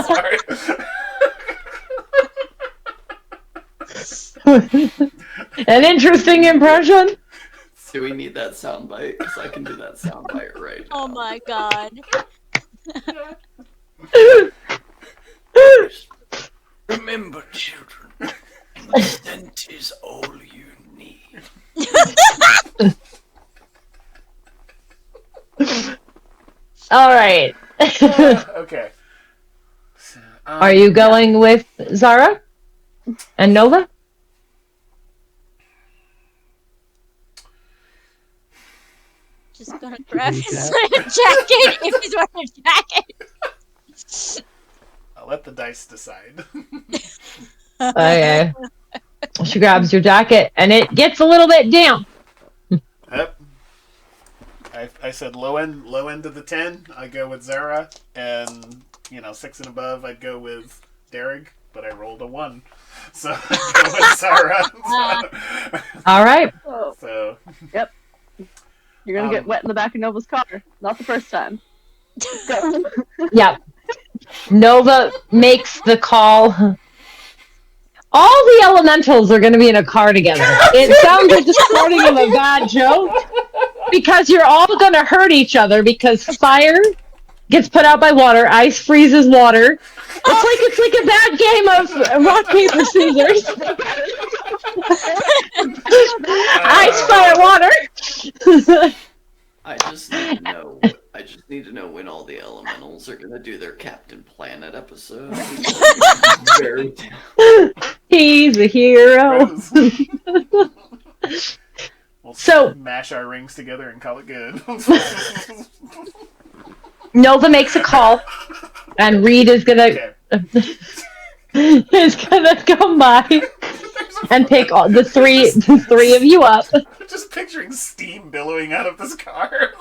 Sorry. An interesting impression. Do we need that soundbite? Because I can do that soundbite right now. Oh my god. Remember, children, consent is all you need. All right. Okay. So, Are you going with Zara and Nova? Just gonna grab his jacket if he's wearing a jacket. I'll let the dice decide. Okay. She grabs your jacket and it gets a little bit damp. Yep. I said low end of the 10, I go with Zara, and 6 and above I'd go with Derek, but I rolled a 1. So I go with Zara. All right. Oh, So yep. You're gonna get wet in the back of Nova's car. Not the first time. Go. Yeah. Nova makes the call. All the elementals are going to be in a car together. It sounds like the starting of a bad joke because you're all going to hurt each other because fire gets put out by water, ice freezes water. It's like a bad game of rock, paper, scissors. Ice, fire, water. I just need to know when all the elementals are gonna do their Captain Planet episode. Very He's a hero. We'll So- mash our rings together and call it good. Nova makes a call, and Reed is gonna come by and pick all the three of you up. Just picturing steam billowing out of this car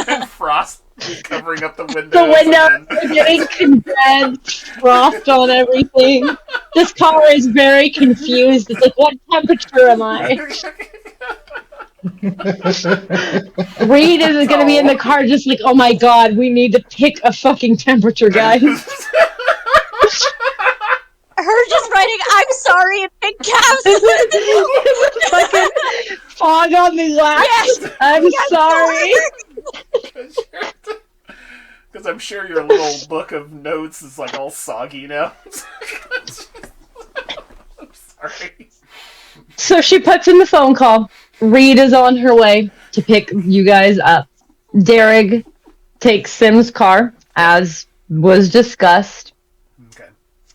and frost covering up the windows. The windows and then... are getting condensed, frost on everything. This car is very confused. It's like, what temperature am I? Reed is going to be in the car just like, oh my god, we need to pick a fucking temperature, guys. Her just writing, "I'm sorry" in big caps. With fucking fog on the wax. Yes. I'm sorry. Because I'm sure your little book of notes is like all soggy now. I'm sorry. So she puts in the phone call. Reed is on her way to pick you guys up. Derek takes Sim's car, as was discussed. Okay.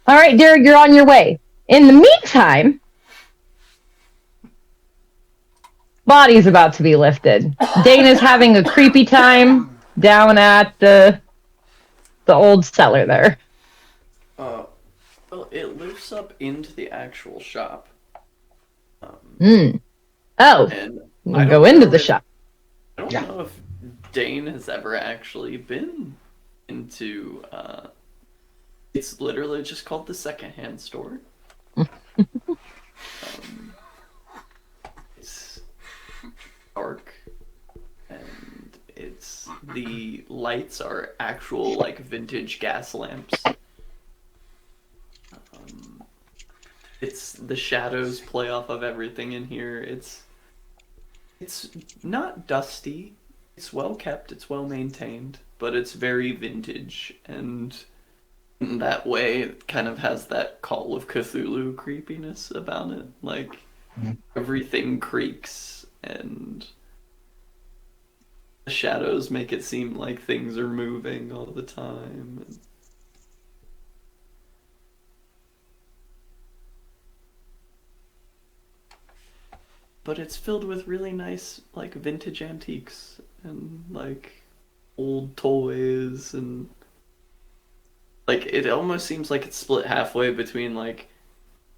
All right, Derek, you're on your way. In the meantime, body's about to be lifted. Dain is having a creepy time down at the old cellar there. Well, it lifts up into the actual shop. Oh, And we'll go into the shop. I don't know if Dain has ever actually been into. It's literally just called the secondhand store. It's dark, and the lights are actual like vintage gas lamps. It's the shadows play off of everything in here. It's not dusty. It's well kept. It's well maintained, but it's very vintage, and in that way, it kind of has that Call of Cthulhu creepiness about it. Like everything creaks, and the shadows make it seem like things are moving all the time. But it's filled with really nice, like, vintage antiques and, like, old toys and... Like, it almost seems like it's split halfway between, like,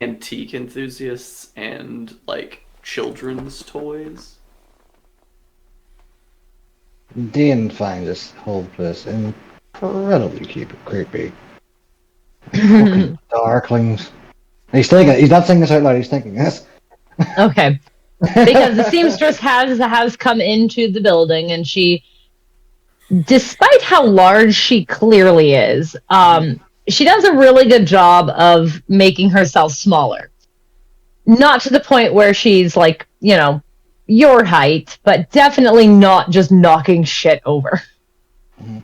antique enthusiasts and, like, children's toys. Dain finds this whole place incredibly creepy. Fucking darklings. He's thinking. He's not saying this out loud. He's thinking this. Okay. Because the seamstress has come into the building, and she, despite how large she clearly is, she does a really good job of making herself smaller. Not to the point where she's like, your height, but definitely not just knocking shit over.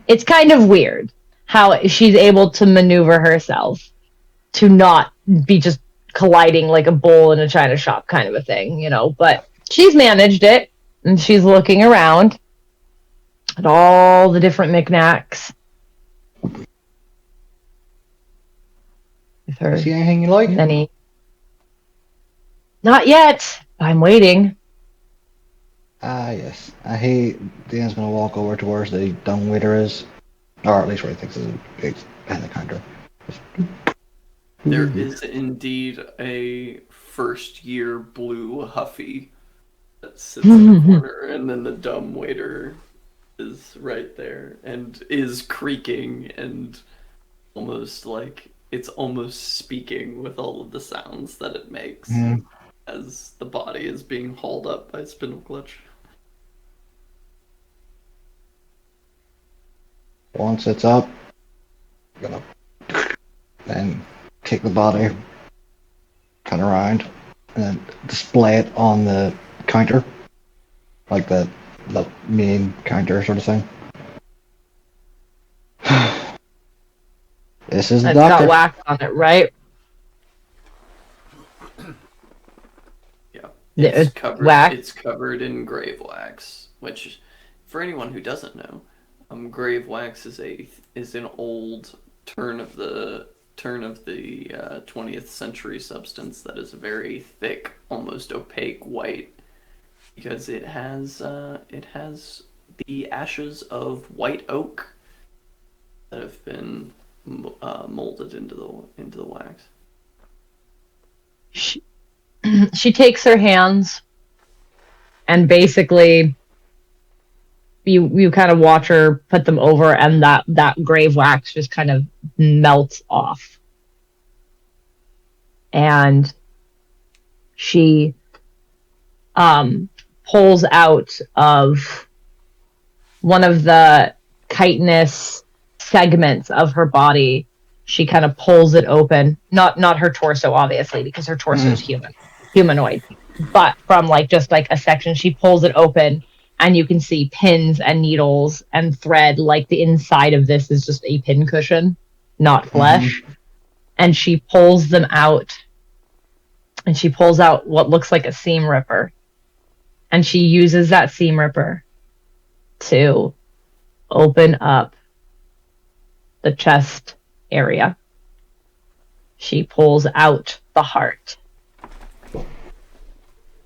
It's kind of weird how she's able to maneuver herself to not be just colliding like a bull in a china shop kind of a thing, but she's managed it, and she's looking around at all the different knickknacks. With her See anything you like? many. Not yet. I'm waiting. Ah, yes. Dain's gonna walk over to where the dumbwaiter is. Or at least where he thinks it's behind the counter. There is indeed a first-year blue Huffy that sits in the corner, and then the dumbwaiter is right there, and is creaking, and almost like it's almost speaking with all of the sounds that it makes as the body is being hauled up by Spindle Clutch. Once it's up, I'm gonna then take the body, turn around, and then display it on the counter, like the main counter sort of thing. This is the It's doctor. got wax on it, right? Yeah, It's covered. wax. It's covered in grave wax, which, for anyone who doesn't know, grave wax is an old turn of the 20th century substance that is a very thick, almost opaque white, because it has the ashes of white oak that have been molded into the wax. She takes her hands, and basically you kind of watch her put them over, and that grave wax just kind of melts off. And she pulls out of one of the chitinous segments of her body she kind of pulls it open. Not her torso, obviously, because her torso is humanoid. But from like just like a section, she pulls it open, and you can see pins and needles and thread. Like the inside of this is just a pin cushion, not flesh. And she pulls them out, and she pulls out what looks like a seam ripper, and she uses that seam ripper to open up the chest area. She pulls out the heart.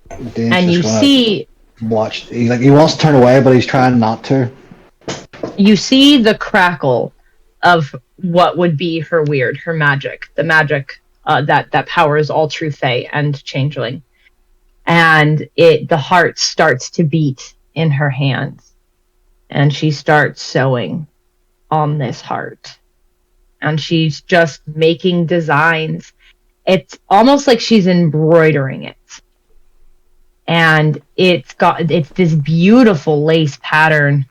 Dain's And just you gonna see watch. He wants to turn away, but he's trying not to. you see the crackle of what would be her weird, her magic, the magic that powers all True Fae and Changeling. And the heart starts to beat in her hands. And she starts sewing on this heart. And she's just making designs. It's almost like she's embroidering it. And it's this beautiful lace pattern.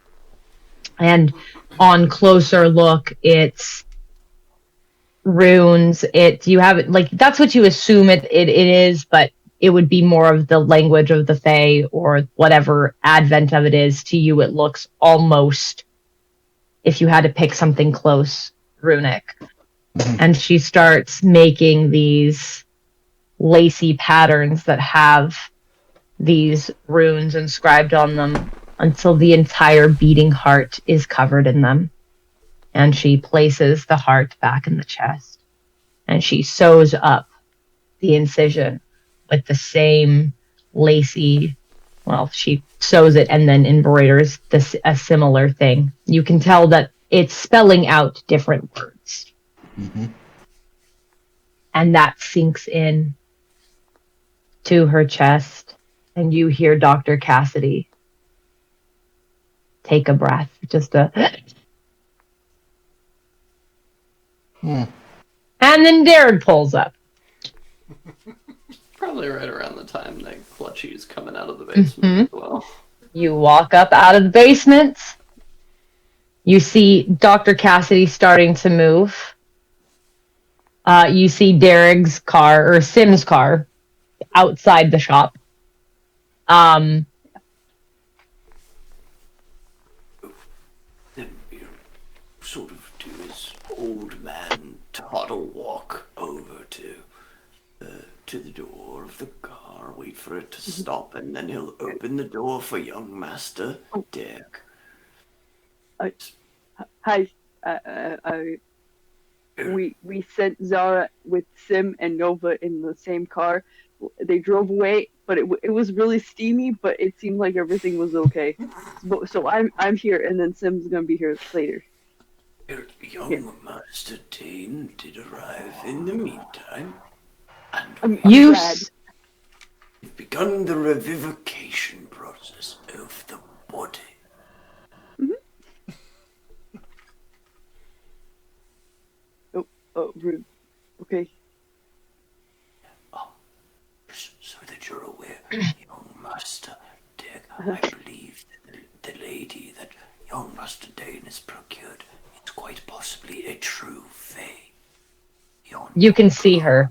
And on closer look, it's runes. You have it like that's what you assume it is, but it would be more of the language of the Fae or whatever advent of it is. To you, it looks almost, if you had to pick something close, runic. And she starts making these lacy patterns that have these runes inscribed on them until the entire beating heart is covered in them. And she places the heart back in the chest. And she sews up the incision with the same lacy, she sews it and then embroiders a similar thing. You can tell that it's spelling out different words. And that sinks in to her chest. And you hear Dr. Cassidy take a breath. Just a... And then Darren pulls up. Probably right around the time that Clutchy's coming out of the basement as well. You walk up out of the basement. You see Dr. Cassidy starting to move. You see Derek's car, or Sim's car, outside the shop. Then you sort of do his old man toddle walk over to the door of the car, wait for it to stop, and then he'll open the door for young Master Derek. Hi. We sent Zara with Sim and Nova in the same car. They drove away, but it was really steamy. But it seemed like everything was okay. So I'm here, and then Sim's gonna be here later. Young Master Dain did arrive in the meantime, and I'm You glad. we've begun the revivification process of the body. Oh, rude. Okay. So that you're aware, young Master Dick, I believe that the lady that young Master Dain has procured is quite possibly a true Fae. You can see her.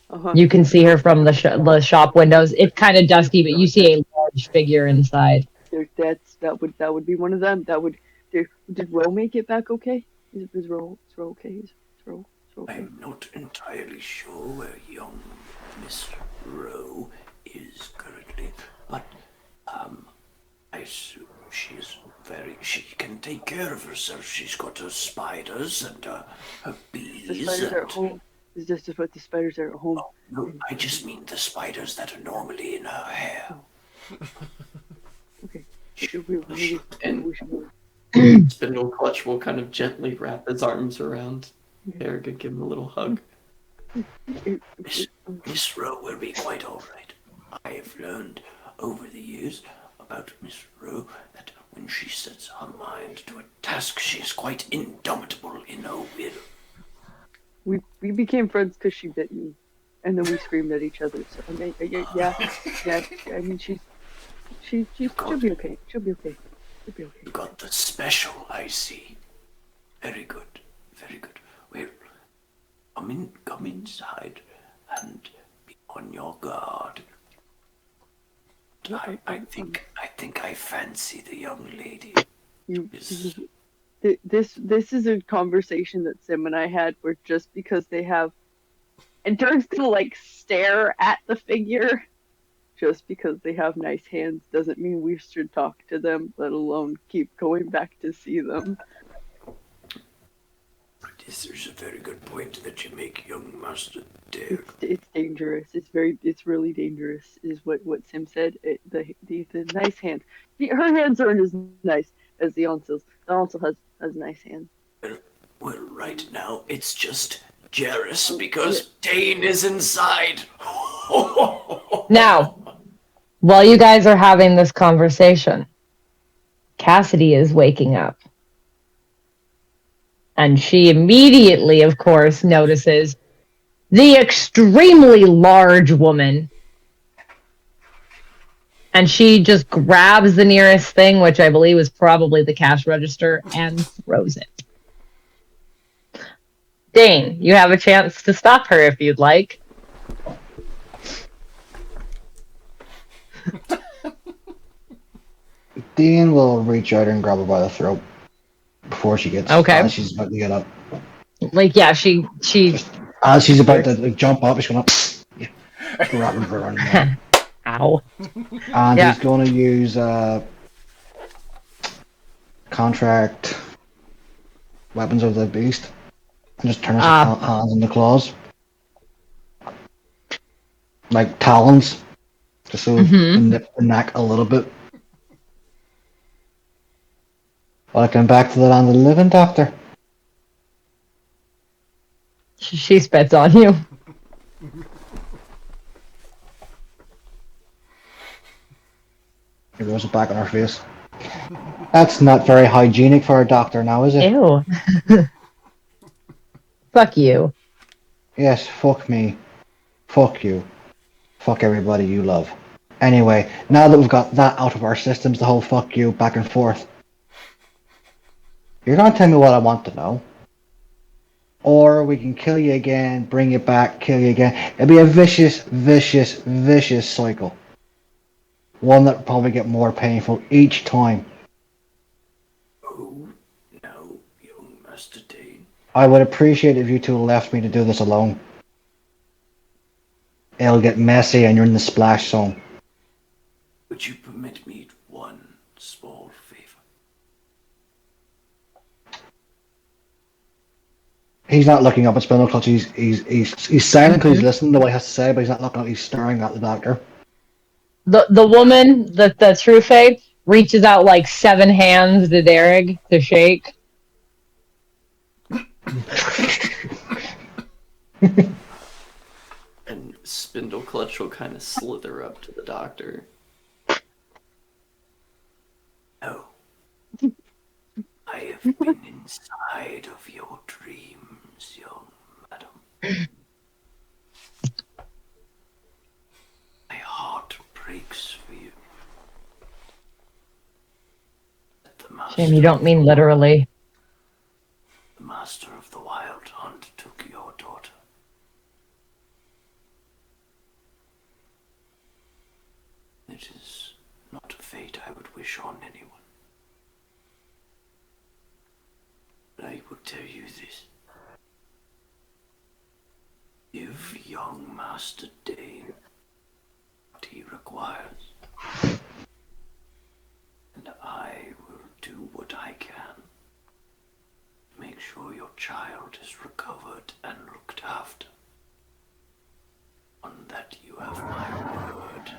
Uh-huh. You can see her from the shop windows. It's kind of dusky, but you see a large figure inside. That would be one of them. Did Ro make it back okay? Is Ro okay? Is Ro okay? I'm not entirely sure where young Miss Rowe is currently, but I assume she can take care of herself. She's got her spiders and her bees. The spiders are at home. Is this just what the spiders are at home? Oh, no, I just mean the spiders that are normally in her hair. Okay. And Spindle Clutch will kind of gently wrap his arms around Eric and give him a little hug. Miss Rowe will be quite all right. I have learned over the years about Miss Rowe that when she sets her mind to a task, she is quite indomitable in her will. We became friends because she bit me, and then we screamed at each other. So I mean, yeah. I mean, she'll be okay. She'll be okay. You got the special, I see. Very good, very good. Well, Come inside and be on your guard. I think I fancy the young lady. This is a conversation that Sim and I had where just because they have, and Dirk's gonna like stare at the figure, just because they have nice hands doesn't mean we should talk to them, let alone keep going back to see them. There's a very good point that you make, young Master Dain. It's dangerous. It's really dangerous. Is what Sim said. The nice hands. Her hands aren't as nice as the Onsil's. The Onsil has nice hands. Well, right now it's just Jarrus because Dain is inside. Now, while you guys are having this conversation, Cassidy is waking up. And she immediately, of course, notices the extremely large woman. And she just grabs the nearest thing, which I believe was probably the cash register, and throws it. Dain, you have a chance to stop her if you'd like. Dain will reach out and grab her by the throat before she gets. Okay. As she's about to get up. Like, yeah, she. As she's about to jump up, she's gonna grabbing her around the neck. Ow. And he's gonna use contract weapons of the beast and just turn his hands into claws, like talons, just so nip the neck a little bit. Welcome back to the land of the living, Doctor. She spits on you. He rolls it back on her face. That's not very hygienic for a doctor now, is it? Ew. Fuck you. Yes, fuck me. Fuck you. Fuck everybody you love. Anyway, now that we've got that out of our systems, the whole fuck you back and forth, you're gonna tell me what I want to know. Or we can kill you again, bring you back, kill you again. It'll be a vicious, vicious, vicious cycle. One that will probably get more painful each time. Oh, no, young Master Dain. I would appreciate if you two left me to do this alone. It'll get messy and you're in the splash zone. Would you permit me one small favor? He's not looking up at Spindle Clutch. He's silent because he's listening to what he has to say, but he's not looking up. He's staring at the doctor. The woman, the True Fae, reaches out like 7 hands to Derek to shake. And Spindle Clutch will kind of slither up to the doctor. No. I have been inside of your dreams, young madam. My heart breaks for you. Shame you don't mean literally. The master of the Wild Hunt took your daughter. It is not a fate I would wish on anyone. But I will tell you this. Give young Master Dain what he requires. And I will do what I can. Make sure your child is recovered and looked after. On that you have my word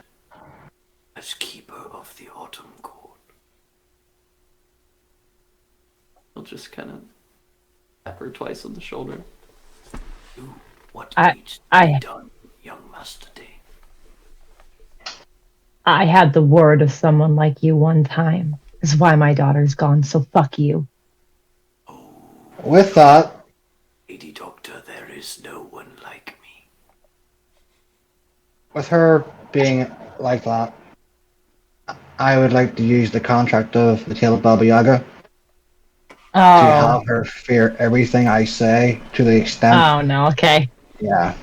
as keeper of the Autumn Court. He'll just kind of tap her twice on the shoulder. Do what needs to be done, young Master Dain. I had the word of someone like you one time. Is why my daughter's gone, so fuck you. With that, Lady Doctor, there is no one like me. with her being like that, I would like to use the contract of the Tale of Baba Yaga. have her fear everything I say to the extent. Oh no. Okay. Yeah.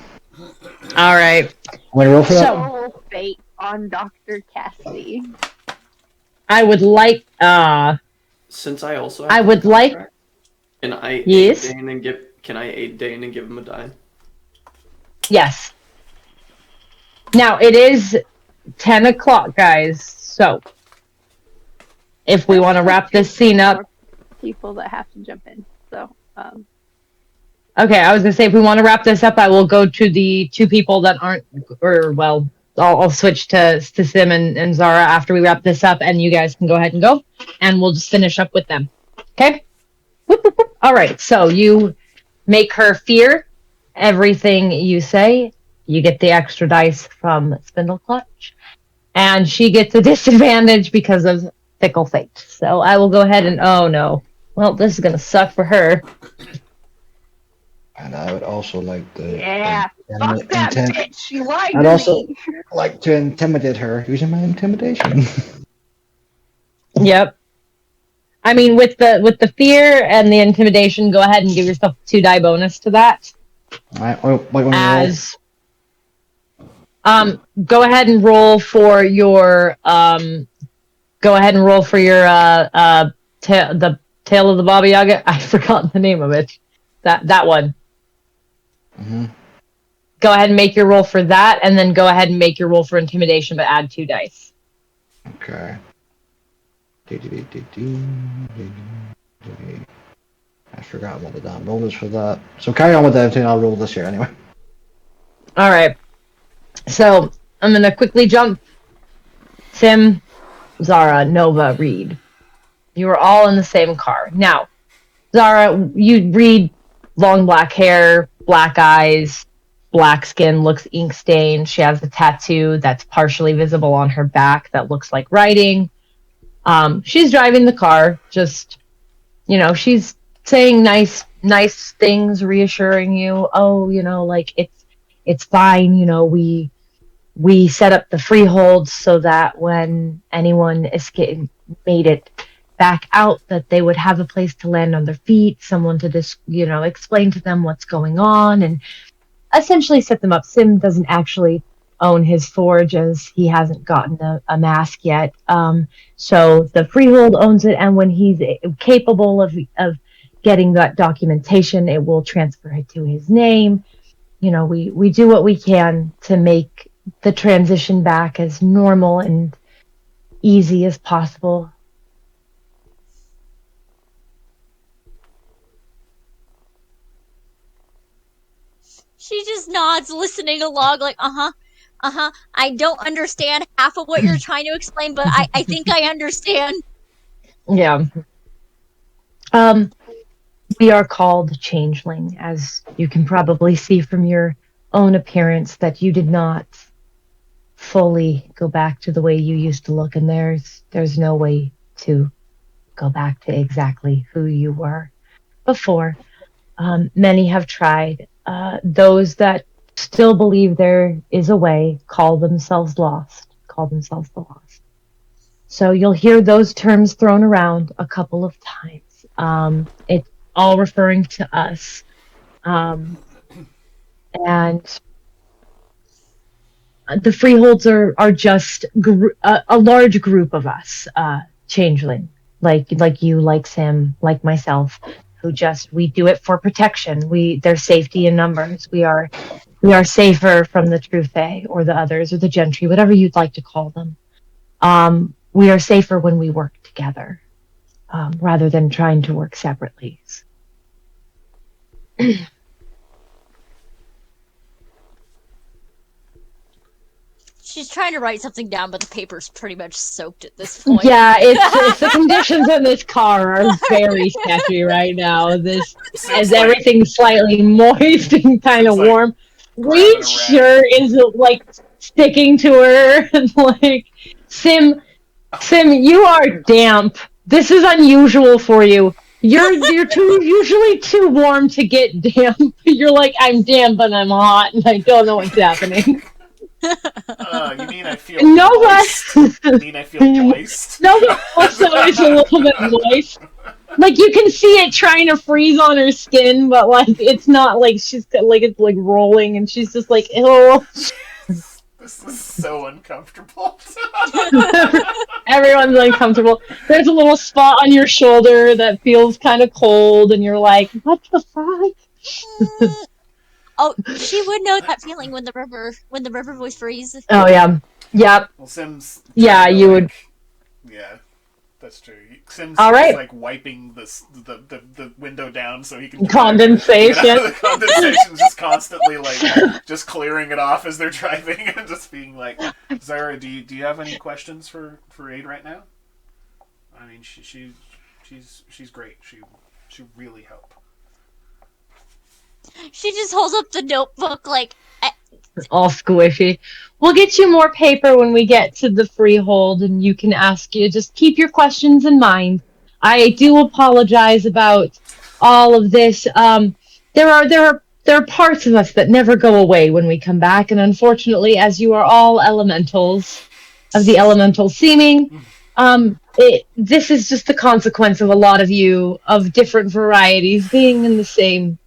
All right. Want to roll for that? Total fate on Dr. Cassidy. I would like. Since I also have I would the like. contract, can I Yes. aid Dain and give him a die? Yes. Now it is 10 o'clock, guys. So if we want to wrap this scene up, People that have to jump in. So, okay. I was gonna say if we want to wrap this up, I will go to the two people that aren't, or well, I'll switch to Sim and Zara after we wrap this up, and you guys can go ahead and go, and we'll just finish up with them. Okay. Whoop, whoop, whoop. All right. So you make her fear everything you say. You get the extra dice from Spindle Clutch, and she gets a disadvantage because of Fickle Fate. So I will go ahead and oh no, well this is gonna suck for her. And I would also like to. fuck that bitch. She lied to I'd also me. like to intimidate her using my intimidation. Yep. I mean, with the fear and the intimidation, go ahead and give yourself 2 die bonus to that. Alright, what you want to roll? As go ahead and roll for your the Tale of the Baba Yaga. I forgot the name of it. That one. Mm-hmm. Go ahead and make your roll for that, and then go ahead and make your roll for intimidation, but add 2 dice. Okay. I forgot what the damn roll is for that. So carry on with everything. I'll roll this here anyway. All right. So I'm gonna quickly jump. Sim, Zara, Nova, Reed. You are all in the same car. Now, Zara, you Reed, long black hair, black eyes, black skin, looks ink stained. She has a tattoo that's partially visible on her back that looks like writing. She's driving the car, just, she's saying nice things, reassuring you. Oh, like it's fine. We set up the freeholds so that when anyone made it back out, that they would have a place to land on their feet, someone to just, explain to them what's going on and essentially set them up. Sim doesn't actually own his forge as he hasn't gotten a mask yet. So the freehold owns it, and when he's capable of getting that documentation, it will transfer it to his name. We do what we can to make the transition back as normal and easy as possible. She just nods, listening along, like, I don't understand half of what you're trying to explain, but I think I understand. Yeah. We are called Changeling, as you can probably see from your own appearance, that you did not fully go back to the way you used to look, and there's no way to go back to exactly who you were before. Many have tried. Those that still believe there is a way call themselves the lost. So you'll hear those terms thrown around a couple of times. It's all referring to us. And the freeholds are just a large group of us, Changeling, like you, like Sam, like myself, who we do it for protection. There's safety in numbers. We are safer from the True Fae or the others or the Gentry, whatever you'd like to call them. We are safer when we work together, rather than trying to work separately. She's trying to write something down, but the paper's pretty much soaked at this point. Yeah, it's the conditions in this car are very sketchy right now. As everything's slightly moist and kind of warm. Reed's shirt is like sticking to her, and like Sim, you are damp. This is unusual for you. You're usually too warm to get damp. You're like, I'm damp and I'm hot and I don't know what's happening. You mean I feel moist? You mean I feel moist? Nova also is a little bit moist. Like you can see it trying to freeze on her skin, but like it's not like she's like it's like rolling, and she's just like, ew. This is so uncomfortable. Everyone's uncomfortable. There's a little spot on your shoulder that feels kind of cold, and you're like, what the fuck? Oh, she would know that feeling when the river would freeze. Oh yeah, yep, Well, Sims. yeah. You would. Yeah, that's true. Sims All is right. like wiping the window down so he can Condensation. Get out of the condensation, just constantly like just clearing it off as they're driving and just being like, Zara, do you have any questions for Aid right now? I mean, she's great. She really helped. She just holds up the notebook like. All squishy. We'll get you more paper when we get to the freehold, and you can ask you. Just keep your questions in mind. I do apologize about all of this. There are parts of us that never go away when we come back, and unfortunately, as you are all elementals of the elemental seeming, this is just the consequence of a lot of you of different varieties being in the same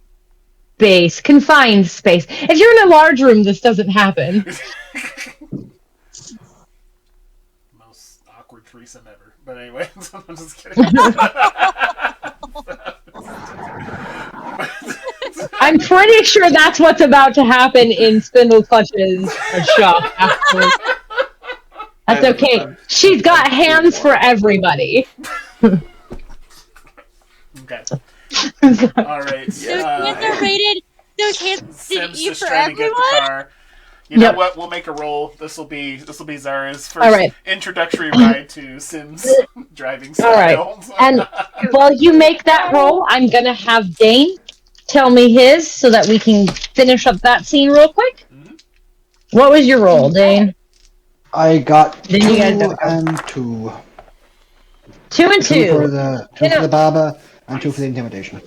space, confined space. If you're in a large room, this doesn't happen. Most awkward threesome ever. But anyway, I'm just kidding. I'm pretty sure that's what's about to happen in Spindle Clutch's shop afterwards. That's okay. She's got hands for everybody. Okay. All right. Those hands are rated. Those hands Sim's did you just for trying to get the everyone. car. You know what? We'll make a roll. This will be Zara's first All right. introductory ride to Sims driving style. All right. And while you make that roll, I'm gonna have Dain tell me his so that we can finish up that scene real quick. Mm-hmm. What was your roll, Dain? I got Then 2 you guys gotta go. and 2. 2 and 2. 2 for the Baba and 2 for the intimidation.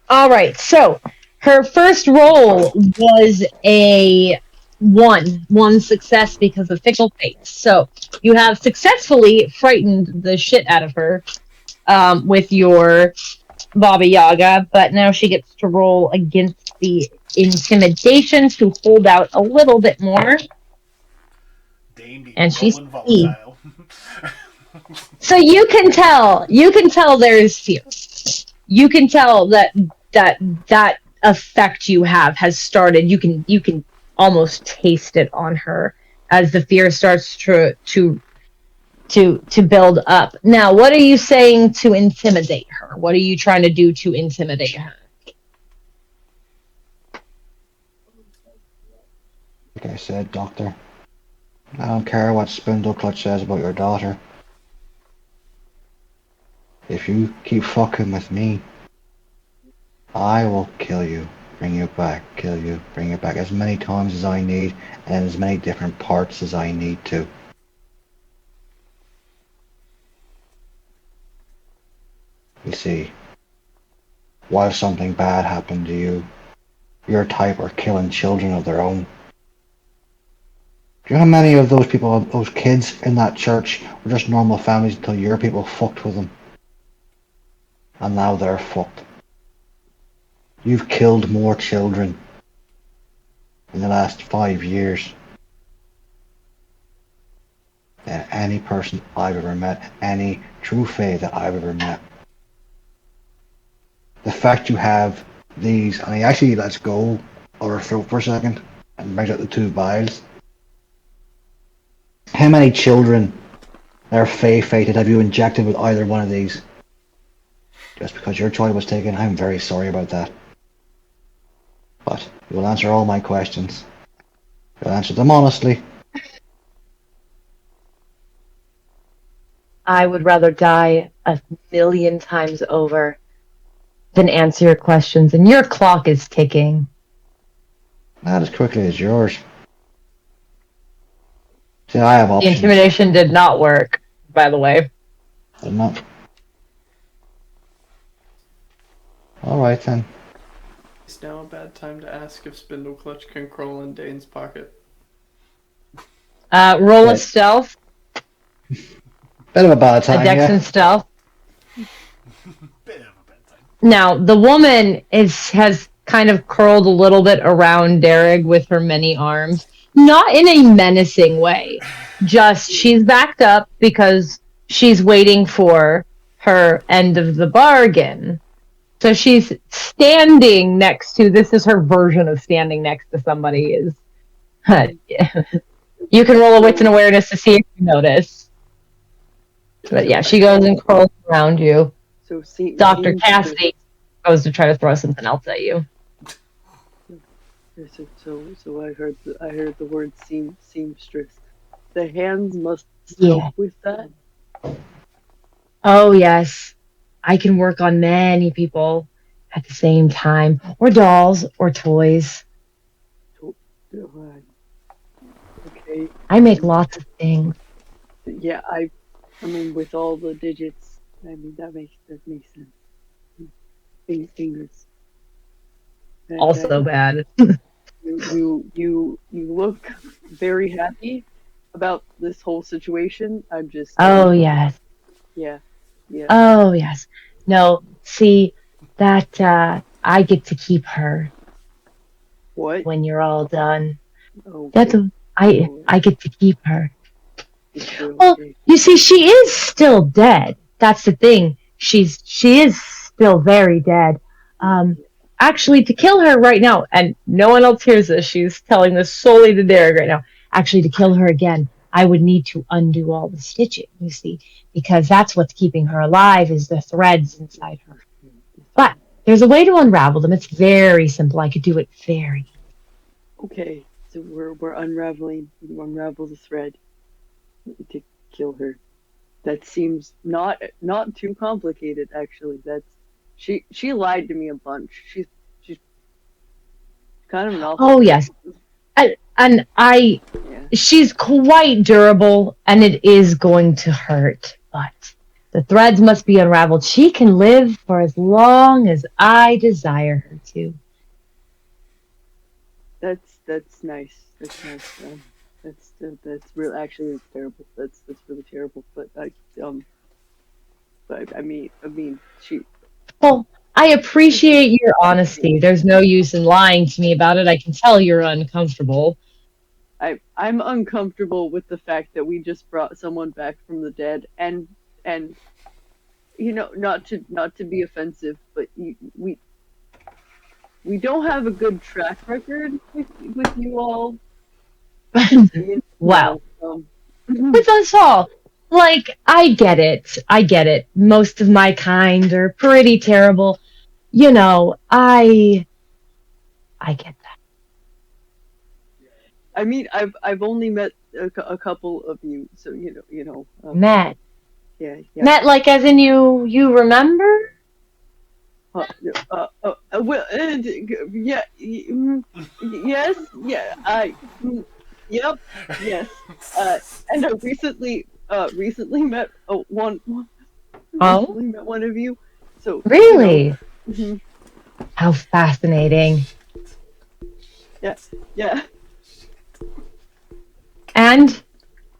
All right. So her first roll was a one success because of fickle fates. So you have successfully frightened the shit out of her with your Baba Yaga, but now she gets to roll against the intimidation to hold out a little bit more. And she's volatile. So you can tell there's fear. You can tell that effect you have has started. You can almost taste it on her as the fear starts to build up. Now, what are you saying to intimidate her? What are you trying to do to intimidate her? Like I said, Doctor, I don't care what Spindle Clutch says about your daughter. If you keep fucking with me, I will kill you, bring you back, kill you, bring you back as many times as I need, and as many different parts as I need to. You see, while something bad happened to you, your type are killing children of their own. Do you know how many of those people, those kids in that church, were just normal families until your people fucked with them? And now they're fucked. You've killed more children in the last 5 years than any person I've ever met, any True Fae that I've ever met. The fact you have these, and he actually lets go of her throat for a second and brings out the 2 vials. How many children that are fated have you injected with either one of these? Just because your child was taken, I'm very sorry about that. But you will answer all my questions. You'll answer them honestly. I would rather die 1,000,000 times over than answer your questions, and your clock is ticking. Not as quickly as yours. See, I have options. The intimidation did not work, by the way. Did not. Alright then. Is now a bad time to ask if Spindle Clutch can crawl in Dain's pocket? Roll a stealth. Bit of a bad time, A dex and stealth. Now, the woman has kind of curled a little bit around Derek with her many arms, not in a menacing way. Just she's backed up because she's waiting for her end of the bargain. So she's standing next to, this is her version of standing next to somebody is you can roll a wits and awareness to see if you notice. But yeah, she goes and curls around you. So Dr. Cassidy goes to try to throw something else at you. So I heard the word seamstress. The hands must Yeah. help with that. Oh yes, I can work on many people at the same time, or dolls, or toys. Okay. I make lots of things. Yeah, I mean, with all the digits, I mean that makes sense. Fingers. Also bad. You look very happy about this whole situation. I'm just. Oh yes. Yeah. Oh yes. No, see that I get to keep her What? when you're all done. Okay. That's I get to keep her. Okay. Well, you see, she is still dead. That's the thing. She is still very dead. Actually, to kill her right now, and no one else hears this. She's telling this solely to Derek right now. Actually, to kill her again, I would need to undo all the stitching. You see, because that's what's keeping her alive is the threads inside her. But there's a way to unravel them. It's very simple. I could do it very. Okay. So we're unraveling. You unravel the thread to kill her. That seems not too complicated, actually. She lied to me a bunch. She's kind of an awful. Oh yes, she's quite durable, and it is going to hurt, but the threads must be unraveled. She can live for as long as I desire her to. That's nice. That's nice. That's real. Actually, it's terrible. That's really terrible. But I mean, she. Well, I appreciate your honesty. There's no use in lying to me about it. I can tell you're uncomfortable. I'm uncomfortable with the fact that we just brought someone back from the dead, and you know, not to be offensive, but we don't have a good track record with you all. Wow. With us all. Like, I get it. I get it. Most of my kind are pretty terrible. You know, I get that. I mean, I've only met a couple of you, so you know. Met. Yeah. Met, like, as in you remember? Well, yeah, yes, yeah, yep, yes, and I recently met one. Oh? Recently met one of you, so Really? You know, How fascinating. yeah. And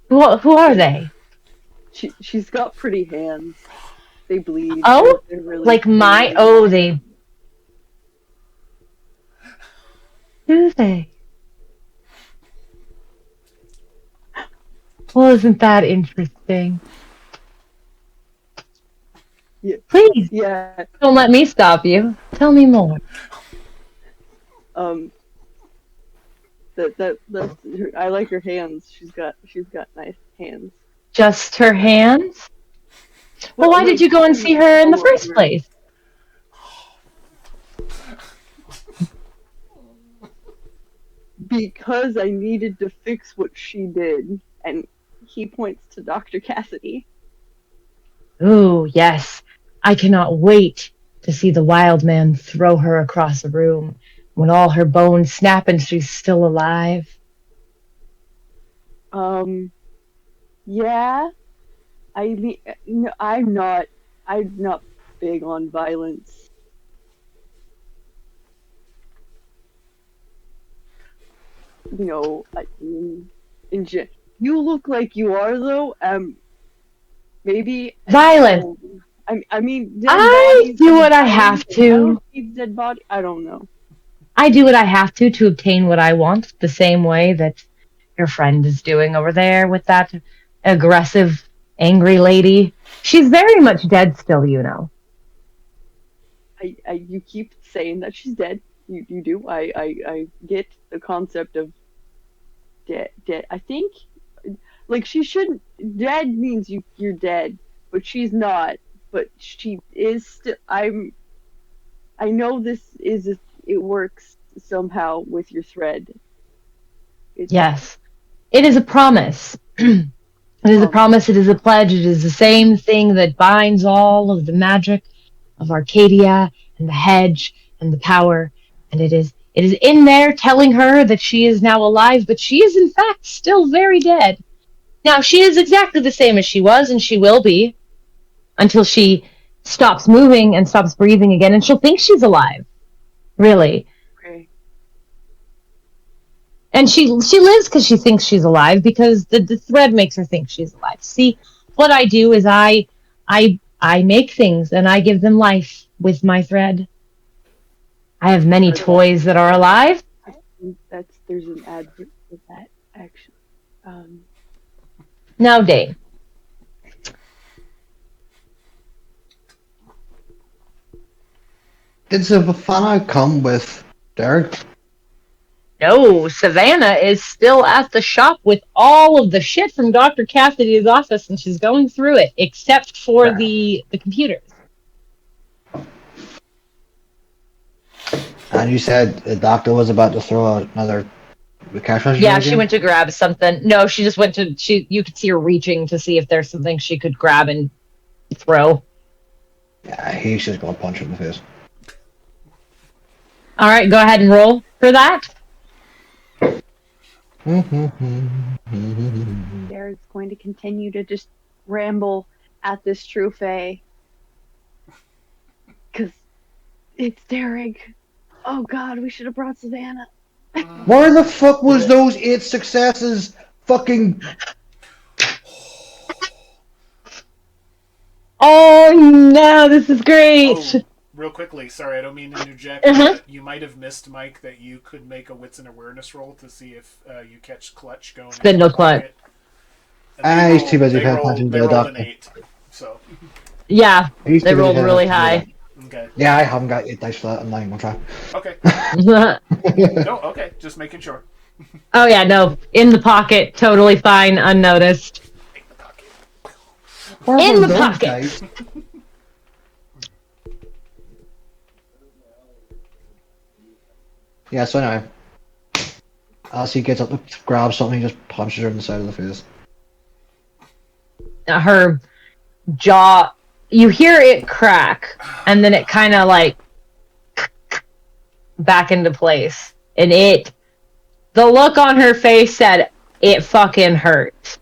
who are they? She's got pretty hands. They bleed. Oh, they're really, like my they do they? Well, isn't that interesting? Yeah. Please, Yeah. don't let me stop you. Tell me more. That's I like her hands. She's got nice hands. Just her hands? Well, why did you go and see her in the first place? Because I needed to fix what she did, and he points to Dr. Cassidy. Ooh, yes. I cannot wait to see the wild man throw her across a room when all her bones snap and she's still alive. Yeah. I mean, no, I'm not big on violence. You know, you look like you are though. Maybe Violence. I mean, dead I bodies do are what I dying. have I to. don't keep dead body. I don't know. I do what I have to obtain what I want, the same way that your friend is doing over there with that aggressive, angry lady. She's very much dead still, you know. You keep saying that she's dead. You do. I get the concept of dead. I think like she shouldn't. Dead means you're dead, but she's not. But she is still. I know this is it works somehow with your thread. It's Yes. It is a promise. It is a promise, it is a pledge, it is the same thing that binds all of the magic of Arcadia and the hedge and the power. And it is in there telling her that she is now alive, but she is in fact still very dead. Now she is exactly the same as she was, and she will be until she stops moving and stops breathing again, and she'll think she's alive. Really. okay. And she lives because she thinks she's alive, because the thread makes her think she's alive. See, what I do is I make things and I give them life with my thread. I have many toys that are alive. I think there's an advert for that actually. Now, Dain, Did Savannah come with Derek? no, Savannah is still at the shop with all of the shit from Dr. Cassidy's office, and she's going through it, except for Fair. the computers. And you said the doctor was about to throw out another cash register Yeah, again? she went to grab something. No, she just went to you could see her reaching to see if there's something she could grab and throw. Yeah, he's just gonna punch her in the face. All right, go ahead and roll for that. Derek's going to continue to just ramble at this True Fae. Because it's Derek. Oh god, we should have brought Savannah. Where the fuck was those 8 successes fucking... Oh no, this is great. Oh, real quickly, sorry, I don't mean to interject. You might have missed, Mike, that you could make a wits and awareness roll to see if you catch Clutch going. Spindle Clutch. He's too busy They paying attention to they the rolled doctor. an 8, so. Yeah, He's they too busy rolled paying really attention to high. Okay. that. Yeah, I haven't got 8 dice for that. I'm not even gonna Okay. Oh No, okay, just making sure. yeah, no, in the pocket, totally fine, unnoticed. In the pocket. Where In were the those pocket. dice? Yeah, so anyway. As he gets up to grab something, he just punches her in the side of the face. Her jaw, you hear it crack, and then it kind of like back into place. And the look on her face said, it fucking hurt.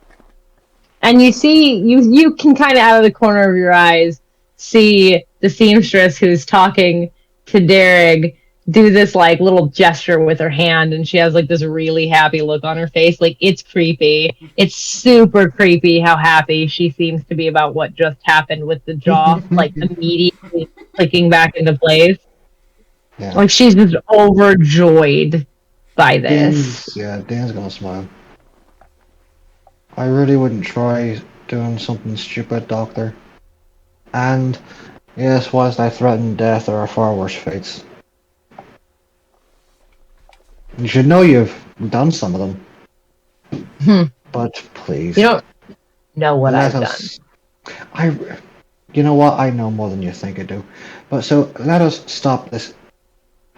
And you see, you can kind of out of the corner of your eyes see the seamstress who's talking to Derek do this like little gesture with her hand, and she has like this really happy look on her face. Like, it's creepy. It's super creepy how happy she seems to be about what just happened with the jaw, like immediately clicking back into place. Yeah. Like, she's just overjoyed by this. Dan's gonna smile. I really wouldn't try doing something stupid, Doctor. And, yes, whilst I threaten death, there are far worse fates. You should know you've done some of them. But please. You don't know what let I've us, done. You know what? I know more than you think I do. But so, let us stop this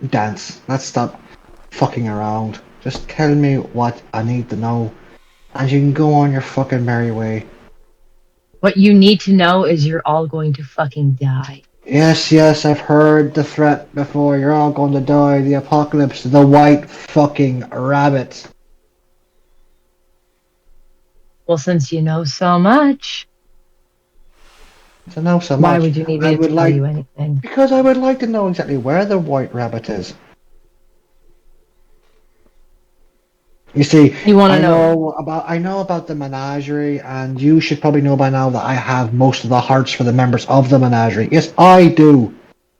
dance. Let's stop fucking around. Just tell me what I need to know. And you can go on your fucking merry way. What you need to know is you're all going to fucking die. Yes, I've heard the threat before. You're all going to die. The apocalypse. The white fucking rabbit. Well, since you know so much, To know so why much. would you need I me to would tell like, you anything? because I would like to know exactly where the white rabbit is. You see, You want I to know? know about the menagerie, and you should probably know by now that I have most of the hearts for the members of the menagerie. Yes, I do.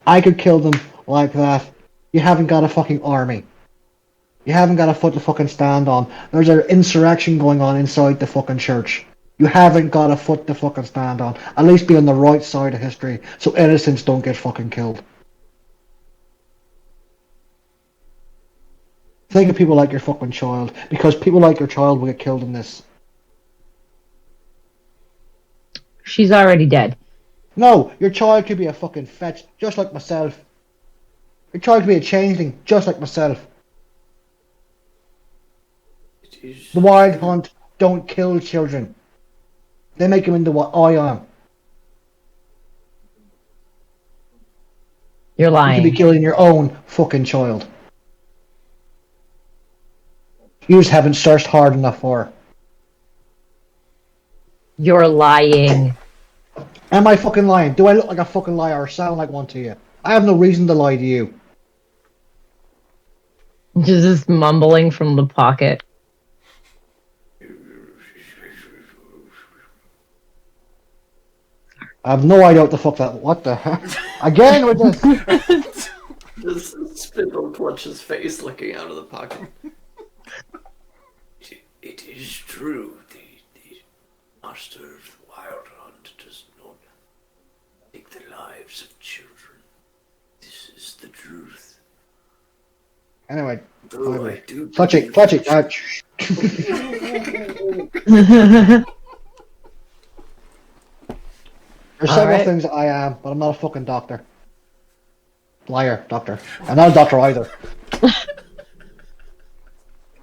I could kill them like that. You haven't got a fucking army. You haven't got a foot to fucking stand on. There's an insurrection going on inside the fucking church. You haven't got a foot to fucking stand on. At least be on the right side of history, so innocents don't get fucking killed. Think of people like your fucking child, because people like your child will get killed in this. She's already dead. No, your child could be a fucking fetch, just like myself. Your child could be a changeling, just like myself. The Wild Hunt don't kill children. They make them into what I am. You're You could be lying. killing your own fucking child. You just haven't searched hard enough for her. You're lying. Am I fucking lying? Do I look like a fucking liar or sound like one to you? I have no reason to lie to you. Just mumbling from the pocket. I have no idea what the fuck that. What the heck? Again with this. This Spindle clutches face looking out of the pocket. It is true. The master of the Wild Hunt does not take the lives of children. This is the truth. Anyway, Though I do clutch it, believe clutch it. There's several Alright. things that I am, but I'm not a fucking doctor. Liar, doctor. I'm not a doctor either.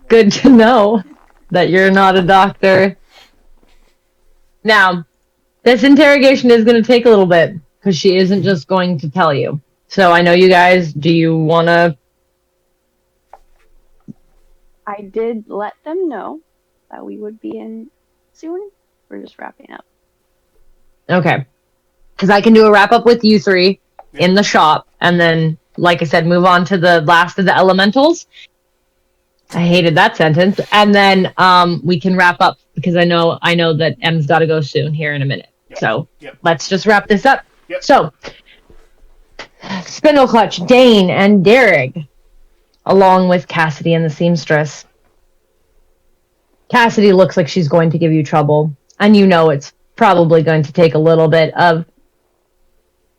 Good to know that you're not a doctor. Now, this interrogation is going to take a little bit because she isn't just going to tell you. So I know you guys, do you want to? I did let them know that we would be in soon. We're just wrapping up. Okay. Because I can do a wrap up with you three in the shop and then, like I said, move on to the last of the elementals. I hated that sentence. And then we can wrap up because I know that M's got to go soon here in a minute. Yep. So Yep. let's just wrap this up. Yep. So, Spindle Clutch, Dain, and Derek, along with Cassidy and the seamstress. Cassidy looks like she's going to give you trouble, and you know it's probably going to take a little bit of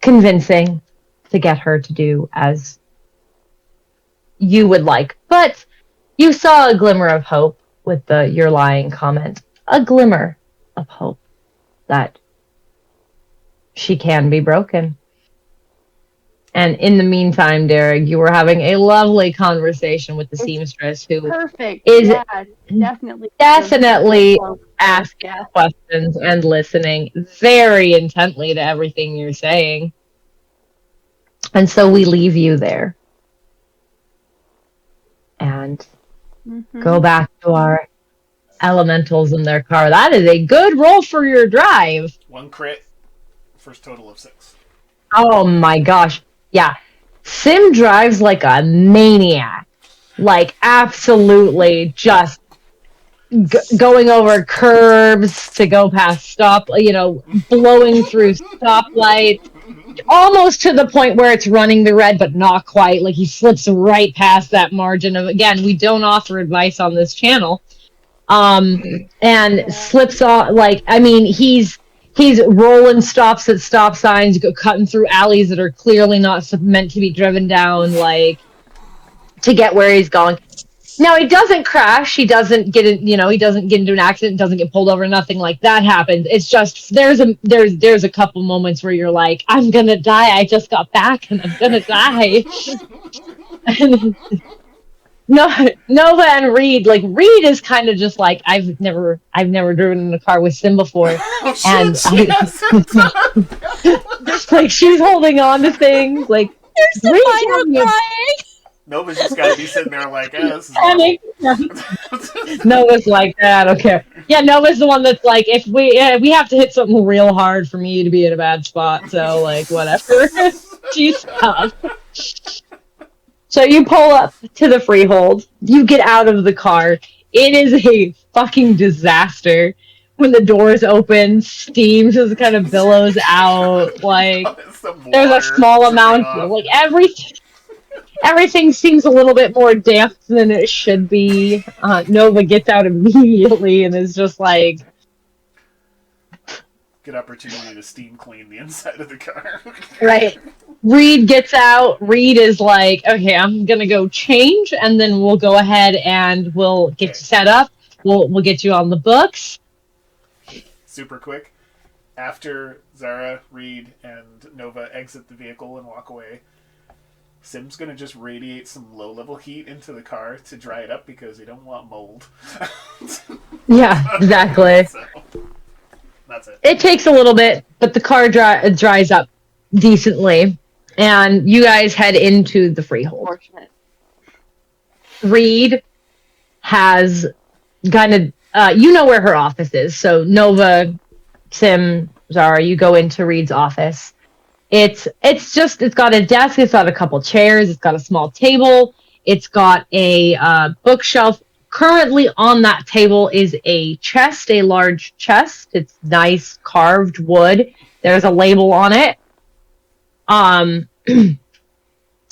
convincing to get her to do as you would like. But you saw a glimmer of hope with the "you're lying" comment. A glimmer of hope that she can be broken. And in the meantime, Derek, you were having a lovely conversation with the It's seamstress who Perfect. Is yeah, definitely. definitely Yeah. asking questions and listening very intently to everything you're saying. And so we leave you there and Mhm. go back to our elementals in their car. That is a good roll for your drive. 1 crit. First total of 6. Oh my gosh. Yeah. Sim drives like a maniac. Like, absolutely just going over curbs to go past blowing through stoplights. Almost to the point where it's running the red, but not quite. Like, he slips right past that margin of, again, we don't offer advice on this channel. And slips on, he's rolling stops at stop signs, cutting through alleys that are clearly not meant to be driven down, to get where he's going. Now, he doesn't crash. He doesn't get he doesn't get into an accident, doesn't get pulled over, nothing like that happens. It's just there's a couple moments where you're like, I'm gonna die. I just got back and I'm gonna die. Nova and Reed, Reed is kind of just like, I've never driven in a car with Sim before, and she's holding on to things. Like, There's the minor crying. Nova's just got to be sitting there like, this is Nova's like, I don't care. Yeah, Nova's the one that's like, if we have to hit something real hard for me to be in a bad spot, so whatever. She's tough. So you pull up to the freehold. You get out of the car. it is a fucking disaster. When the doors open, steam just kind of billows out. Like there's a small amount, like everything seems a little bit more damp than it should be. Nova gets out immediately and is just like, good opportunity to steam clean the inside of the car. right. Reed gets out. Reed is like, okay, I'm gonna go change, and then we'll go ahead and we'll get you set up. We'll get you on the books. Super quick. After Zara, Reed, and Nova exit the vehicle and walk away, Sim's gonna just radiate some low-level heat into the car to dry it up because we don't want mold. Yeah, exactly. So, that's it. It takes a little bit, but the car dries up decently, and you guys head into the freehold. Fortunate. Reed has kind of, you know where her office is, so Nova, Sim, Zara, you go into Reed's office. It's got a desk, it's got a couple chairs, it's got a small table, it's got a bookshelf. Currently on that table is a chest, a large chest. It's nice carved wood. There's a label on it. And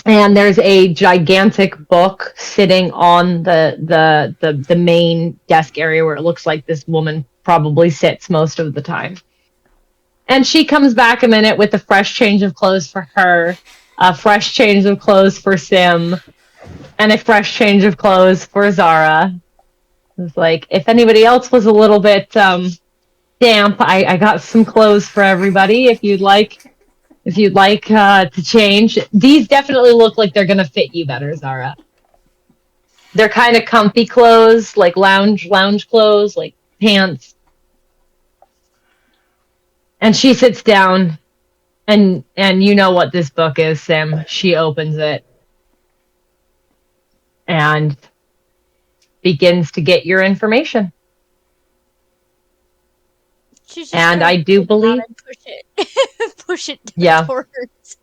there's a gigantic book sitting on the main desk area where it looks like this woman probably sits most of the time. And she comes back a minute with a fresh change of clothes for her, a fresh change of clothes for Sim, and a fresh change of clothes for Zara. It's like, if anybody else was a little bit damp, I got some clothes for everybody if you'd like to change. These definitely look like they're gonna fit you better, Zara. They're kind of comfy clothes, like lounge clothes, like pants. And she sits down, and you know what this book is, Sim. She opens it and begins to get your information. She's just And gonna I do pull it believe, out and push it Yeah. towards.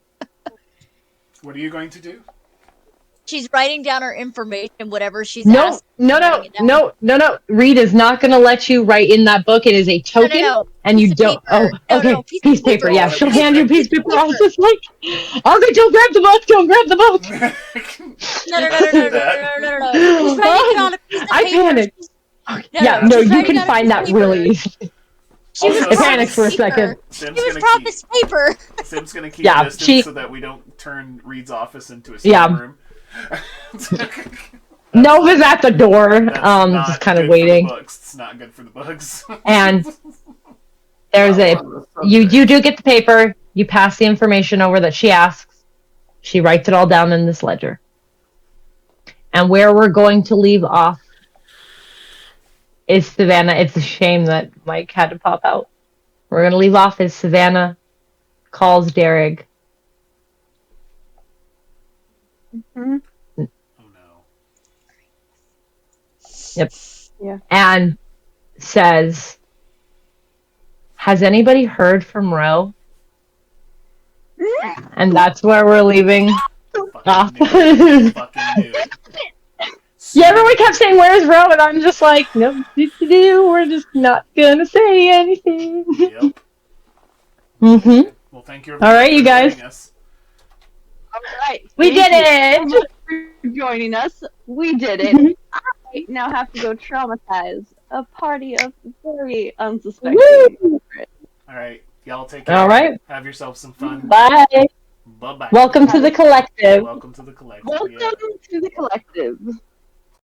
What are you going to do? She's writing down her information, whatever she's no, asked. no, no, writing it down. no. Reed is not going to let you write in that book. It is a token, No. and Piece you of don't. paper. Oh, okay. No, piece of paper. Yeah, paper. she'll hand you a piece of paper. I was Paper. just like, okay, don't grab the book. Don't grab the book. No. She's writing it on a piece of I paper. panicked. No, No, she's you writing can on a find piece that of paper. really easy. She was Also, I panicked for a second. Sim's She was gonna promised paper. Sim's gonna keep Yeah, distance so that we don't turn Reed's office into a steam Yeah. room. Nova's at the door, That's not just kind good of for waiting. the books. It's not good for the bugs. And there's you do get the paper. You pass the information over that she asks. She writes it all down in this ledger. And where we're going to leave off is Savannah. It's a shame that Mike had to pop out. We're going to leave off as Savannah calls Derek. Mm-hmm. Oh no. Yep. Yeah. And says, has anybody heard from Ro? And that's where we're leaving off. Fucking new. Yeah, everyone kept saying, where's Ro? And I'm just like, nope, we're just not going to say anything. Yep. Mm-hmm. Well, thank you. All right, for you guys. joining us. All right. We Thank did you it! so much for joining us. We did it. I now have to go traumatize a party of very unsuspecting. Woo! All right, y'all take care. All right. Have yourself some fun. Bye. Bye bye. Welcome to the collective. Welcome to the collective. Welcome Yeah. to the collective.